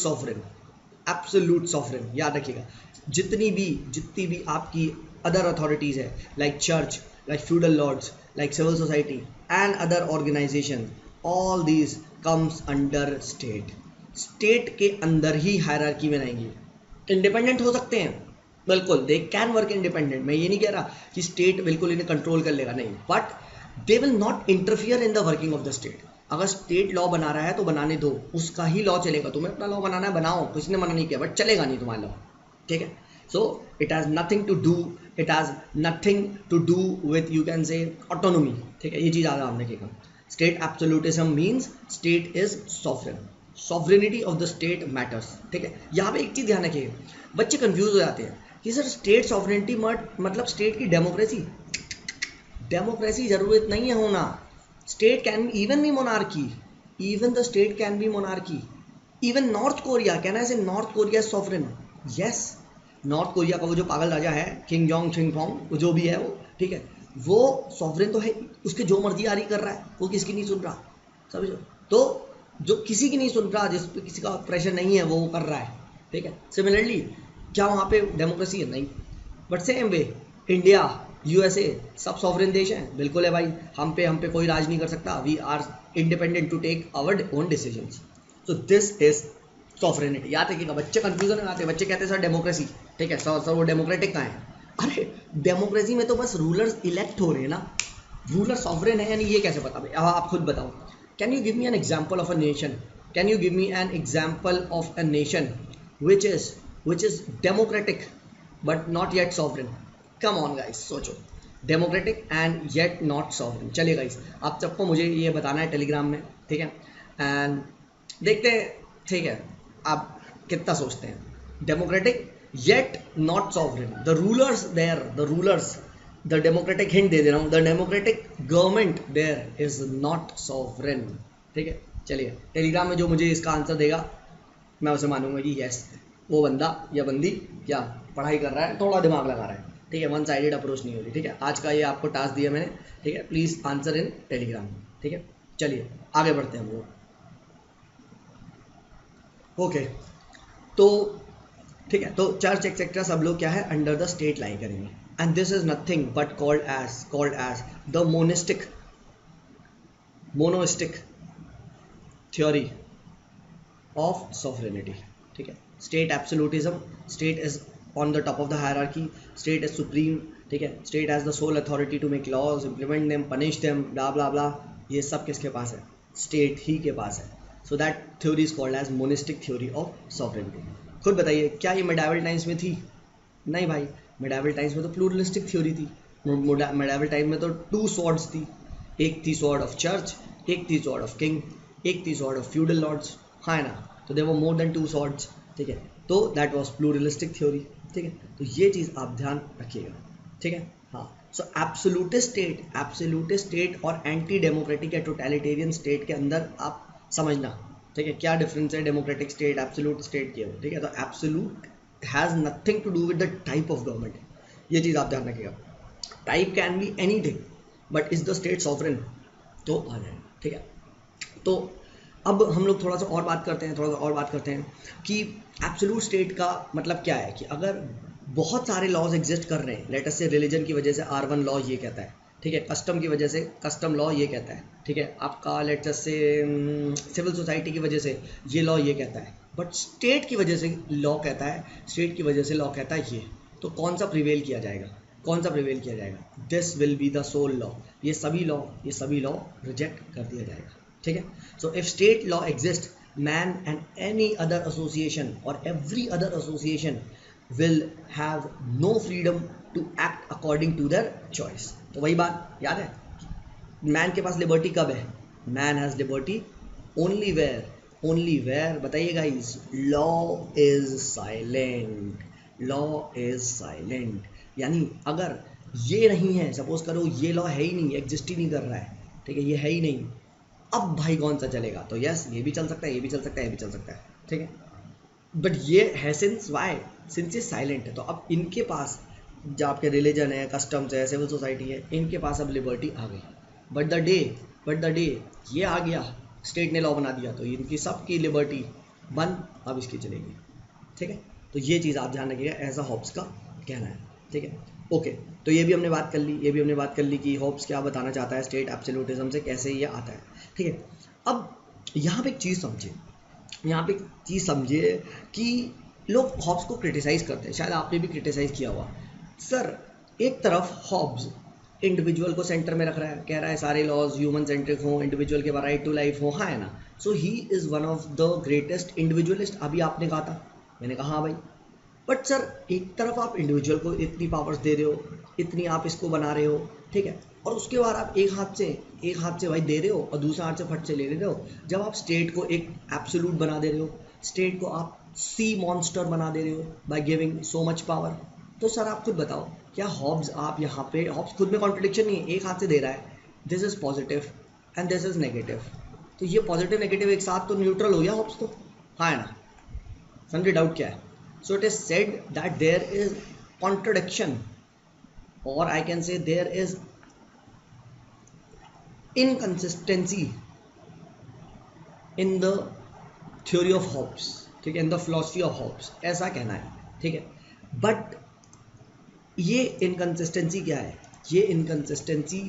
सॉवरेन। याद रखिएगा, जितनी भी आपकी अदर अथॉरिटीज़ है, like church, like feudal lords, like civil society and other organization, all these comes under state के अंदर ही हायरार्की में रहेंगी। इंडिपेंडेंट हो सकते हैं बिल्कुल, दे कैन वर्क इंडिपेंडेंट। मैं ये नहीं कह रहा कि स्टेट बिल्कुल इन्हें कंट्रोल कर लेगा, नहीं, but they will not interfere in the working of the state. अगर स्टेट लॉ बना रहा है तो बनाने दो, उसका ही लॉ चलेगा। तुम्हें अपना लॉ बनाना है बनाओ, किसी ने मना नहीं किया, बट चलेगा नहीं तुम्हारा लॉ, ठीक है। So it has nothing to do with you can say autonomy, ठीक है। ये चीज़ आगे हमने देखा। State absolutism means state is sovereign, sovereignty of the state matters, ठीक है। यहाँ पे एक चीज़ ध्यान रखिए, बच्चे कंफ्यूज हो जाते हैं कि सर स्टेट सॉवरेनिटी मतलब स्टेट की डेमोक्रेसी जरूरत नहीं है होना। State can even be monarchy, even the state can be monarchy. Even north Korea, कहना है north Korea sovereign, yes. North Korea का वो जो पागल राजा है किंग जोंग चिंगफोंग, जो भी है वो, ठीक है, वो सॉवरेन तो है, उसके जो मर्जी आरी कर रहा है, वो किसकी नहीं सुन रहा, समझो। तो जो किसी की नहीं सुन रहा, जिस पे किसी का प्रेशर नहीं है, वो कर रहा है, ठीक है। सिमिलरली क्या वहाँ पे डेमोक्रेसी है? नहीं। But same way India, USA सब सॉवरेन देश हैं, बिल्कुल है भाई। हम पे कोई राज नहीं कर सकता। We are independent to take our own decisions. So this is sovereignty. याद रखिएगा, बच्चे कंफ्यूजन में आते हैं, बच्चे कहते हैं सर डेमोक्रेसी, ठीक है, सर वो डेमोक्रेटिक कहाँ है? अरे डेमोक्रेसी में तो बस रूलर्स इलेक्ट हो रहे हैं ना, रूलर सॉवरेन है यानी ये कैसे पता भाई? आप खुद बताओ। Can you give me N example of a nation, can you give me N example of a nation which is democratic but not yet sovereign? Come on guys, सोचो, democratic and yet not sovereign। चलिए guys, आप सबको मुझे ये बताना है Telegram में, ठीक है, एंड देखते हैं, ठीक है, आप कितना सोचते हैं। Democratic yet not sovereign, the rulers there, the democratic hint दे दे रहा हूँ, the democratic government there is not sovereign, ठीक है। चलिए टेलीग्राम में जो मुझे इसका आंसर देगा मैं उसे मानूंगा कि यस, वो बंदा या बंदी क्या पढ़ाई कर रहा है, थोड़ा दिमाग लगा रहा है, ठीक है, वन साइडेड अप्रोच नहीं हो रही, ठीक है। आज का ये आपको टास्क दिया मैंने, ठीक है, प्लीज़ आंसर इन टेलीग्राम, ठीक है। चलिए आगे बढ़ते हैं हम लोग। ओके, तो ठीक है, तो चर्च एक्सेट्रा सब लोग क्या है, अंडर द स्टेट लाई करेंगे। And this is nothing but called as the monistic theory of sovereignty, ठीक है। State absolutism, state is on the top of the hierarchy, state is supreme, ठीक है, state has the sole authority to make laws, implement them, punish them, blah blah blah, ये सब किसके पास है? State ही के पास है। So that theory is called as monistic theory of sovereignty. खुद बताइए, क्या ये मेडाइवल टाइम्स में थी? नहीं भाई, मेडावल टाइम्स में तो प्लूरलिस्टिक थ्योरी थी। मेडावल टाइम में तो 2 स्वॉर्ड्स थी, एक थी स्वॉर्ड ऑफ चर्च, एक थी स्वॉर्ड ऑफ किंग, एक थी स्वॉर्ड ऑफ फ्यूडल लॉर्ड्स, हाँ है ना। तो there were more than 2 swords, ठीक है। तो दैट वाज प्लूरलिस्टिक थ्योरी, ठीक है। तो ये चीज़ आप ध्यान रखिएगा, ठीक है। हाँ, सो एब्सोल्यूटिस्ट स्टेट और एंटी डेमोक्रेटिक या टोटलिटेरियन स्टेट के अंदर आप समझना, ठीक है, क्या डिफरेंस है डेमोक्रेटिक स्टेट एब्सोल्यूट स्टेट के, ठीक है। तो absolute has nothing to do with the type of government, ये चीज़ आप ध्यान रखिएगा। Type can be anything but is the state sovereign, तो आ जाए, ठीक है। तो अब हम लोग थोड़ा सा और बात करते हैं कि एब्सोल्यूट स्टेट का मतलब क्या है। कि अगर बहुत सारे लॉज एग्जिस्ट कर रहे हैं, लेट अस से रिलीजन की वजह से R1 लॉ ये कहता है, ठीक है, कस्टम की वजह से कस्टम लॉ ये कहता है, ठीक है, आपका लेट अस से सिविल सोसाइटी की वजह से ये लॉ ये कहता है, बट स्टेट की वजह से लॉ कहता है, स्टेट की वजह से लॉ कहता है ये, तो कौन सा प्रिवेल किया जाएगा, कौन सा प्रिवेल किया जाएगा? This will be the sole law. ये सभी लॉ रिजेक्ट कर दिया जाएगा, ठीक है। So if state law exist, man and any other association or every other association will have no freedom to act according to their choice। तो वही बात याद है, मैन के पास लिबर्टी कब है? Man has liberty only where बताइए guys, law is silent. यानी अगर ये नहीं है, सपोज करो ये लॉ है ही नहीं, एग्जिस्ट ही नहीं कर रहा है, ठीक है, ये है ही नहीं, अब भाई कौन सा चलेगा? तो यस, ये भी चल सकता है, ये भी चल सकता है, ये भी चल सकता है, ठीक है। बट ये है सिंस ये साइलेंट है, तो अब इनके पास जो आपके रिलीजन है, कस्टम्स है, सिविल सोसाइटी है, इनके पास अब लिबर्टी आ गई। बट द डे ये आ गया, स्टेट ने लॉ बना दिया, तो इनकी सबकी लिबर्टी बंद, अब इसकी चलेगी, ठीक है। तो ये चीज़ आप ध्यान रखिएगा, एज अ हॉब्स का कहना है, ठीक है। ओके, तो ये भी हमने बात कर ली कि हॉब्स क्या बताना चाहता है स्टेट एब्सोल्यूटिज्म से, कैसे ये आता है, ठीक है। अब यहाँ पे एक चीज़ समझिए कि लोग हॉब्स को क्रिटिसाइज करते हैं, शायद आपने भी क्रिटिसाइज किया हुआ। सर, एक तरफ हॉब्स इंडिविजुअल को सेंटर में रख रहा है, कह रहा है सारे लॉज ह्यूमन सेंट्रिक हों, इंडिविजुअल के राइट टू लाइफ हो, हाँ है ना। So he is one of the greatest individualist, अभी आपने कहा था, मैंने कहा हाँ भाई। बट सर, एक तरफ आप इंडिविजुअल को इतनी पावर्स दे रहे हो, इतनी आप इसको बना रहे हो, ठीक है, और उसके बाद आप एक हाथ से भाई दे रहे हो और दूसरा हाथ से फट से ले रहे हो। जब आप स्टेट को एक एब्सोल्यूट बना दे रहे हो, स्टेट को आप सी मॉन्स्टर बना दे रहे हो by giving so much power, तो सर आप खुद बताओ, क्या हॉब्स आप यहाँ पे, हॉब्स खुद में कॉन्ट्रडिक्शन नहीं है, एक हाथ से दे रहा है, this is positive and this is negative, तो ये पॉजिटिव नेगेटिव एक साथ तो न्यूट्रल हो गया हॉब्स, तो हाँ है ना, समझे डाउट क्या है। So it is said that there is contradiction, or I can say there is inconsistency in the theory of Hobbes, ठीक है, in the philosophy of Hobbes, ऐसा कहना है, ठीक है। बट ये इनकन्सिस्टेंसी क्या है? ये इनकन्सिस्टेंसी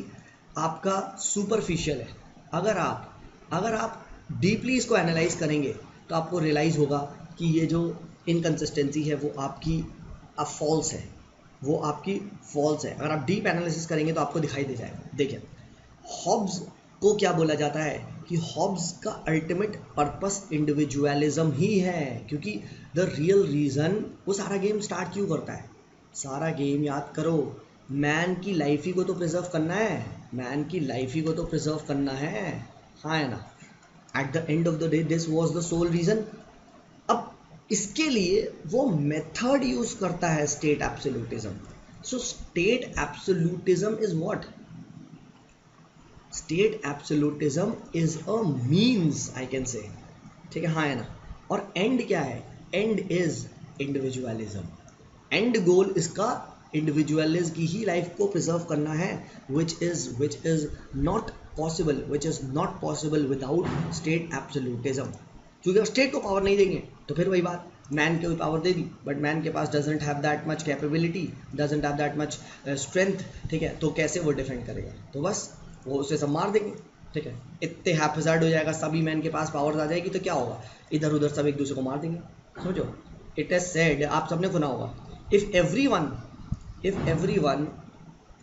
आपका सुपरफिशियल है। अगर आप डीपली इसको एनालाइज करेंगे तो आपको रियलाइज होगा कि ये जो इनकन्सिस्टेंसी है वो आपकी फॉल्स है, अगर आप डीप एनालिसिस करेंगे तो आपको दिखाई दे जाएगा। देखिए, हॉब्स को क्या बोला जाता है कि हॉब्स का अल्टीमेट पर्पस इंडिविजुअलिज्म ही है, क्योंकि द रियल रीज़न वो सारा गेम स्टार्ट क्यों करता है, सारा गेम याद करो, मैन की लाइफ ही को तो प्रिजर्व करना है, हाँ है ना। Eight the end of the day this was the soul reason. अब इसके लिए वो मेथड यूज करता है state absolutism. So state absolutism is what? State absolutism is a means, I can say, ठीक है, हाँ है ना। और एंड क्या है? And is individualism. एंड गोल इसका इंडिविजुअलिज्म की ही लाइफ को प्रिजर्व करना है, which is not possible without state absolutism. क्योंकि अगर स्टेट को पावर नहीं देंगे तो फिर वही बात, मैन को पावर दे दी, बट मैन के पास doesn't have that much capability, doesn't have that much strength, ठीक है, तो कैसे वो डिफेंड करेगा? तो बस वो उसे सब मार देंगे, ठीक है, इतने हैप्पीजार्ड हो जाएगा, सभी मैन के पास पावर आ जाएगी, तो क्या होगा, इधर उधर सब एक दूसरे को मार देंगे। समझो, इट इज सेड, आप सबने सुना होगा, इफ एवरीवन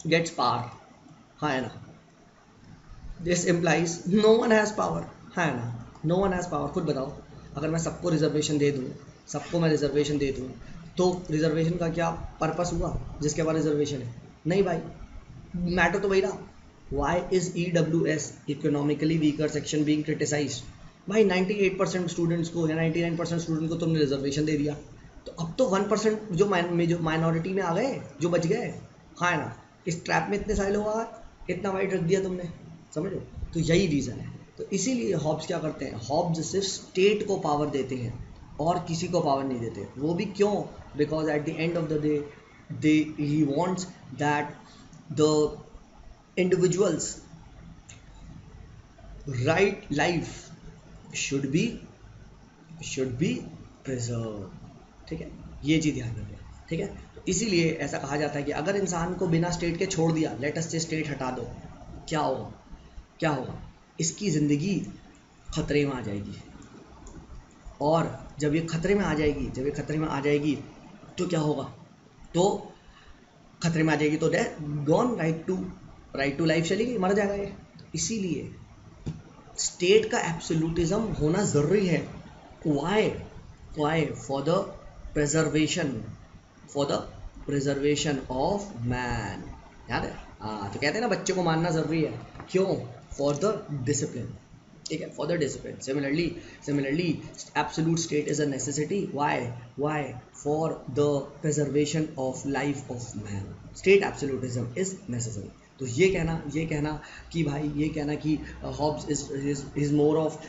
गेट्स पावर, हाँ है ना, this implies no one has power, हाँ है ना, नो वन हैज़ पावर। खुद बताओ, अगर मैं सबको रिजर्वेशन दे दूँ, तो रिजर्वेशन का क्या पर्पस हुआ जिसके बाद रिजर्वेशन है? नहीं भाई, मैटर तो वही रहा। Why is EWS economically weaker section being criticise? भाई 98% स्टूडेंट्स को या 99% स्टूडेंट को तुमने रिजर्वेशन दे दिया, तो अब तो 1% जो माइनॉरिटी में आ गए, जो बच गए, हाँ है ना, इस ट्रैप में इतने सारे लोग आ गए, इतना वाइड रख दिया तुमने, समझो। तो यही रीज़न है। तो इसीलिए हॉब्स क्या करते हैं, हॉब्स सिर्फ स्टेट को पावर देते हैं और किसी को पावर नहीं देते। वो भी क्यों? Because at the end of the day he wants that the individuals right life should be preserved, ठीक है, ये चीज़ ध्यान रखें, ठीक है। तो इसीलिए ऐसा कहा जाता है कि अगर इंसान को बिना स्टेट के छोड़ दिया, लेट अस से स्टेट हटा दो, क्या होगा, क्या होगा, इसकी ज़िंदगी खतरे में आ जाएगी। और जब ये खतरे में आ जाएगी, जब ये खतरे में आ जाएगी तो क्या होगा, तो खतरे में आ जाएगी तो death gone, right to life चली गई, मर जाएगा ये। इसीलिए स्टेट का एब्सोल्यूटिज्म होना ज़रूरी है। Why for the preservation of man, याद है? हाँ, तो कहते हैं ना बच्चे को मानना ज़रूरी है, क्यों? फॉर द डिसिप्लिन, ठीक है, for the discipline. Similarly absolute state is a necessity. Why for the preservation of life of man, state absolutism is necessary. तो ये कहना कि भाई, ये कहना कि Hobbes is more of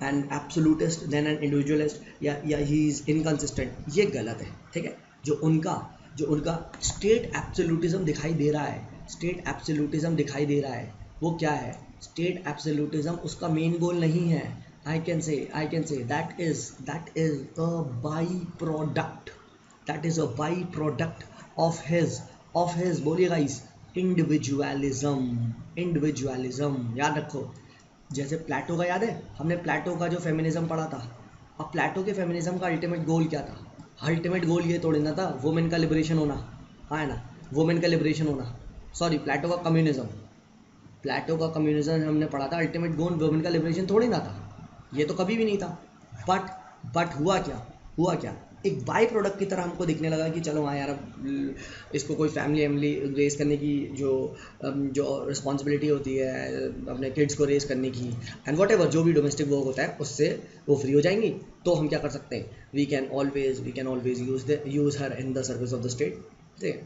an absolutist than an individualist, या ही इज इनकंसिस्टेंट, ये गलत है, ठीक है। जो उनका स्टेट एब्सोल्यूटिज्म दिखाई दे रहा है, वो क्या है? स्टेट एब्सोल्यूटिज्म उसका मेन गोल नहीं है। I can say that is a by product of his बोलिए गाइस, इंडिविजुअलिज्म। याद रखो, जैसे प्लेटो का, याद है हमने प्लेटो का जो फेमिनिज्म पढ़ा था। अब प्लेटो के फेमिनिज्म का अल्टीमेट गोल क्या था? अल्टीमेट गोल ये थोड़ी ना था वुमेन का लिबरेशन होना, हाँ है ना, वुमेन का लिबरेशन होना। सॉरी, प्लेटो का कम्युनिज्म हमने पढ़ा था, अल्टीमेट गोल वुमेन का लिबरेशन थोड़ी ना था, ये तो कभी भी नहीं था। बट हुआ क्या, एक बाई प्रोडक्ट की तरह हमको दिखने लगा कि चलो हाँ यार, अब इसको कोई फैमिली रेस करने की जो रिस्पॉन्सिबिलिटी होती है अपने किड्स को रेस करने की, एंड वट एवर जो भी डोमेस्टिक वर्क होता है उससे वो फ्री हो जाएंगी। तो हम क्या कर सकते हैं, we can always use her in the service of the state.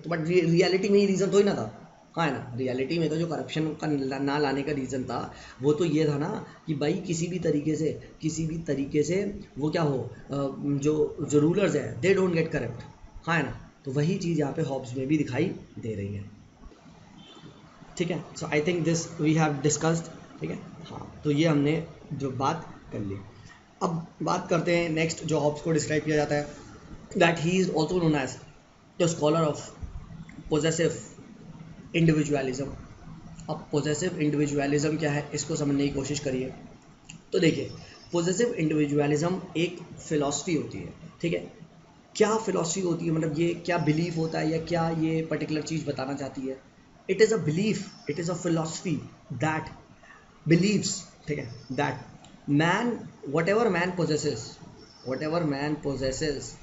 तो बट रियलिटी में ही रीज़न थोड़ी ना था, हाँ है ना। रियलिटी में तो जो करप्शन का ना लाने का रीज़न था वो तो ये था ना कि भाई किसी भी तरीके से वो क्या हो, जो रूलर्स हैं दे डोंट गेट करप्ट, हाँ है ना। तो वही चीज़ यहाँ पे हॉब्स में भी दिखाई दे रही है, ठीक है। So I think this we have discussed, ठीक है। हाँ, तो ये हमने जो बात कर ली। अब बात करते हैं नेक्स्ट, जो हॉब्स को डिस्क्राइब किया जाता है, that he is also known as the scholar of possessive individualism. अब पोजेसिव इंडिविजुअलिज्म क्या है, इसको समझने की कोशिश करिए। तो देखिए, पोजेसिव इंडिविजुअलिज्म एक फ़िलॉसफी होती है, ठीक है। क्या फ़िलॉसफी होती है, मतलब ये क्या बिलीफ होता है, या क्या ये पर्टिकुलर चीज़ बताना चाहती है? It is a belief, it is a philosophy that believes, ठीक है, that man, whatever man possesses,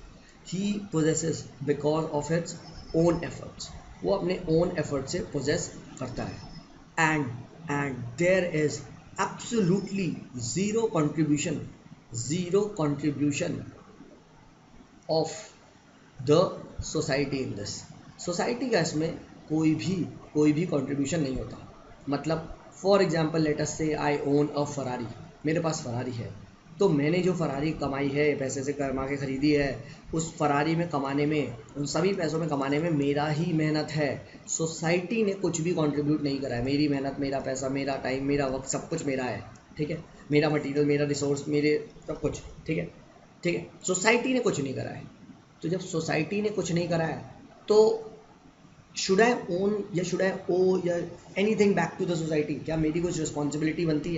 he possesses because of its own efforts। वो अपने ओन एफर्ट से पोजेस करता है। And there is absolutely zero contribution of the society in this. Society का इसमें कोई भी कंट्रीब्यूशन नहीं होता। मतलब फॉर एग्जांपल लेट अस से आई ओन अ फरारी, मेरे पास फरारी है, तो मैंने जो फरारी कमाई है, पैसे से कमा के ख़रीदी है, उस फरारी में कमाने में, उन सभी पैसों में कमाने में मेरा ही मेहनत है। सोसाइटी ने कुछ भी कंट्रीब्यूट नहीं करा है। मेरी मेहनत, मेरा पैसा, मेरा टाइम, मेरा वक्त, सब कुछ मेरा है, ठीक है। मेरा मटेरियल, मेरा रिसोर्स, मेरे सब कुछ, ठीक है। सोसाइटी ने कुछ नहीं करा है। तो जब सोसाइटी ने कुछ नहीं करा है तो शुड आई ओन या शुड आई ओ या anything back to the society? क्या मेरी कुछ रिस्पॉन्सिबिलिटी बनती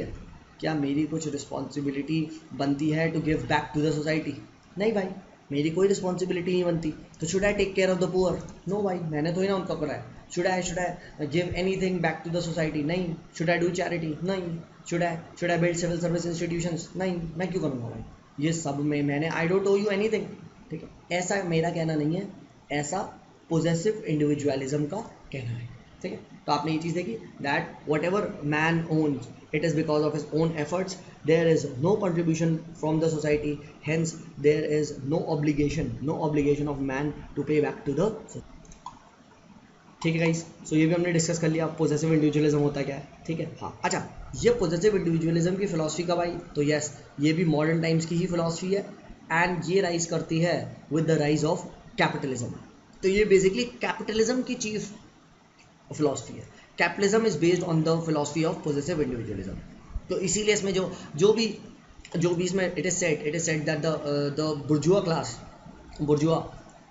है? To give back to the society? नहीं भाई, मेरी कोई रिस्पॉन्सिबिलिटी नहीं बनती। तो should I take care of the poor? No भाई, मैंने तो ही ना उनका करा है। Should I give anything back to the society? नहीं। Should I do charity? नहीं। Should I build civil service institutions? नहीं। मैं क्यों करूँगा भाई ये सब में? मैंने, I don't owe you anything, ठीक है, ऐसा मेरा कहना नहीं है, ऐसा पोजेसिव इंडिविजुअलिज्म का कहना है। ठीक है, तो आपने ये चीज़ देखी that whatever man owns it is because of his own efforts, there is no contribution from the society, hence there is no obligation of man to pay back to the society. ठीक है guys, सो ये भी हमने discuss कर लिया possessive individualism होता क्या है। ठीक है, हाँ अच्छा, ये पोजेसिव इंडिविजुअलिज्म की फिलॉसफी कब आई, तो यस ये भी मॉडर्न टाइम्स की ही फिलॉसफी है एंड ये राइज करती है with the rise of capitalism. तो ये बेसिकली कैपिटलिज्म की चीफ फिलॉसफी है। Capitalism is based on the philosophy of possessive individualism. तो इसीलिए इसमें जो भी इसमें it is said that the बुर्जुआ class,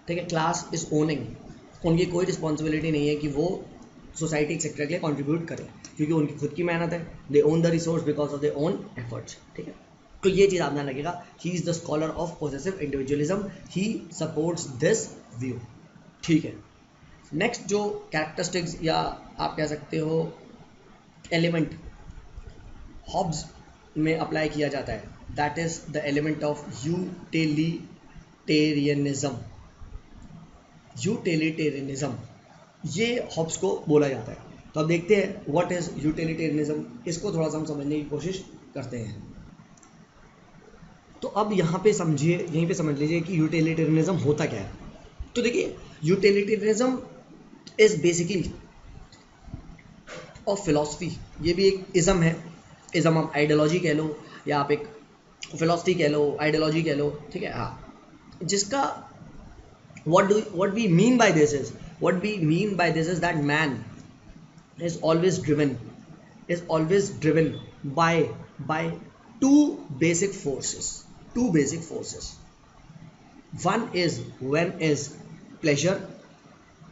ठीक है, क्लास इज ओनिंग, उनकी कोई रिस्पॉन्सिबिलिटी नहीं है कि वो सोसाइटी एक्सेट्रा के लिए कंट्रीब्यूट करें, क्योंकि उनकी खुद की मेहनत है, they own the resource because of they own efforts. ठीक है, तो ये चीज़ आप ध्यान रखिएगा, he is the scholar of possessive individualism, he supports this view. ठीक है, नेक्स्ट जो कैरेक्टरिस्टिक्स या आप कह सकते हो एलिमेंट हॉब्स में अप्लाई किया जाता है, that is the element of utilitarianism, ये हॉब्स को बोला जाता है। तो अब देखते हैं व्हाट इज यूटिलिटेरियनिज्म, इसको थोड़ा सा हम समझने की कोशिश करते हैं। तो अब यहाँ पे समझिए, यहीं पे समझ लीजिए कि यूटिलिटेरियनिज्म होता क्या है। तो देखिए utilitarianism is basically of philosophy, ये भी एक इज़म है, इज़म आप आइडियोलॉजी कह लो या आप एक फिलॉसफी कह लो, आइडियोलॉजी कह लो। ठीक है, हाँ, जिसका what we mean by this is that man is always driven by two basic forces. One is pleasure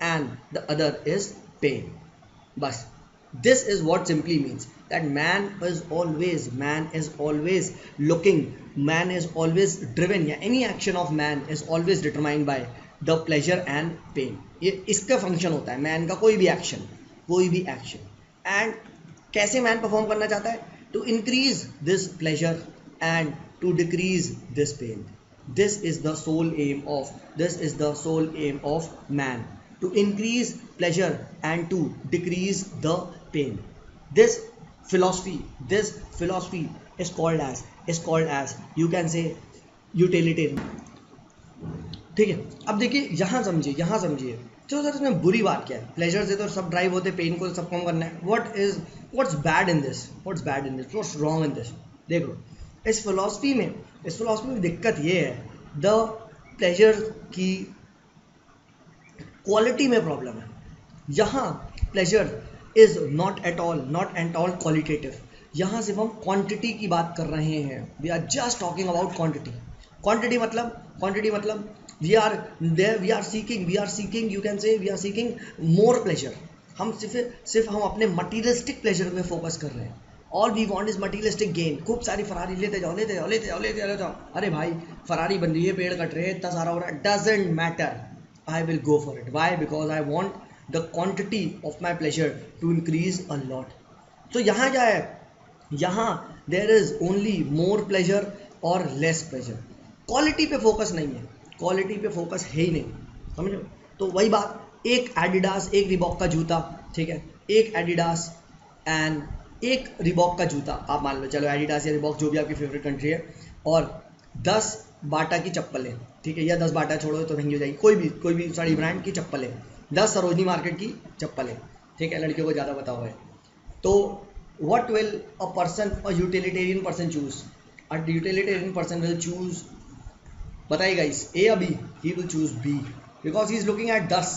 and the other is pain. But this is what simply means that man is always driven, या any action of man is always determined by the pleasure and pain. ये इसका function होता है man का, कोई भी action and कैसे man perform करना चाहता है, to increase this pleasure and to decrease this pain. This is the sole aim of man, to increase pleasure and to decrease the pain. This philosophy is called as you can say utilitarian. ठीक है, अब देखिए यहाँ समझिए तो sir इसमें बुरी बात क्या है, प्लेजर से तो सब ड्राइव होते, पेन को सब कम करना है. What's bad in this, what's wrong in this. देखो इस फिलॉसफी में दिक्कत ये है, द प्लेजर की क्वालिटी में प्रॉब्लम है. यहाँ pleasure is not at all qualitative. यहाँ सिर्फ हम क्वांटिटी की बात कर रहे हैं. We are just talking about quantity मतलब we are seeking more pleasure. हम सिर्फ हम अपने मटीरियलिस्टिक प्लेजर में फोकस कर रहे हैं. All we want is materialistic gain. खूब सारी फरारी लेते जाओ. अरे भाई फरारी बन रही है, पेड़ कट रहे हैं, इतना सारा हो रहा है, doesn't matter, I will go for it. Why? Because I want the quantity of my pleasure to increase a lot. तो यहाँ क्या है, यहाँ there is only more pleasure और लेस प्लेजर. क्वालिटी पे फोकस नहीं है, क्वालिटी पे फोकस है ही नहीं, समझो. तो वही बात, एक एडिडास एक रिबॉक का जूता, ठीक है, एक एडिडास एंड एक रिबॉक का जूता, आप मान लो, चलो एडिडास या रिबॉक जो भी आपकी फेवरेट कंट्री है, और 10 बाटा की चप्पलें, ठीक है, या 10 बाटा छोड़ो तो महंगी हो जाएगी, कोई भी साड़ी ब्रांड की चप्पलें, 10 सरोजनी मार्केट की चप्पलें, ठीक है, लड़कियों को ज़्यादा पता हुआ है. तो what will a utilitarian person choose? A utilitarian person will choose, बताइए गाइस, A या B? He will choose B because he is looking at 10,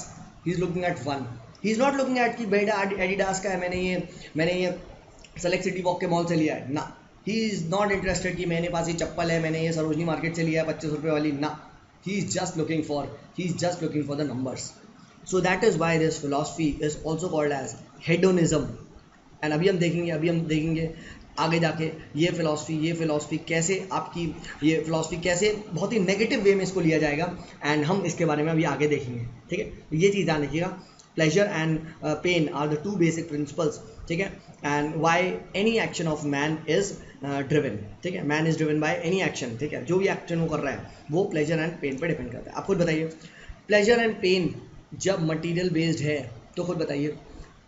he is looking at 1. He is not looking at कि बेटा Adidas का है, मैंने ये select city walk के mall से लिया है ना. ही इज़ नॉट इंटरेस्टेड कि मेरे पास ये चप्पल है, मैंने ये सरोजनी मार्केट से लिया है 25 रुपये वाली, ना. He is just looking for the numbers. So that is why this philosophy is also called as hedonism. And अभी हम देखेंगे आगे जाके ये फिलॉसफी कैसे बहुत ही नेगेटिव वे में इसको लिया जाएगा, एंड हम इसके बारे में अभी आगे देखेंगे. ठीक है, ये चीज़ ध्यान रखिएगा. Pleasure and pain are the two basic principles, ठीक है, and why any action of man is driven, ठीक है, man is driven by any action, ठीक है, जो भी एक्शन वो कर रहा है वो प्लेजर एंड पेन पर डिपेंड करता है। आप खुद बताइए, प्लेजर एंड पेन जब मटीरियल बेस्ड है तो खुद बताइए,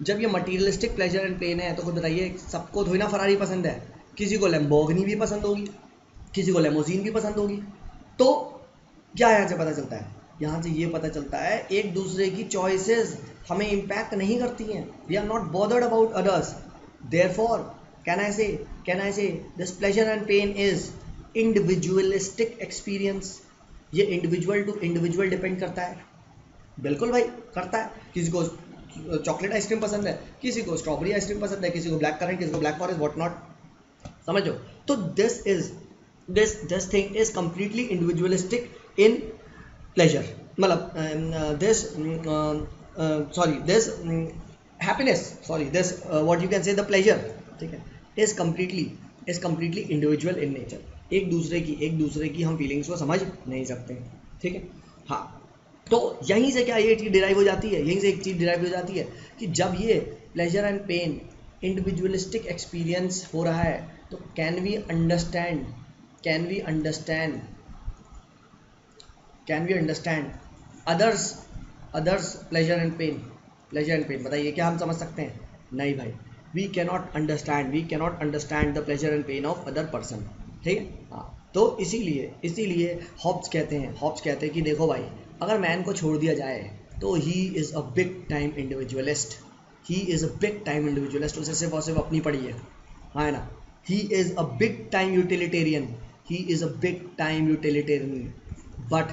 जब ये मटीरियलिस्टिक प्लेजर एंड पेन है तो खुद बताइए, सबको थोड़ी ना फरारी पसंद है, किसी को लैम्बोर्गिनी भी पसंद होगी, किसी को लेमोजीन भी पसंद होगी। तो क्या यहाँ से पता चलता है, यहाँ से ये पता चलता है एक दूसरे की चॉइसेस हमें इम्पैक्ट नहीं करती हैं, we are not bothered about others, therefore can I say this pleasure and pain is individualistic experience. ये इंडिविजुअल टू इंडिविजुअल डिपेंड करता है, बिल्कुल भाई करता है, किसी को चॉकलेट आइसक्रीम पसंद है, किसी को स्ट्रॉबेरी आइसक्रीम पसंद है, किसी को ब्लैक करंट, किसी को ब्लैक फॉरेस्ट, व्हाट नॉट, समझो। तो this thing is completely individualistic in pleasure, मतलब this happiness, this what you can say the pleasure, ठीक है, is completely individual in nature। एक दूसरे की हम फीलिंग्स को समझ नहीं सकते, ठीक है। हाँ, तो यहीं से क्या ये चीज़ डिराइव हो जाती है, यहीं से एक चीज़ डिराइव हो जाती है कि जब ये pleasure and pain individualistic experience हो रहा है तो can we understand others pleasure and pain, बताइए क्या हम समझ सकते हैं? नहीं भाई, we cannot understand the pleasure and pain of other person, ठीक है। हाँ, तो इसीलिए हॉब्स कहते हैं कि देखो भाई, अगर मैन को छोड़ दिया जाए तो he is a big time individualist, उसे सिर्फ और सिर्फ अपनी पड़ी है, हाँ है ना। He is a big time utilitarian, but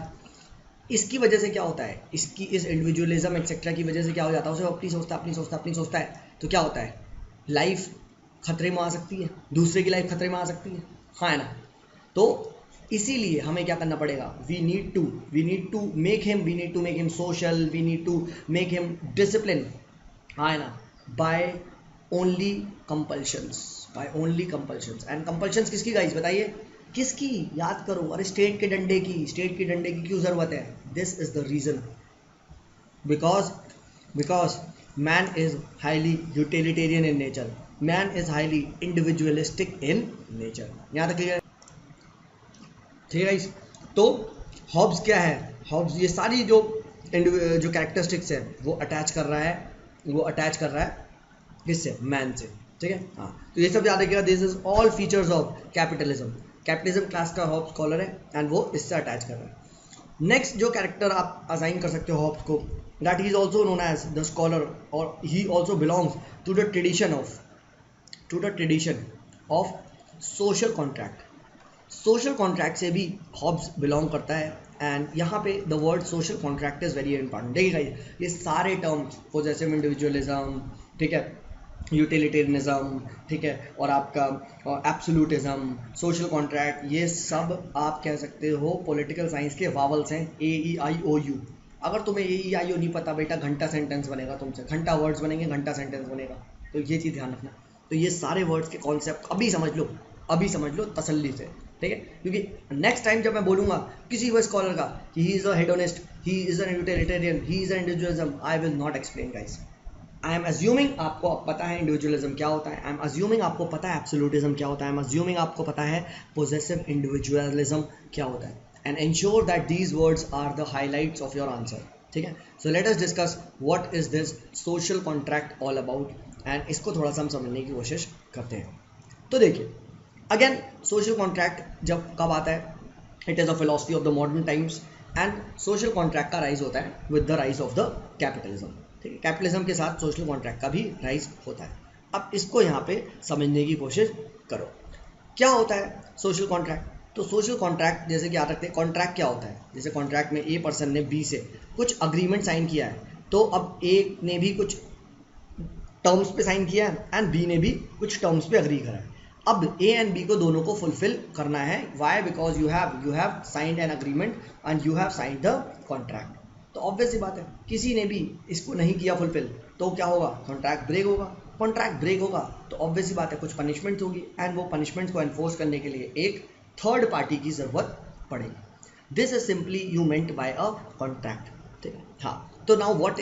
इसकी वजह से क्या होता है, इसकी इस इंडिविजुअलिज्म एक्सेट्रा की वजह से क्या हो जाता है, उसे अपनी सोचता है, तो क्या होता है, लाइफ खतरे में आ सकती है, दूसरे की लाइफ खतरे में आ सकती है, हाँ है ना। तो इसीलिए हमें क्या करना पड़ेगा, we need to make him social, we need to make him discipline, हाँ है ना, by only compulsions, and compulsions किसकी गाइस, बताइए किसकी, याद करो, अरे स्टेट के डंडे की क्यों जरूरत है? This is the reason, because man is highly utilitarian in nature, man is highly individualistic in nature. यहाँ तक क्लियर, ठीक है गाइस। तो हॉब्स क्या है, हॉब्स ये सारी जो कैरेक्टरिस्टिक्स है वो अटैच कर रहा है किससे, मैन से, ठीक है। हाँ, तो ये सब याद रखिएगा, this is all features of capitalism class का हॉब्स स्कॉलर है एंड वो इससे अटैच कर रहा है। नेक्स्ट जो कैरेक्टर आप असाइन कर सकते हो हॉब्स को, that he is also known as the scholar, और he also belongs to the tradition of social contract से भी हॉब्स बिलोंग करता है। एंड यहाँ पे the word social contract is very important, देखिएगा ये सारे टर्म्स, पोजेसिव इंडिविजुअलिज्म, ठीक है, यूटिलिटेरियनिज्म, ठीक है, और आपका एब्सोल्यूटिज्म, सोशल कॉन्ट्रैक्ट, ये सब आप कह सकते हो पॉलिटिकल साइंस के वावल्स हैं, AEIOU। अगर तुम्हें AEIO नहीं पता बेटा, घंटा सेंटेंस बनेगा तुमसे, घंटा वर्ड्स बनेंगे, घंटा सेंटेंस बनेगा, तो ये चीज़ ध्यान रखना। तो ये सारे वर्ड्स के कॉन्सेप्ट अभी समझ लो तसल्ली से, ठीक है, क्योंकि नेक्स्ट टाइम जब मैं बोलूँगा किसी वो स्कॉलर का कि he is a hedonist, he is an utilitarian, he is an individualism, I will not explain guys. I am assuming आपको पता है इंडिविजुअलिज्म क्या होता है, आई एम अज्यूमिंग आपको पता है एब्सोल्यूटिज्म क्या होता है, आई एम अज्यूमिंग आपको पता है पोजेसिव इंडिविजुअलिज्म क्या होता है, and ensure that these words are the highlights of your answer, ठीक है। So let us discuss what is this social contract all about, and इसको थोड़ा सा हम समझने की कोशिश करते हैं। तो देखिए, अगेन सोशल कॉन्ट्रैक्ट जब कब आता है, it is a philosophy of the modern times, and social contract का राइज होता है with the rise of the capitalism, ठीक है, कैपिटलिज्म के साथ सोशल कॉन्ट्रैक्ट का भी राइज होता है। अब इसको यहाँ पे समझने की कोशिश करो, क्या होता है सोशल कॉन्ट्रैक्ट। तो सोशल कॉन्ट्रैक्ट जैसे कि याद रखते हैं, कॉन्ट्रैक्ट क्या होता है, जैसे कॉन्ट्रैक्ट में ए पर्सन ने बी से कुछ अग्रीमेंट साइन किया है, तो अब ए ने भी कुछ टर्म्स पे साइन किया है एंड बी ने भी कुछ टर्म्स पे अग्री करा है। अब ए एंड बी को दोनों को फुलफिल करना है, why, because you have signed an agreement and you have signed the contract. तो ऑब्वियस सी बात है, किसी ने भी इसको नहीं किया फुलफिल तो क्या होगा, कॉन्ट्रैक्ट ब्रेक होगा, तो ऑब्वियस सी बात है कुछ पनिशमेंट होगी, एंड वो पनिशमेंट को एनफोर्स करने के लिए एक थर्ड पार्टी की जरूरत पड़ेगी। This is simply you meant by a contract, ठीक है। हाँ, तो now what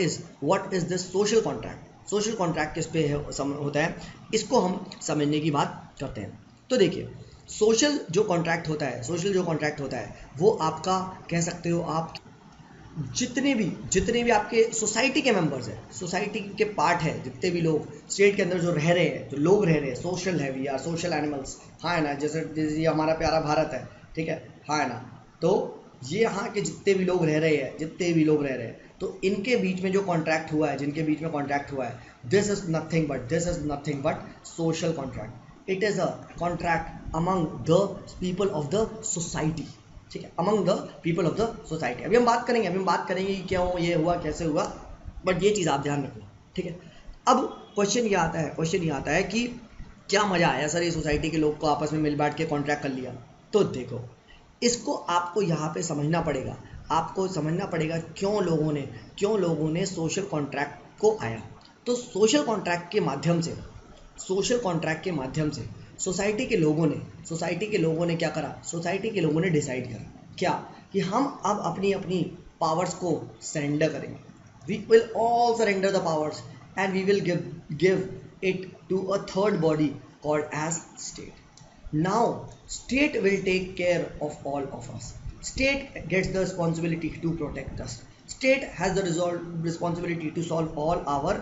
is this social contract? Social contract किस पे होता है, इसको हम समझने की बात करते हैं। तो देखिए, सोशल जो कॉन्ट्रैक्ट होता है वो आपका, कह सकते हो आप, जितने भी आपके सोसाइटी के मेंबर्स हैं, सोसाइटी के पार्ट है, जितने भी लोग स्टेट के अंदर जो रह रहे हैं, जो लोग रह रहे हैं, सोशल है, वी आर सोशल एनिमल्स, हाँ है ना, जैसे ये हमारा प्यारा भारत है, ठीक है, हाँ है ना। तो ये यहाँ के जितने भी लोग रह रहे हैं, तो इनके बीच में जो कॉन्ट्रैक्ट हुआ है, जिनके बीच में कॉन्ट्रैक्ट हुआ है, this is nothing but social contract. It is a contract among the people of the society, ठीक है, among the people of the society. अभी हम बात करेंगे कि क्यों ये हुआ, कैसे हुआ, बट ये चीज़ आप ध्यान रखना, ठीक है। अब क्वेश्चन ये आता है कि क्या मज़ा आया सर ये सोसाइटी के लोग को आपस में मिल बैठ के कॉन्ट्रैक्ट कर लिया? तो देखो, इसको आपको यहाँ पे समझना पड़ेगा क्यों लोगों ने सोशल कॉन्ट्रैक्ट को आया। तो सोशल कॉन्ट्रैक्ट के माध्यम से सोसाइटी के लोगों ने क्या करा, सोसाइटी के लोगों ने डिसाइड करा क्या, कि हम अब अपनी अपनी पावर्स को सरेंडर करेंगे। We will all surrender the powers and we will give it to a third body called as state. Now, state will take care of all of us. State gets the responsibility to protect us. State has the responsibility to solve all our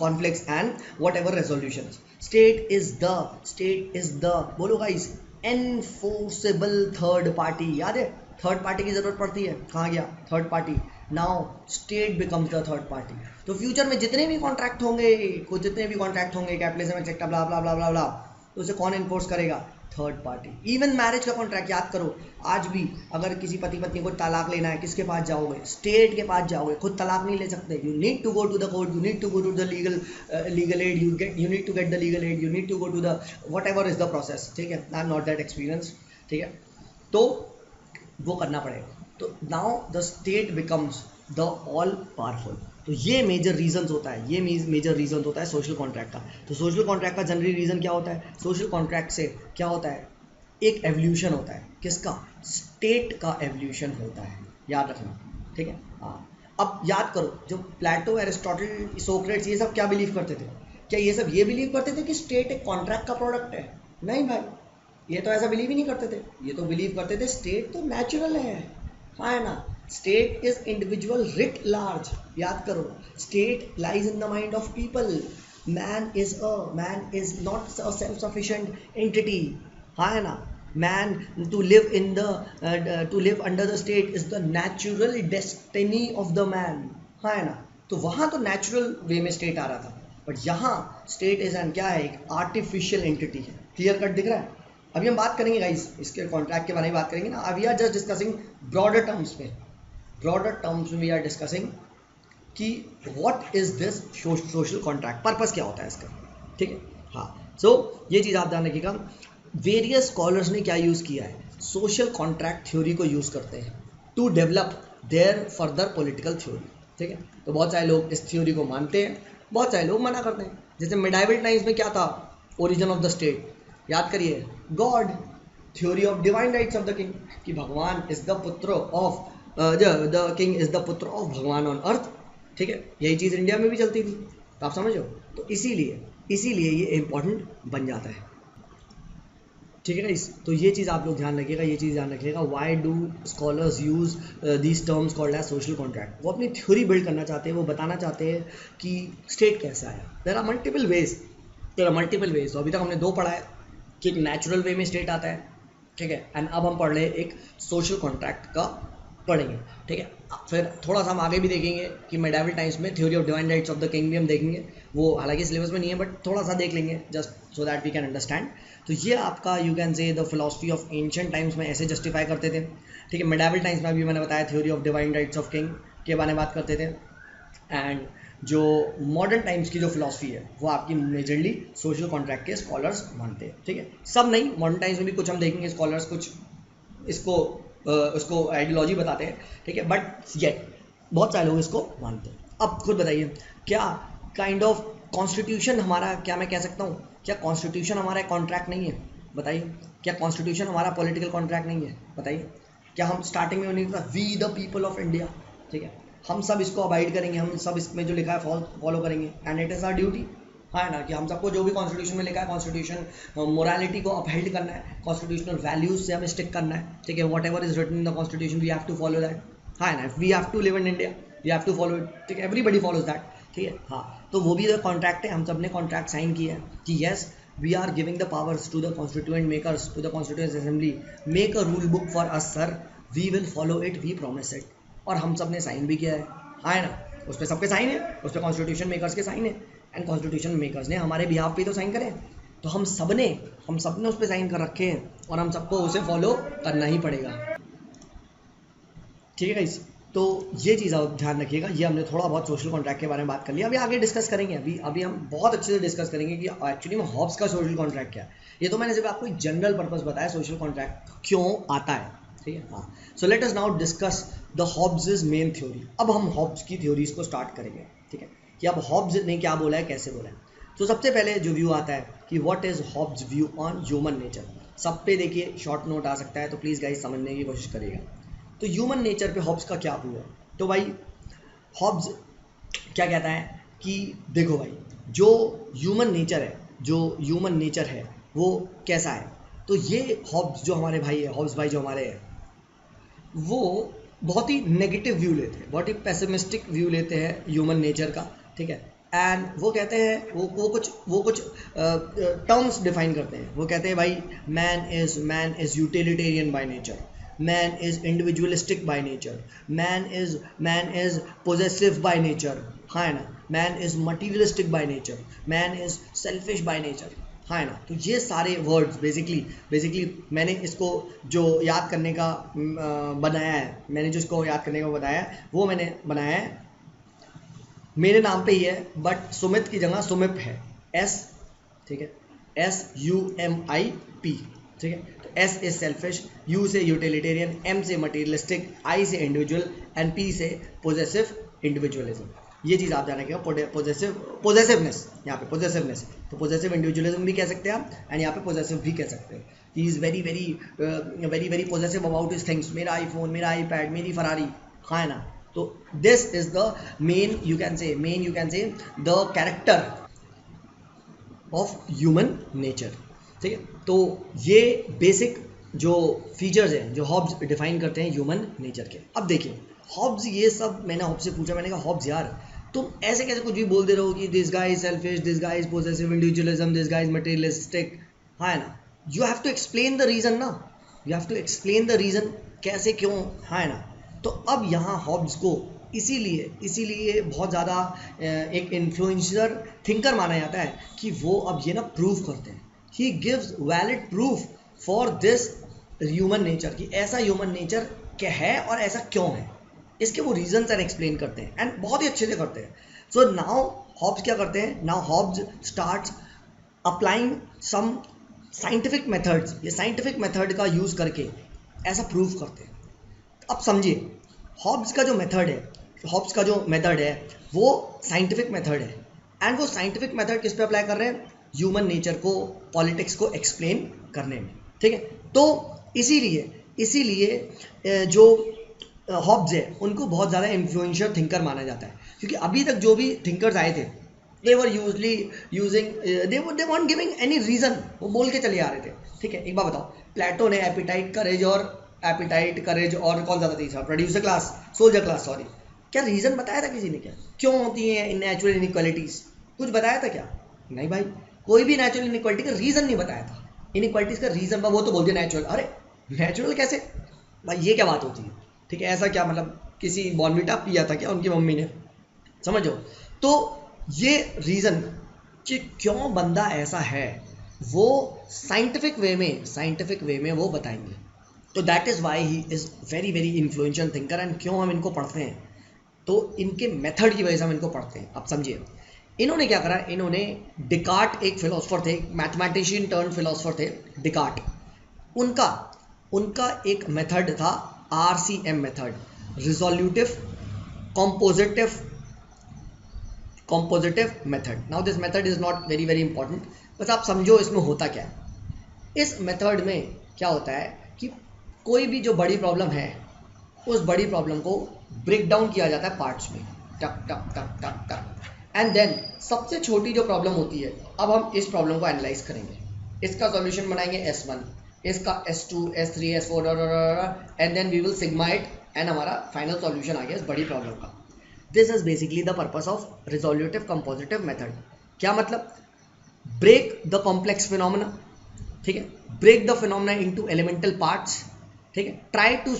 conflicts and whatever resolutions. State is the बोलो guys, enforceable third party। याद है third party की जरूरत पड़ती है, कहाँ गया third party? Now state becomes the third party. तो फ्यूचर में जितने भी कॉन्ट्रैक्ट होंगे, कैपिटलिज्म एक्सेट्रा ब्ला ब्ला ब्ला ब्ला ब्ला, तो उसे कौन इन्फोर्स करेगा? Third party. इवन मैरिज का कॉन्ट्रैक्ट याद करो, आज भी अगर किसी पति पत्नी को तलाक लेना है, किसके पास जाओगे? स्टेट के पास जाओगे। खुद तलाक नहीं ले सकते, you need to go to the court, you need to go to the legal aid, you need to get the legal aid, you need to go to the whatever is the process, ठीक है। I am not that experience, ठीक है, तो वो करना पड़ेगा। तो now the state becomes the all powerful. तो ये मेजर रीजन होता है सोशल कॉन्ट्रैक्ट का। तो सोशल कॉन्ट्रैक्ट का जनरली रीजन क्या होता है? सोशल कॉन्ट्रैक्ट से क्या होता है? एक एवोल्यूशन होता है। किसका? स्टेट का एवोल्यूशन होता है, याद रखना, ठीक है। हाँ, अब याद करो, जो प्लेटो, एरिस्टोटल, सोक्रेट्स, ये सब क्या बिलीव करते थे? क्या ये सब ये बिलीव करते थे कि स्टेट एक कॉन्ट्रैक्ट का प्रोडक्ट है? नहीं भाई, ये तो ऐसा बिलीव ही नहीं करते थे। ये तो बिलीव करते थे स्टेट तो नेचुरल है, हाँ है ना। State is individual writ large. याद करो, state lies in the mind of people. Man is not a self sufficient entity, हाँ है ना। Man to live under the state is the natural destiny of the man, हाँ है ना। तो वहाँ तो नेचुरल वे में स्टेट आ रहा था, बट यहाँ स्टेट इज एन क्या है? एक आर्टिफिशियल एंटिटी है। क्लियर कट दिख रहा है? अभी हम बात करेंगे गाइस, इसके कॉन्ट्रैक्ट के बारे में बात करेंगे ना। अभी are just discussing broader terms में वी आर डिस्कसिंग कि what is this social contract, purpose क्या होता है इसका, ठीक है। हाँ, सो ये चीज़ आप ध्यान रखिएगा। वेरियस स्कॉलर्स ने क्या यूज़ किया है? सोशल कॉन्ट्रैक्ट थ्योरी को यूज़ करते हैं to develop their further political theory, ठीक है। तो बहुत सारे लोग इस थ्योरी को मानते हैं, बहुत सारे लोग मना करते हैं। जैसे मिडाइवल टाइम्स में क्या था? ओरिजिन ऑफ द स्टेट, याद करिए, God, theory of divine rights of the king, कि भगवान इज द पुत्र of the king is the पुत्र ऑफ भगवान ऑन अर्थ, ठीक है। यही चीज़ इंडिया में भी चलती थी, तो आप समझो। तो इसीलिए ये इम्पोर्टेंट बन जाता है, ठीक है ना। तो ये चीज़ आप लोग ध्यान रखिएगा, why do scholars use these terms called as social contract? वो अपनी थ्योरी बिल्ड करना चाहते हैं, वो बताना चाहते हैं कि स्टेट कैसा है। There are multiple ways. तो अभी तक हमने दो पढ़ा है कि एक नेचुरल वे में स्टेट आता है, ठीक है, एंड अब हम पढ़ रहे हैं एक सोशल कॉन्ट्रैक्ट का पढ़ेंगे, ठीक है। फिर थोड़ा सा हम आगे भी देखेंगे कि मेडाइवल टाइम्स में theory of divine rights of the king भी हम देखेंगे। वो हालांकि सिलेबस में नहीं है, बट थोड़ा सा देख लेंगे just so that we can understand. तो ये आपका you can say the philosophy of ancient times में ऐसे जस्टिफाई करते थे, ठीक है। मेडाइवल टाइम्स में भी मैंने बताया theory of divine rights of king के बारे में बात करते थे। एंड जो मॉडर्न टाइम्स की जो फिलॉसफी है वो आपकी मेजरली सोशल कॉन्ट्रैक्ट के स्कॉलर्स मानते हैं, ठीक है। सब नहीं, मॉडर्न टाइम्स में भी कुछ हम देखेंगे स्कॉलर्स कुछ उसको आइडियोलॉजी बताते हैं, ठीक है, बट येट बहुत सारे लोग इसको मानते हैं। अब खुद बताइए, क्या काइंड ऑफ कॉन्स्टिट्यूशन हमारा, क्या मैं कह सकता हूँ, क्या कॉन्स्टिट्यूशन हमारा कॉन्ट्रैक्ट नहीं है? बताइए, क्या कॉन्स्टिट्यूशन हमारा पॉलिटिकल कॉन्ट्रैक्ट नहीं है? बताइए, क्या हम स्टार्टिंग में नहीं था we the people of India, ठीक है, हम सब इसको अवॉइड करेंगे, हम सब इसमें जो लिखा है फॉलो करेंगे, and it is our duty. हाँ ना, कि हम सबको जो भी कॉन्स्टिट्यूशन में लिखा है, कॉन्स्टिट्यूशन मोरालिटी को अपहेल्ड करना है, कॉन्स्टिट्यूशनल वैल्यूज से हमें स्टिक करना है, ठीक है। Whatever is written in the constitution we have to follow that. हाँ ना, we have to live in India, we have to follow it, ठीक है, एवरीबडी फॉलोज दैट, ठीक है। हाँ, तो वो भी कॉन्ट्रैक्ट है, हम सब ने कॉन्ट्रैक्ट साइन किया है कि yes we are giving the powers to the constituent makers, to the constituent assembly, make a rule book for us sir, we will follow it, we promise it. और हम सब ने साइन भी किया है, हाँ ना, उस पर सबके साइन है, उस पर कॉन्स्टिट्यूशन मेकर्स के साइन है, एंड कॉन्स्टिट्यूशन मेकर्स ने हमारे बिहाफ पे तो साइन करे, तो हम सब ने उस पर साइन कर रखे हैं, और हम सबको उसे फॉलो करना ही पड़ेगा, ठीक है गाइस। तो ये चीज़ आप ध्यान रखिएगा। ये हमने थोड़ा बहुत सोशल कॉन्ट्रैक्ट के बारे में बात कर लिया, अभी आगे डिस्कस करेंगे। अभी हम बहुत अच्छे से डिस्कस करेंगे कि एक्चुअली में हॉब्स का सोशल कॉन्ट्रैक्ट क्या है। ये तो मैंने सिर्फ आपको एक जनरल पर्पस बताया सोशल कॉन्ट्रैक्ट क्यों आता है, ठीक है। हाँ, so let us now discuss the Hobbes main theory. अब हम हॉब्स की थ्योरीज को स्टार्ट करेंगे, ठीक है, कि अब हॉब्स ने क्या बोला है, कैसे बोला है। तो सबसे पहले जो व्यू आता है कि what is Hobbes view on human nature. सब पे देखिए शॉर्ट नोट आ सकता है, तो प्लीज़ गाइस समझने की कोशिश करिएगा। तो ह्यूमन नेचर पे हॉब्स का क्या व्यू है। तो भाई हॉब्स क्या कहता है कि देखो भाई, जो ह्यूमन नेचर है वो कैसा है। तो ये हॉब्स जो हमारे भाई है, हॉब्स भाई जो हमारे हैं, वो बहुत ही नेगेटिव व्यू लेते हैं, बहुत ही पेसिमिस्टिक व्यू लेते हैं ह्यूमन नेचर का, ठीक है। एंड वो कहते हैं, वो कुछ टर्म्स डिफाइन करते हैं। वो कहते हैं भाई man is utilitarian by nature, man is individualistic by nature, man is possessive by nature, हाँ है ना, man is materialistic by nature, man is selfish by nature, हाँ है ना। तो ये सारे वर्ड्स बेसिकली मैंने इसको जो याद करने का बनाया है, वो मैंने बनाया है मेरे नाम पे ही है, बट सुमित की जगह सुमिप है, S, ठीक है, SUMIP, ठीक है। तो S इज सेल्फिश, U से यूटिलिटेरियन, M से मटीरियलिस्टिक, I से इंडिविजुअल, एंड P से पोजेसिव इंडिविजुअलिज्म। ये चीज़ आप जानेंगे, पोजेसिवनेस, यहाँ पे पोजेसिवनेस, तो पोजेसिव इंडिविजुअलिज्म भी कह सकते हैं आप, एंड यहाँ पे पोजेसिव भी कह सकते हैं। He is very possessive about his things, मेरा आईफोन, मेरा आईपैड, मेरी फरारी, हाँ है ना। तो this is the main you can say the character of human nature, ठीक है। तो ये बेसिक जो फीचर्स हैं जो हॉब्स डिफाइन करते हैं ह्यूमन नेचर के। अब देखिए हॉब्स, ये सब मैंने हॉब्स से पूछा, मैंने कहा हॉब्स यार तुम ऐसे कैसे कुछ भी बोल दे रहे हो कि this guy is selfish, this guy is possessive individualism, this guy is materialistic, हाँ है ना। You have to explain the reason ना, you have to explain the reason, कैसे, क्यों, हाँ है ना। तो अब यहाँ हॉब्स को इसीलिए बहुत ज़्यादा एक इन्फ्लुएंसर थिंकर माना जाता है कि वो अब ये ना प्रूव करते हैं, he gives valid proof for this human nature, कि ऐसा ह्यूमन नेचर क्या है और ऐसा क्यों है, इसके वो रीजंस एंड एक्सप्लेन करते हैं, एंड बहुत ही अच्छे से करते हैं। सो नाउ हॉब्स क्या करते हैं, now Hobbes starts applying some scientific methods. ये साइंटिफिक मेथड का यूज करके ऐसा प्रूव करते हैं। अब समझिए हॉब्स का जो मेथड है वो साइंटिफिक मेथड है, एंड वो साइंटिफिक मेथड किस पे अप्लाई कर रहे हैं, ह्यूमन नेचर को, पॉलिटिक्स को एक्सप्लेन करने में, ठीक है। तो इसीलिए जो हॉब्स है उनको बहुत ज़्यादा इन्फ्लुएंशियल थिंकर माना जाता है, क्योंकि अभी तक जो भी थिंकर्स आए थे they were usually using they won't giving any reason, वो बोल के चले आ रहे थे, ठीक है। एक बार बताओ, प्लेटो ने एपिटाइट करेज और कौन सा था तीसरा, सोल्जर क्लास, सॉरी, क्या रीज़न बताया था किसी ने, क्या क्यों होती हैं नेचुरल इनइक्वालिटीज़, कुछ बताया था क्या, नहीं भाई, कोई भी नेचुरल इनइक्वालिटी का रीज़न नहीं बताया था। इनइक्वालिटीज़ का रीज़न वो तो बोल दिया नेचुरल, अरे नेचुरल कैसे भाई, ये क्या बात होती है, ठीक है। ऐसा क्या मतलब किसी बॉर्नविटा पिया था क्या उनकी मम्मी ने, समझो। तो ये रीज़न कि क्यों बंदा ऐसा है वो साइंटिफिक वे में वो बताएंगे। तो that is why he is very influential thinker, and क्यों हम इनको पढ़ते हैं, तो इनके मेथड की वजह से हम इनको पढ़ते हैं। अब समझिए इन्होंने क्या करा, इन्होंने डिकार्ट, एक फिलोसफर थे, मैथमेटिशियन टर्न फिलोसफर थे डिकार्ट, उनका एक मेथड था RCM method, resolutive compositive method. Now this method is not very important, बस आप समझो इसमें होता क्या है। इस मेथड में क्या होता है कि कोई भी जो बड़ी प्रॉब्लम है उस बड़ी प्रॉब्लम को ब्रेक डाउन किया जाता है पार्ट्स में, टक टक टक टक टक, एंड देन सबसे छोटी जो प्रॉब्लम होती है, अब हम इस प्रॉब्लम को एनालाइज करेंगे, इसका सॉल्यूशन बनाएंगे S1, इसका S2, S3, S4 and then we will sigma it, and हमारा फाइनल सॉल्यूशन आ गया इस बड़ी प्रॉब्लम का। This is basically the purpose of resolutive compositive method. क्या मतलब? ब्रेक द कॉम्प्लेक्स फिनोमेना, ठीक है, break the phenomena into elemental parts, ठीक है, try to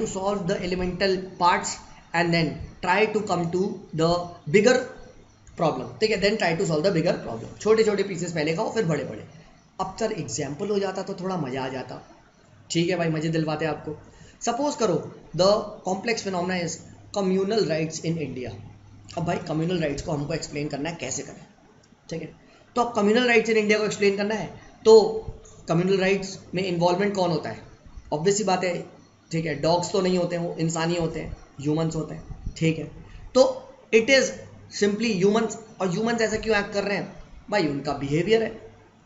solve the elemental parts and then try to come to the bigger problem, ठीक है, then try to solve the bigger problem. छोटे छोटे pieces पहले खाओ फिर बड़े बड़े। अब सर एग्जाम्पल हो जाता तो थोड़ा मजा आ जाता। ठीक है भाई, मजे दिलवाते आपको। सपोज करो the complex phenomena is communal riots in India. अब भाई कम्युनल राइट्स को हमको एक्सप्लेन करना है, कैसे करें? ठीक है, तो अब कम्युनल राइट्स इन इंडिया को एक्सप्लेन करना है तो कम्युनल राइट्स में इन्वॉल्वमेंट कौन होता है? ऑब्वियस सी बात है, ठीक है, डॉग्स तो नहीं होते हैं, वो इंसान ही होते हैं, ह्यूमंस होते हैं, ठीक है। तो इट इज़ सिंपली ह्यूमंस। और ह्यूमंस ऐसा क्यों एक्ट कर रहे हैं? भाई उनका बिहेवियर है,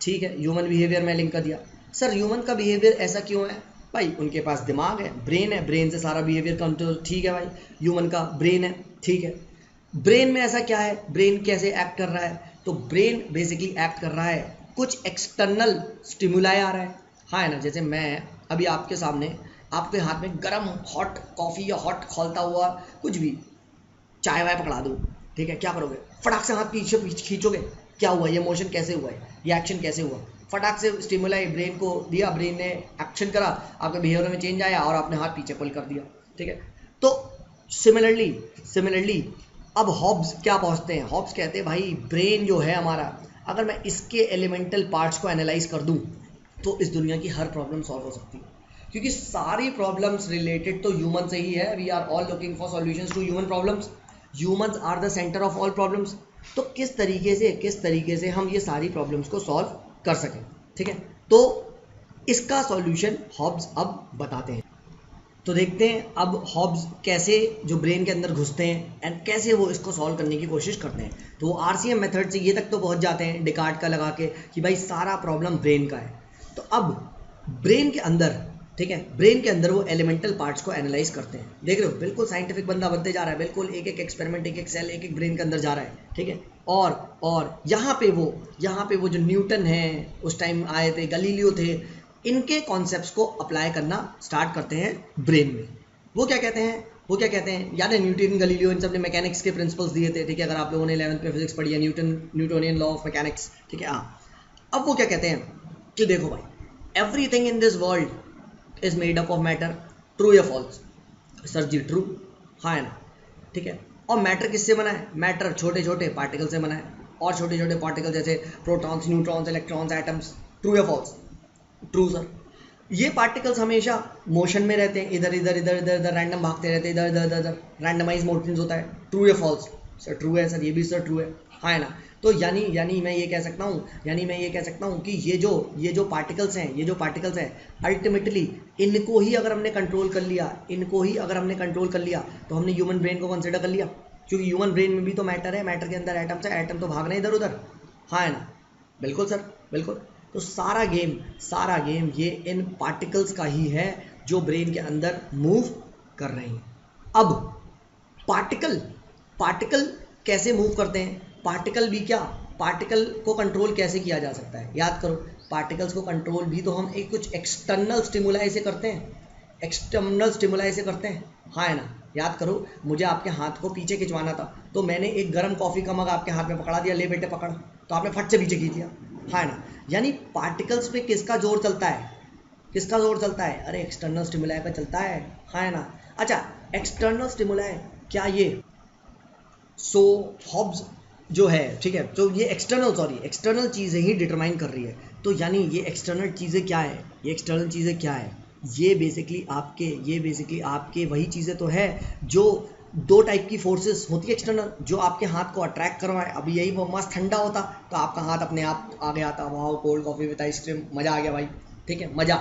ठीक है, ह्यूमन बिहेवियर में लिंक कर दिया। सर ह्यूमन का बिहेवियर ऐसा क्यों है? भाई उनके पास दिमाग है, ब्रेन है, ब्रेन से सारा बिहेवियर कंट्रोल, ठीक है भाई, ह्यूमन का ब्रेन है, ठीक है। ब्रेन में ऐसा क्या है, ब्रेन कैसे एक्ट कर रहा है? तो ब्रेन बेसिकली एक्ट कर रहा है, कुछ एक्सटर्नल स्टिमुलाई आ रहा है, हाँ है ना। जैसे मैं अभी आपके सामने आपके हाथ में गर्म हॉट कॉफ़ी या हॉट खौलता हुआ कुछ भी चाय वाय पकड़ा दूँ, ठीक है, क्या करोगे? फटाक से हाथ पीछे खींचोगे, क्या हुआ, ये मोशन कैसे हुआ है, ये एक्शन कैसे हुआ? फटाक से स्टिमुलाई ब्रेन को दिया, ब्रेन ने एक्शन करा, आपके बिहेवियर में चेंज आया और आपने हाथ पीछे पुल कर दिया, ठीक है। तो सिमिलरली अब हॉब्स क्या पहुंचते हैं? हॉब्स कहते हैं भाई ब्रेन जो है हमारा, अगर मैं इसके एलिमेंटल पार्ट्स को एनालाइज कर दूं तो इस दुनिया की हर प्रॉब्लम सॉल्व हो सकती है, क्योंकि सारी प्रॉब्लम्स रिलेटेड तो ह्यूमन से ही है। We are all looking for solutions to human problems, humans are the centre of all problems. तो किस तरीके से हम ये सारी प्रॉब्लम्स को सॉल्व कर सकें, ठीक है। तो इसका सॉल्यूशन हॉब्स अब बताते हैं। तो देखते हैं अब हॉब्स कैसे जो ब्रेन के अंदर घुसते हैं एंड कैसे वो इसको सॉल्व करने की कोशिश करते हैं। तो वो RCM मेथड से ये तक तो पहुंच जाते हैं डिकार्ट का लगा के कि भाई सारा प्रॉब्लम ब्रेन का है। तो अब ब्रेन के अंदर, ठीक है, ब्रेन के अंदर वो एलिमेंटल पार्ट्स को एनालाइज करते हैं। देख रहे हो, बिल्कुल साइंटिफिक बंदा बनते जा रहा है, बिल्कुल एक एक एक्सपेरिमेंट, एक एक सेल, एक एक ब्रेन के अंदर जा रहा है, ठीक है। और यहाँ पे वो जो न्यूटन है, उस टाइम आए थे, गलीलियो थे, इनके कॉन्सेप्ट्स को अप्लाई करना स्टार्ट करते हैं ब्रेन में। वो क्या कहते हैं याद है? न्यूटन, गलीलियो, इन सब ने मैकेनिक्स के प्रिंसिपल्स दिए थे, ठीक है, अगर आप लोगों ने 11th में फिजिक्स पढ़ी है, न्यूटोनियन लॉ ऑफ मैकेनिक्स, ठीक है। हाँ, अब वो क्या कहते हैं कि देखो भाई, everything in this world is made up of matter, true या फॉल्स? सर जी ट्रू, हाँ है ना, ठीक है। और मैटर किससे बना है? मैटर छोटे छोटे पार्टिकल से बना है, और छोटे छोटे पार्टिकल जैसे protons, neutrons, electrons, atoms, true या फॉल्स? True sir. ये पार्टिकल्स हमेशा मोशन में रहते हैं, इधर इधर इधर इधर इधर रैंडम भागते रहते हैं, इधर इधर इधर इधर रैंडमाइज मोशंस होता है, ट्रू या फॉल्स? सर ट्रू है सर, ये भी सर ट्रू है, हाँ है ना। तो यानी मैं ये कह सकता हूँ कि ये जो पार्टिकल्स हैं अल्टीमेटली इनको ही अगर हमने कंट्रोल कर लिया तो हमने ह्यूमन ब्रेन को कंसिडर कर लिया, क्योंकि ह्यूमन ब्रेन में भी तो मैटर है, मैटर के अंदर एटम्स है, एटम तो भाग रहे हैं इधर उधर, हाँ है ना। बिल्कुल सर, बिल्कुल। तो सारा गेम ये इन पार्टिकल्स का ही है जो ब्रेन के अंदर मूव कर रहे हैं। अब पार्टिकल कैसे मूव करते हैं? पार्टिकल को कंट्रोल कैसे किया जा सकता है? याद करो, पार्टिकल्स को कंट्रोल भी तो हम एक कुछ एक्सटर्नल स्टिमुलाई से करते हैं, हाँ है ना। याद करो, मुझे आपके हाथ को पीछे खिंचवाना था तो मैंने एक गर्म कॉफ़ी का मग आपके हाथ में पकड़ा दिया, ले बेटे पकड़, तो आपने फट से पीछे खींच दिया, हाँ है ना। यानी पार्टिकल्स पे किसका जोर चलता है? अरे एक्सटर्नल स्टिमुलाई पे चलता है, हाँ है ना। अच्छा, एक्सटर्नल स्टिमुलाई क्या ये? सो हॉब्स जो है, ठीक है, तो ये एक्सटर्नल चीज़ें ही डिटरमाइन कर रही है। तो यानी ये एक्सटर्नल चीज़ें क्या है? ये बेसिकली आपके वही चीज़ें तो है जो दो टाइप की फोर्सेस होती है एक्सटर्नल, जो आपके हाथ को अट्रैक्ट करवाए। अभी यही वो मस्त ठंडा होता तो आपका हाथ अपने आप आ गया था, वाह कोल्ड कॉफ़ी विद आइसक्रीम, मज़ा आ गया भाई, ठीक है, मज़ा,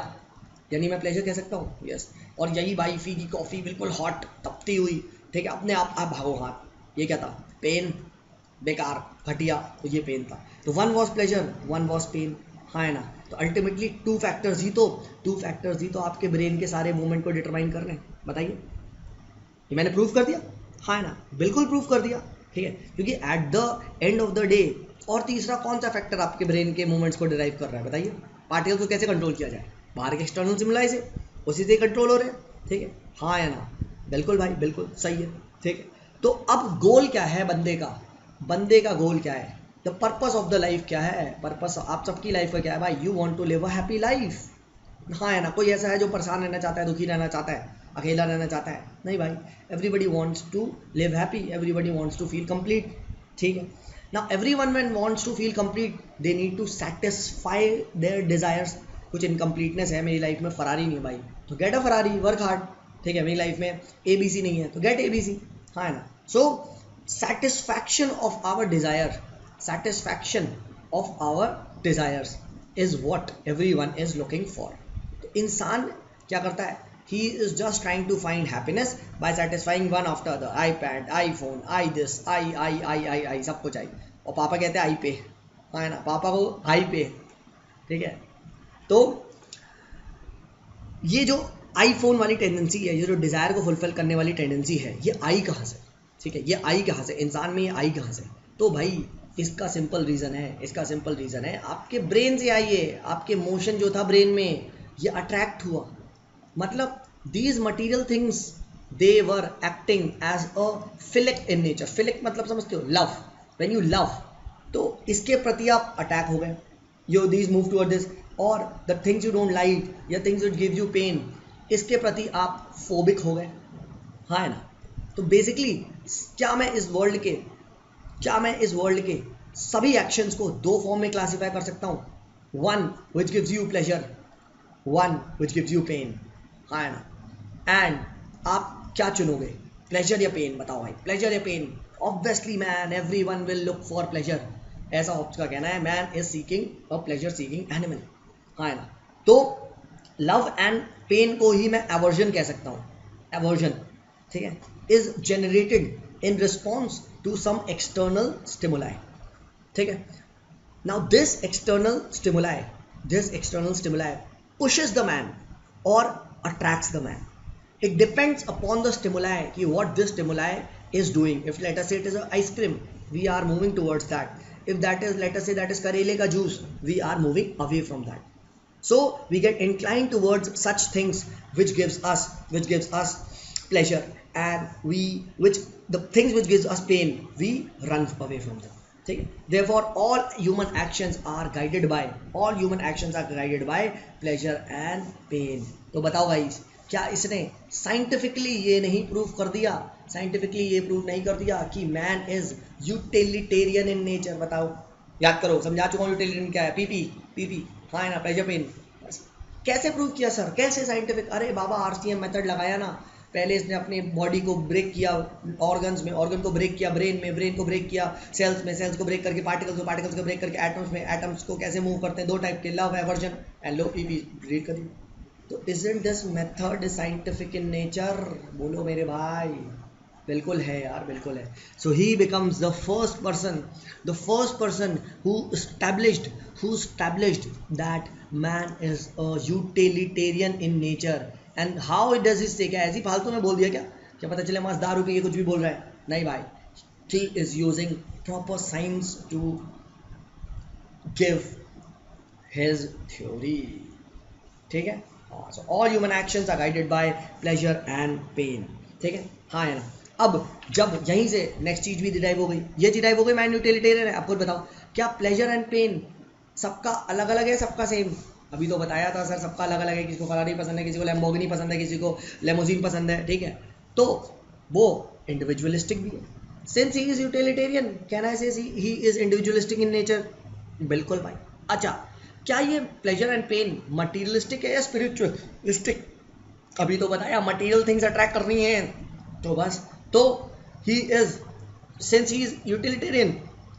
यानी मैं प्लेजर कह सकता हूँ, यस। और यही भाई फीकी कॉफ़ी बिल्कुल हॉट तपती हुई, ठीक है, अपने आप भागो हाथ, ये क्या था? पेन, बेकार, घटिया, तो ये पेन था। तो one was pleasure, one was pain, हाँ है ना। तो अल्टीमेटली टू फैक्टर्स ही तो आपके ब्रेन के सारे मूवमेंट को डिटरमाइन कर रहे हैं। बताइए, ये मैंने प्रूफ कर दिया, हाँ है ना, बिल्कुल प्रूफ कर दिया, ठीक है, क्योंकि eight the end of the day. और तीसरा कौन सा फैक्टर आपके ब्रेन के मूवमेंट्स को डिराइव कर रहा है, बताइए, पार्टिकल को कैसे कंट्रोल किया जाए, बाहर के एक्सटर्नल स्टिमुलाई से, उसी से कंट्रोल हो रहे हैं, ठीक है, हाँ या ना, बिल्कुल भाई बिल्कुल सही है, ठीक है। तो अब गोल क्या है बंदे का गोल क्या है, the purpose of the life क्या है, पर्पस आप सबकी लाइफ का क्या है भाई, you want to live a happy life, हाँ है ना। कोई ऐसा है जो परेशान रहना चाहता है, दुखी रहना चाहता है, अकेला रहना चाहता है, नहीं भाई, everybody wants to live happy, everybody wants to feel complete, ठीक है। Now everyone when wants to feel complete they need to satisfy their desires. कुछ इनकम्प्लीटनेस है मेरी लाइफ में, फरारी नहीं है भाई, तो get a Ferrari, work hard, ठीक है। मेरी लाइफ में ABC नहीं है तो गेट ABC, हाँ है ना। सो satisfaction of our desires is what everyone is looking for। तो इंसान क्या करता है, he is just trying to find happiness by satisfying one after the iPad, iPhone, this, I सबको चाहिए, और पापा कहते हैं आई पे, हाँ है ना, पापा को आई पे, ठीक है। तो ये जो आईफोन वाली टेंडेंसी है, ये जो डिजायर को फुलफिल करने वाली टेंडेंसी है, ये आई कहाँ से, ठीक है, ये आई कहाँ से, इंसान में ये आई कहाँ से। तो भाई इसका सिंपल रीज़न है, आपके ब्रेन से आई है, आपके मोशन जो था ब्रेन में ये अट्रैक्ट हुआ, मतलब these material things they were acting as a philic in nature. Philic मतलब समझते हो, लव, व्हेन यू लव, तो इसके प्रति आप अटैक हो गए, you these move toward this, और the things you don't like या things which give you pain, इसके प्रति आप फोबिक हो गए, हाँ है ना। तो बेसिकली क्या मैं इस वर्ल्ड के सभी एक्शंस को दो फॉर्म में क्लासिफाई कर सकता हूँ, one which gives you pleasure, one which gives you pain, हाँ है ना। एंड आप क्या चुनोगे, प्लेजर या पेन, बताओ भाई, प्लेजर या pain. Obviously man, everyone will look for pleasure, ऐसा ऑप्स का कहना है, man is seeking a pleasure seeking animal, हाँ है ना। तो लव एंड पेन को ही मैं एवर्जन कह सकता हूँ, एवर्जन, ठीक है, is generated in response to some external stimuli, ठीक है। Now this external stimuli pushes the man or attracts the man. It depends upon the stimuli, ki what this stimuli is doing. If let us say it is a ice cream, we are moving towards that. If that is, let us say that is karele ka juice, we are moving away from that. So we get inclined towards such things which gives us pleasure, and the things which gives us pain, we run away from them. Therefore all human actions are guided by pleasure and pain. तो बताओ भाई, क्या इसने scientifically ये नहीं prove कर दिया, कि man is utilitarian in nature. बताओ, याद करो, समझा चुका हूँ यूटिलिटेरियन क्या है, पीपी, हाँ है ना, प्लेजर पेन। कैसे प्रूव किया सर, कैसे साइंटिफिक, अरे बाबा RCM मेथड लगाया ना, पहले इसने अपनी बॉडी को ब्रेक किया, ऑर्गन को ब्रेक किया, ब्रेन को ब्रेक किया, सेल्स को ब्रेक करके, पार्टिकल्स को ब्रेक करके एटम्स को कैसे मूव करते हैं, दो टाइप के, लव एवर्जन एंड लो पीपी, रीड करिए। तो isn't this method scientific in nature, बोलो मेरे भाई, बिल्कुल है यार, बिल्कुल है। So he becomes the first person who established that man is a utilitarian in nature। And how it does say, क्या ऐसी फालतू में बोल दिया क्या पता चले मजदार हो के ये कुछ भी बोल रहा है, नहीं भाई, he is using proper science to give his theory, ठीक है। So all human actions are guided by pleasure and pain, ठीक है, हाँ है ना। अब जब यहीं से नेक्स्ट चीज भी डिराइव हो गई, ये डिराइव हो गई मैन यूटिलिटेरियन है। आपको बताओ, क्या प्लेजर एंड पेन सबका अलग अलग है, सबका सेम? अभी तो बताया था सर, सबका अलग अलग है, किसी को फरारी पसंद है, किसी को लैम्बोर्गिनी पसंद है, किसी को लेमोजीन पसंद है, ठीक है। तो वो इंडिविजुअलिस्टिक भी है। Since he is utilitarian, can I say he is individualistic in nature? बिल्कुल भाई। अच्छा, क्या ये प्लेजर एंड पेन मटीरियलिस्टिक है या स्पिरिचुअलिस्टिक? अभी तो बताया मटीरियल थिंग्स अट्रैक्ट करनी है, तो बस, तो he is, since he is utilitarian,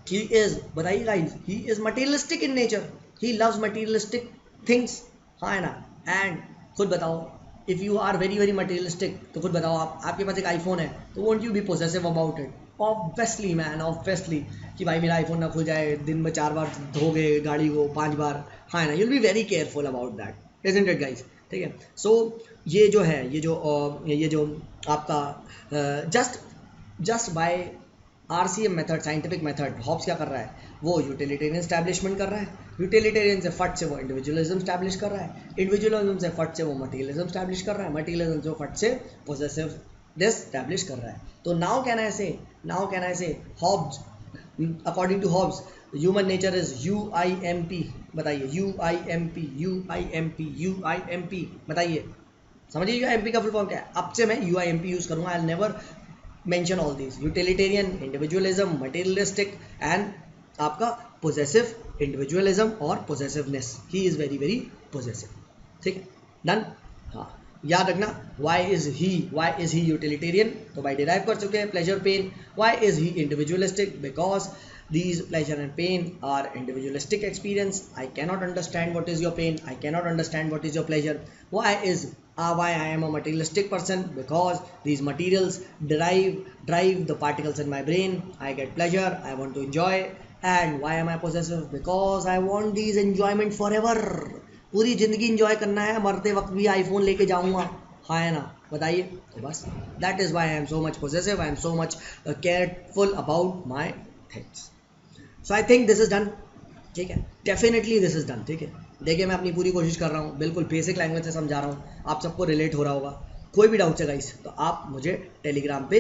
he is, बताइए guys, he is materialistic in nature, he loves materialistic things, हाँ है ना। एंड खुद बताओ, if you are very very materialistic, तो खुद बताओ, आपके पास एक आईफोन है, तो won't you be possessive about it? Obviously man, obviously, कि भाई मेरा आईफोन ना खुल जाए, दिन में 4 बार धोगे गाड़ी को, 5 बार, हाँ है ना, you will be very careful about that, isn't it guys, ठीक है। सो ये जो है ये जो आपका just by RCM method, scientific method, Hobbes क्या कर रहा है, वो यूटिलिटेरियन एस्टैब्लिशमेंट कर रहा है, यूटिलिटेरियन से फट से वो इंडिविजुअलिज्म स्टैब्लिश कर रहा है, इंडिविजुअलिज्म से फट से वो मटीरियलिज्म स्टैब्लिश कर रहा है, मटीरियलिज्म से फट से पोजेसिवनेस स्टैब्लिश कर रहा है. तो now can I say Hobbes, according to Hobbes, human nature is UIMP. बताइए UIMP बताइए, समझिए UIMP का फुल फॉर्म क्या है. अब से मैं UIMP यूज करूंगा. I never mention all these: utilitarian, individualism, materialistic and आपका पोजेसिव इंडिविजुअलिज्म और possessiveness. He is very very possessive. ठीक है, डन. हाँ, याद रखना. वाई इज ही यूटिलिटेरियन, तो बाई डिराइव कर चुके हैं pleasure pain. Why is he individualistic, because these pleasure and pain are individualistic experience. I cannot understand what is your pain, I cannot understand what is your pleasure. Why I am a materialistic person, because these materials drive the particles in my brain. I get pleasure, I want to enjoy. And why am I possessive? Because I want these enjoyment forever. पूरी जिंदगी enjoy करना है, मरते वक्त भी iPhone लेके जाऊंगा. हाँ है ना, बताइए. तो बस that is why I am so much possessive, I am so much careful about my things. So I think this is done. ठीक है, डेफिनेटली दिस इज डन. ठीक है, देखिए मैं अपनी पूरी कोशिश कर रहा हूँ, बिल्कुल बेसिक लैंग्वेज से समझा रहा हूँ, आप सबको रिलेट हो रहा होगा. कोई भी डाउट है गाइस तो आप मुझे टेलीग्राम पे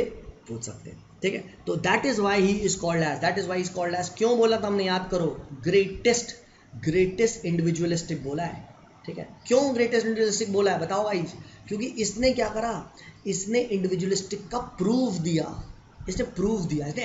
पूछ सकते हैं. ठीक है, तो that is why he is called as, क्यों बोला था हमने, याद करो, ग्रेटेस्ट इंडिविजुअलिस्टिक बोला है. ठीक है, क्यों ग्रेटेस्ट इंडिविजुअलिस्टिक बोला है बताओ गाइस. क्योंकि इसने क्या करा, इसने इंडिविजुअलिस्टिक का प्रूफ दिया. इसने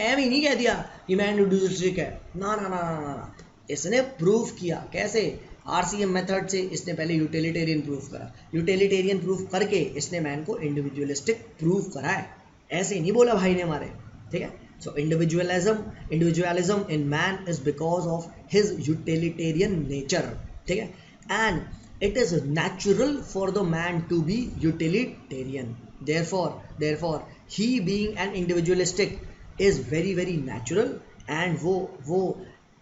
एम ही नहीं कह दिया कि मैं इंडिविजुअलिस्टिक है. ना, इसने प्रूफ किया. कैसे? आरसीएम मेथड से. इसने पहले यूटिलिटेरियन प्रूफ करा, यूटिलिटेरियन प्रूफ करके इसने मैन को इंडिविजुअलिस्टिक प्रूफ करा है. ऐसे नहीं बोला भाई ने हमारे. ठीक है, so individualism in man is because of his utilitarian nature. ठीक है, and it is natural for the man to be utilitarian. therefore he being an individualistic is very very natural. and वो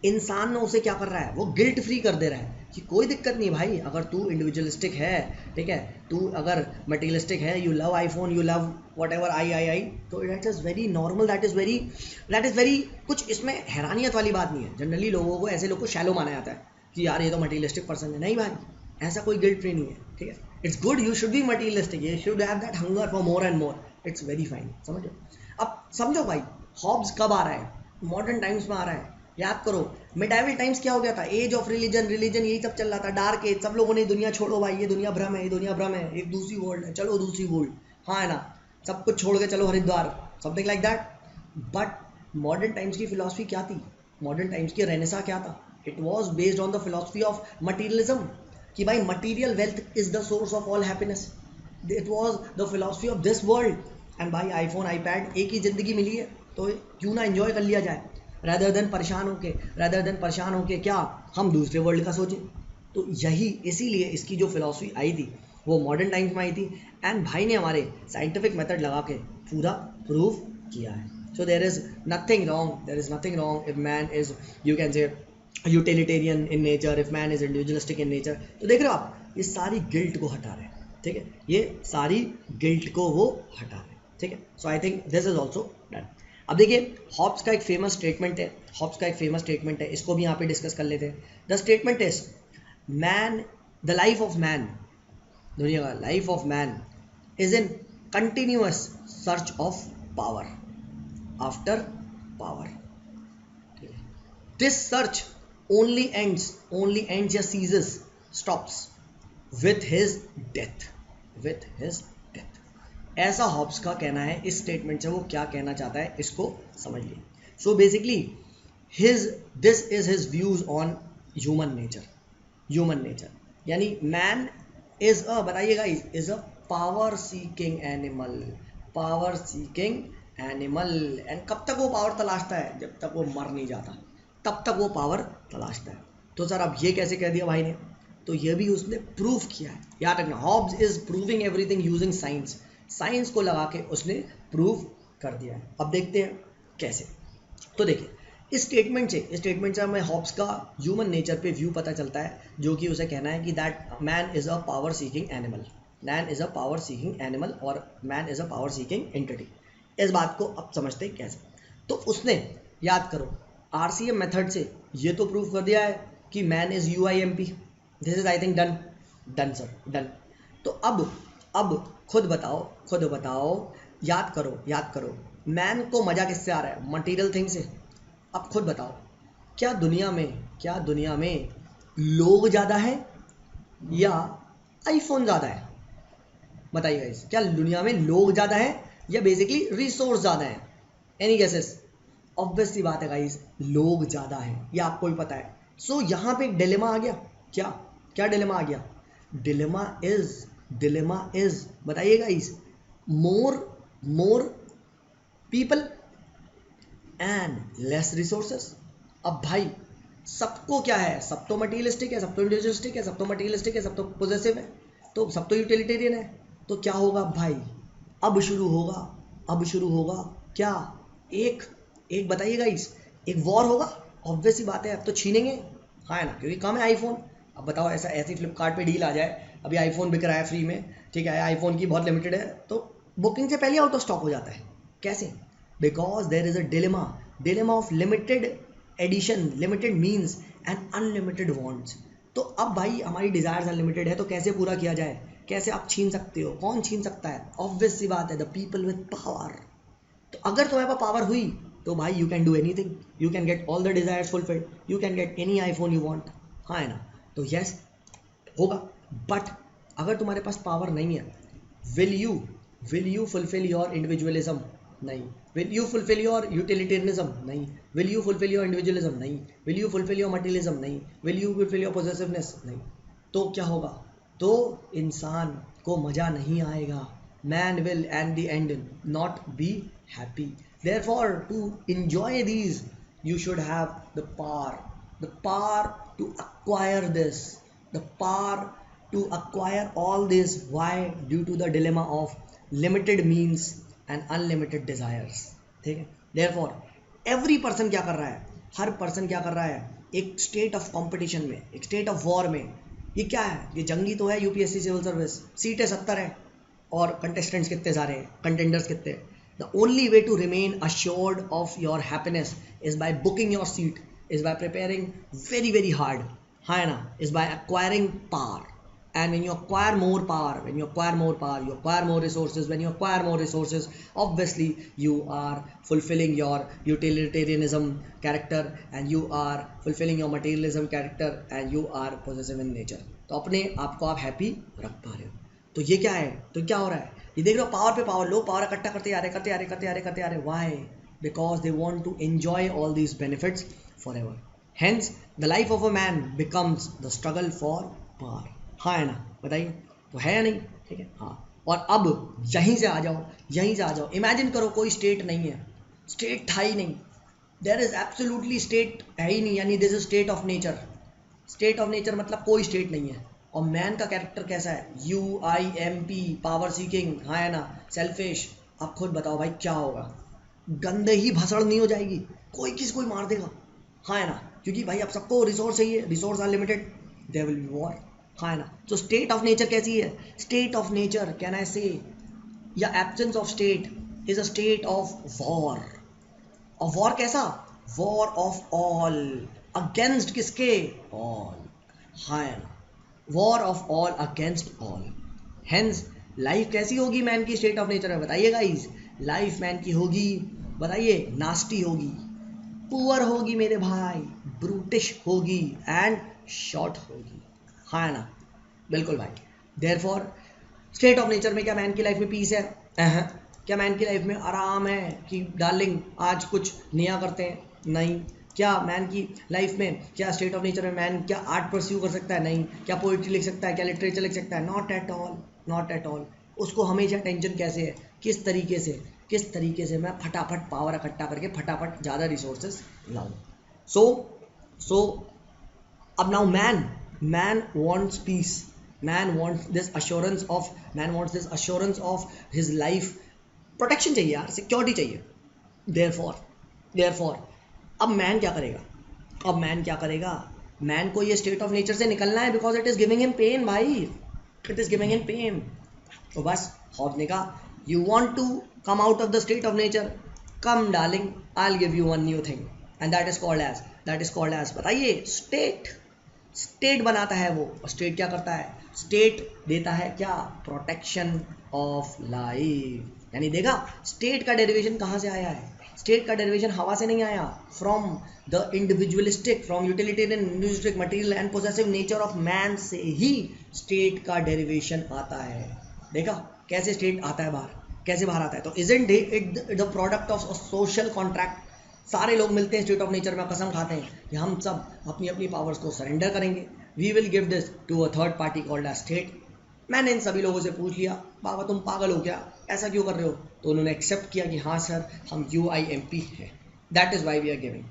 इंसान उसे क्या कर रहा है, वो गिल्ट फ्री कर दे रहा है कि कोई दिक्कत नहीं भाई, अगर तू इंडिविजुअलिस्टिक है, ठीक है, तू अगर मटेरियलिस्टिक है, you love iPhone, you love whatever I, तो that is very normal, that is very कुछ इसमें हैरानियत वाली बात नहीं है. जनरली लोगों को, ऐसे लोग को शैलो माना जाता है कि यार ये तो मटेरियलिस्टिक पर्सन है. नहीं भाई, ऐसा कोई गिल्ट फ्री नहीं है. ठीक है, it's good, you should be materialistic, you should have that hunger for more and more. It's very fine. समझो. अब समझो भाई, हॉब्स कब आ रहा है, मॉडर्न टाइम्स में आ रहा है. याद करो, मिडाइवल टाइम्स क्या हो गया था, एज ऑफ रिलीजन यही सब चल रहा था, डार्क एज. सब लोगों ने दुनिया छोड़ो भाई, ये दुनिया भ्रम है, एक दूसरी वर्ल्ड है, चलो दूसरी वर्ल्ड. हाँ है ना, सब कुछ छोड़ के चलो Haridwar, something like that. But modern times की फिलॉसफी क्या थी, मॉडर्न टाइम्स की रेनेसा क्या था? It was based on the philosophy of materialism, कि भाई material wealth is the source of all happiness. It was the philosophy of this world. And भाई iPhone, iPad, एक ही ज़िंदगी मिली है, तो क्यों ना एंजॉय कर लिया जाए, rather than परेशान होके क्या हम दूसरे वर्ल्ड का सोचें. तो यही, इसीलिए इसकी जो फिलॉसफी आई थी वो मॉडर्न टाइम्स में आई थी. एंड भाई ने हमारे साइंटिफिक मेथड लगा के पूरा प्रूफ किया है. So there is nothing wrong if man is, you can say, utilitarian in nature, if man is individualistic in nature. तो देख रहे हो आप, ये सारी गिल्ट को हटा रहे हैं. ठीक है, ये सारी गिल्ट को वो हटा रहे हैं. ठीक है, so I think this is also done. अब देखिए, हॉब्स का एक फेमस स्टेटमेंट है, इसको भी यहाँ पे डिस्कस कर लेते हैं. The statement is, the life of man, दुनिया का life of man is in continuous search of power after power. This search only ends या ceases, stops with his death. ऐसा हॉब्स का कहना है. इस स्टेटमेंट से वो क्या कहना चाहता है, इसको समझिए. So basically this is his views on human nature. यानी मैन इज अ, बताइएगा, is a power seeking animal. And कब तक वो पावर तलाशता है? जब तक वो मर नहीं जाता, तब तक वो पावर तलाशता है. तो सर अब ये कैसे कह दिया भाई ने? तो ये भी उसने प्रूफ किया है. याद रखना, Hobbes is proving everything using science को लगा के उसने प्रूव कर दिया है. अब देखते हैं कैसे. तो देखिए, इस स्टेटमेंट से हमें हॉब्स का ह्यूमन नेचर पे व्यू पता चलता है, जो कि उसे कहना है कि that man is a power seeking animal. Man is a power seeking animal और man is a power seeking entity. इस बात को अब समझते हैं कैसे। तो उसने, याद करो, RCM मेथड से ये तो प्रूव कर दिया है कि man is UIMP। This is I think done. Done sir, done. तो अब खुद बताओ, याद करो मैन को मजा किससे आ रहा है? मटेरियल थिंग से। अब खुद बताओ, क्या दुनिया में लोग ज्यादा है या आईफोन ज्यादा है? बताइए गाइस, क्या दुनिया में लोग ज्यादा है या बेसिकली रिसोर्स ज्यादा है? Any guesses? ऑब्वियस सी बात है गाइस, लोग ज्यादा है, ये आपको भी पता है। सो यहाँ पे एक डिलेमा आ गया। क्या डिलेमा आ गया? डिलेमा इज बताइए guys, more people and less resources. अब भाई सबको क्या है? सब तो मटीरियलिस्टिक है, सब तो इंडिविजुअलिस्टिक है, सब तो मटीरियलिस्टिक है, सब तो पॉजिटिव है, तो सब तो यूटिलिटेरियन है। तो क्या होगा भाई? अब शुरू होगा क्या? एक एक बताइए गाइस, एक वॉर होगा। ऑब्वियस सी बात है, अब तो छीनेंगे। हाँ है ना, क्योंकि कम है आईफोन। अब बताओ, ऐसी फ्लिपकार्ट पे डील आ जाए, अभी आईफोन बिक रहा है फ्री में, ठीक है, आईफोन की बहुत लिमिटेड है, तो बुकिंग से पहले आउट ऑफ स्टॉक हो जाता है। कैसे? Because there is a dilemma of limited edition, limited means and unlimited wants. तो अब भाई हमारी डिजायर्स अनलिमिटेड है, तो कैसे पूरा किया जाए? कैसे आप छीन सकते हो? कौन छीन सकता है? ऑब्वियस सी बात है, द पीपल विद पावर। तो अगर तुम्हारे पास पावर हुई तो भाई you can do anything, you can get all the desires fulfilled, you can get any iPhone you want. हाँ है ना? तो यस होगा। बट अगर तुम्हारे पास पावर नहीं है, will you fulfil your individualism? नहीं। Will you fulfil your utilitarianism? नहीं। Will you fulfil your individualism? नहीं। Will you fulfil your materialism? नहीं। Will you fulfil your possessiveness? नहीं। तो क्या होगा? तो इंसान को मजा नहीं आएगा। Man will at the end not be happy. Therefore to enjoy these you should have the power to acquire this, the power to acquire all this. Why? Due to the dilemma of limited means and unlimited desires। ठीक है? Therefore every person क्या कर रहा है? हर person क्या कर रहा है? एक स्टेट ऑफ कंपटीशन में, एक स्टेट ऑफ वॉर में। ये क्या है? ये जंगी तो है यूपीएससी सिविल सर्विस, सीटें 70 है और कंटेस्टेंट्स कितने सारे हैं, कंटेंडर्स कितने? The only way to remain assured of your happiness is by booking your seat, is by preparing very hard, हाँ है ना, is by acquiring power। And when you acquire more power, you acquire more resources, when you acquire more resources, obviously you are fulfilling your utilitarianism character and you are fulfilling your materialism character and you are possessive in nature। तो अपने आप को आप happy रख पा रहे हो। तो ये क्या है? तो क्या हो रहा है? ये देख रहे हो, पावर पे पावर, लोग पावर इकट्ठा करते आ रहे। Why? Because they want to enjoy all these benefits forever. Hence the life of a man becomes the struggle for power. हाँ है ना? बताइए, तो है या नहीं? ठीक है, हाँ। और अब यहीं से आ जाओ। इमेजिन करो कोई स्टेट नहीं है, स्टेट था ही नहीं, देयर इज एब्सोल्युटली स्टेट है ही नहीं, यानी this is state of nature. State of nature मतलब कोई स्टेट नहीं है। और मैन का कैरेक्टर कैसा है? UIMP, पावर सीकिंग, हाँ है ना, सेल्फिश। अब खुद बताओ भाई क्या होगा? गंदे ही भसड़ नहीं हो जाएगी, कोई किसी को मार देगा, हाँ है ना, क्योंकि भाई अब सबको रिसोर्स चाहिए, resource are limited, there will be war, हाँ है ना। तो स्टेट ऑफ नेचर कैसी है? State of nature, can I say, या absence of state is a state of war. और वॉर कैसा? वॉर ऑफ ऑल, अगेंस्ट किसके? ऑल, हाँ है ना, war of all against all. Hence life कैसी होगी मैन की स्टेट ऑफ नेचर में? बताइए गाइस, लाइफ मैन की होगी, बताइए, नास्टी होगी, पुअर होगी मेरे भाई, ब्रूटिश होगी एंड शॉर्ट होगी, हाँ है ना, बिल्कुल भाई। देयरफॉर स्टेट ऑफ नेचर में क्या मैन की लाइफ में पीस है? क्या मैन की लाइफ में आराम है कि डार्लिंग आज कुछ नया करते हैं? नहीं। क्या मैन की लाइफ में, क्या स्टेट ऑफ नेचर में मैन क्या आर्ट परस्यू कर सकता है? नहीं। क्या पोइट्री लिख सकता है? क्या लिटरेचर लिख सकता है? Not at all. उसको हमेशा टेंशन कैसे है, किस तरीके से मैं फटाफट पावर इकट्ठा करके फटाफट ज़्यादा रिसोर्सेज लाऊं। सो अब now man wants peace, man wants this assurance of his life, protection चाहिए यार, सिक्योरिटी चाहिए। देयरफॉर अब मैन क्या करेगा? मैन को ये स्टेट ऑफ नेचर से निकलना है, because it is giving him pain भाई, it is giving him pain. तो बस हॉब्स ने कहा you want to come out of the state of nature, come darling, I will give you one new thing and that is called as बताइए state. State बनाता है वो, और state क्या करता है, स्टेट देता है क्या, प्रोटेक्शन ऑफ लाइफ। यानी देखा स्टेट का डेरिवेशन कहाँ से आया है, स्टेट का डेरिवेशन हवा से नहीं आया, from the individualistic, from utilitarian individualistic material and possessive nature of man से ही स्टेट का डेरिवेशन आता है। देखा कैसे स्टेट आता है बाहर, कैसे बाहर आता है, तो isn't it the product of social contract. सारे लोग मिलते हैं स्टेट ऑफ नेचर में, कसम खाते हैं कि हम सब अपनी अपनी पावर्स को सरेंडर करेंगे, we will give this to a third party called as state. मैंने इन सभी लोगों से पूछ लिया बाबा तुम पागल हो क्या, ऐसा क्यों कर रहे हो, तो उन्होंने एक्सेप्ट किया कि हाँ सर हम UIMP हैं, that is why we are giving.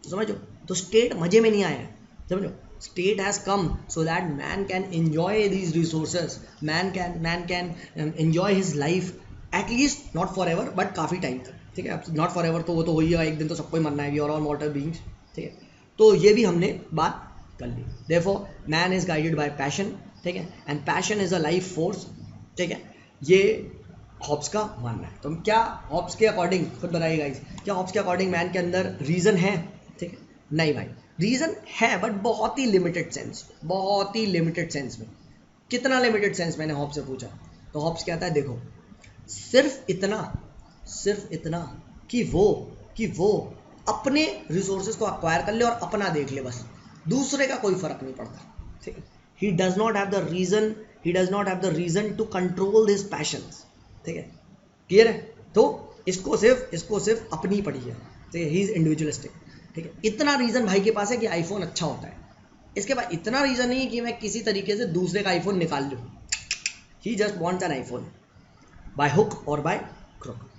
समझो, तो स्टेट मजे में नहीं आया है, समझो, state has come so that man can enjoy these resources, man can enjoy his life at least not forever but काफ़ी टाइम तक, ठीक है। नॉट फॉर एवर तो वो तो हो ही, एक दिन तो सबको ही मरना है, we are all mortal beings, ठीक है। तो ये भी हमने बात कर ली। Therefore man is guided by passion, ठीक है, and passion is a life force, ठीक है। ये हॉब्स का मानना है। तो क्या हॉब्स के अकॉर्डिंग, खुद बताइए गाइस, क्या हॉब्स के अकॉर्डिंग मैन के अंदर रीज़न है, ठीक है? नहीं भाई, रीज़न है बट बहुत ही लिमिटेड सेंस, बहुत ही लिमिटेड सेंस में। कितना लिमिटेड सेंस, मैंने हॉब्स से पूछा तो हॉब्स कहता है देखो सिर्फ इतना कि वो अपने रिसोर्सेज को अक्वायर कर ले और अपना देख ले, बस दूसरे का कोई फर्क नहीं पड़ता, ठीक है। He does not have the reason to control this passions, ठीक है, क्लियर है। तो इसको सिर्फ अपनी पड़ी है, ठीक है, ही इज इंडिविजुअलिस्टिक, ठीक है। इतना रीजन भाई के पास है कि आईफोन अच्छा होता है, इसके बाद इतना रीजन नहीं है कि मैं किसी तरीके से दूसरे का आईफोन निकाल लूँ। He just wants an iPhone by hook और बाय क्रुक।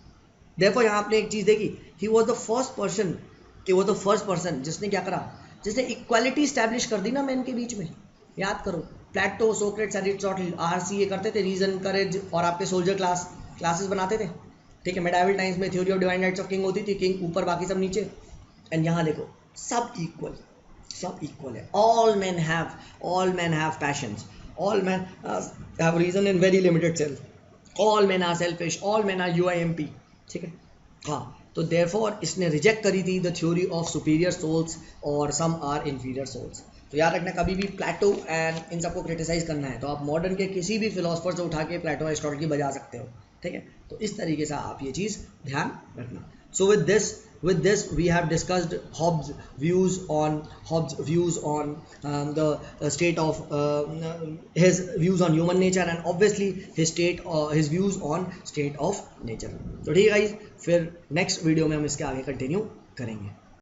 देखो यहाँ आपने एक चीज देखी, he was the first person जिसने क्या करा, जिसने इक्वालिटी स्टैब्लिश कर दी ना मैन के बीच में। याद करो, प्लेटो, सोक्रेट्स, एरिस्टोटल, RC ये करते थे, रीजन, करेज और आपके सोल्जर क्लासेस बनाते थे, ठीक है। मेडाइवल टाइम्स में theory of divine rights of king होती थी, किंग ऊपर बाकी सब नीचे। एंड यहाँ देखो सब इक्वल है, all man have passions, all man have reason in very limited sense, all man are selfish, all man are UIMP, ठीक है। हाँ, तो देयरफॉर इसने रिजेक्ट करी थी the theory of superior souls और सम आर इंफीरियर सोल्स। तो याद रखना, कभी भी प्लेटो एंड इन सबको क्रिटिसाइज करना है तो आप मॉडर्न के किसी भी फिलोसफर से उठा के प्लेटो एरिस्टोटल की बजा सकते हो, ठीक है। तो इस तरीके से आप ये चीज़ ध्यान रखना। सो with this we have discussed Hobbes' views on the state of his views on human nature and obviously his views on state of nature। तो ठीक है गाइस, फिर नेक्स्ट वीडियो में हम इसके आगे कंटिन्यू करेंगे।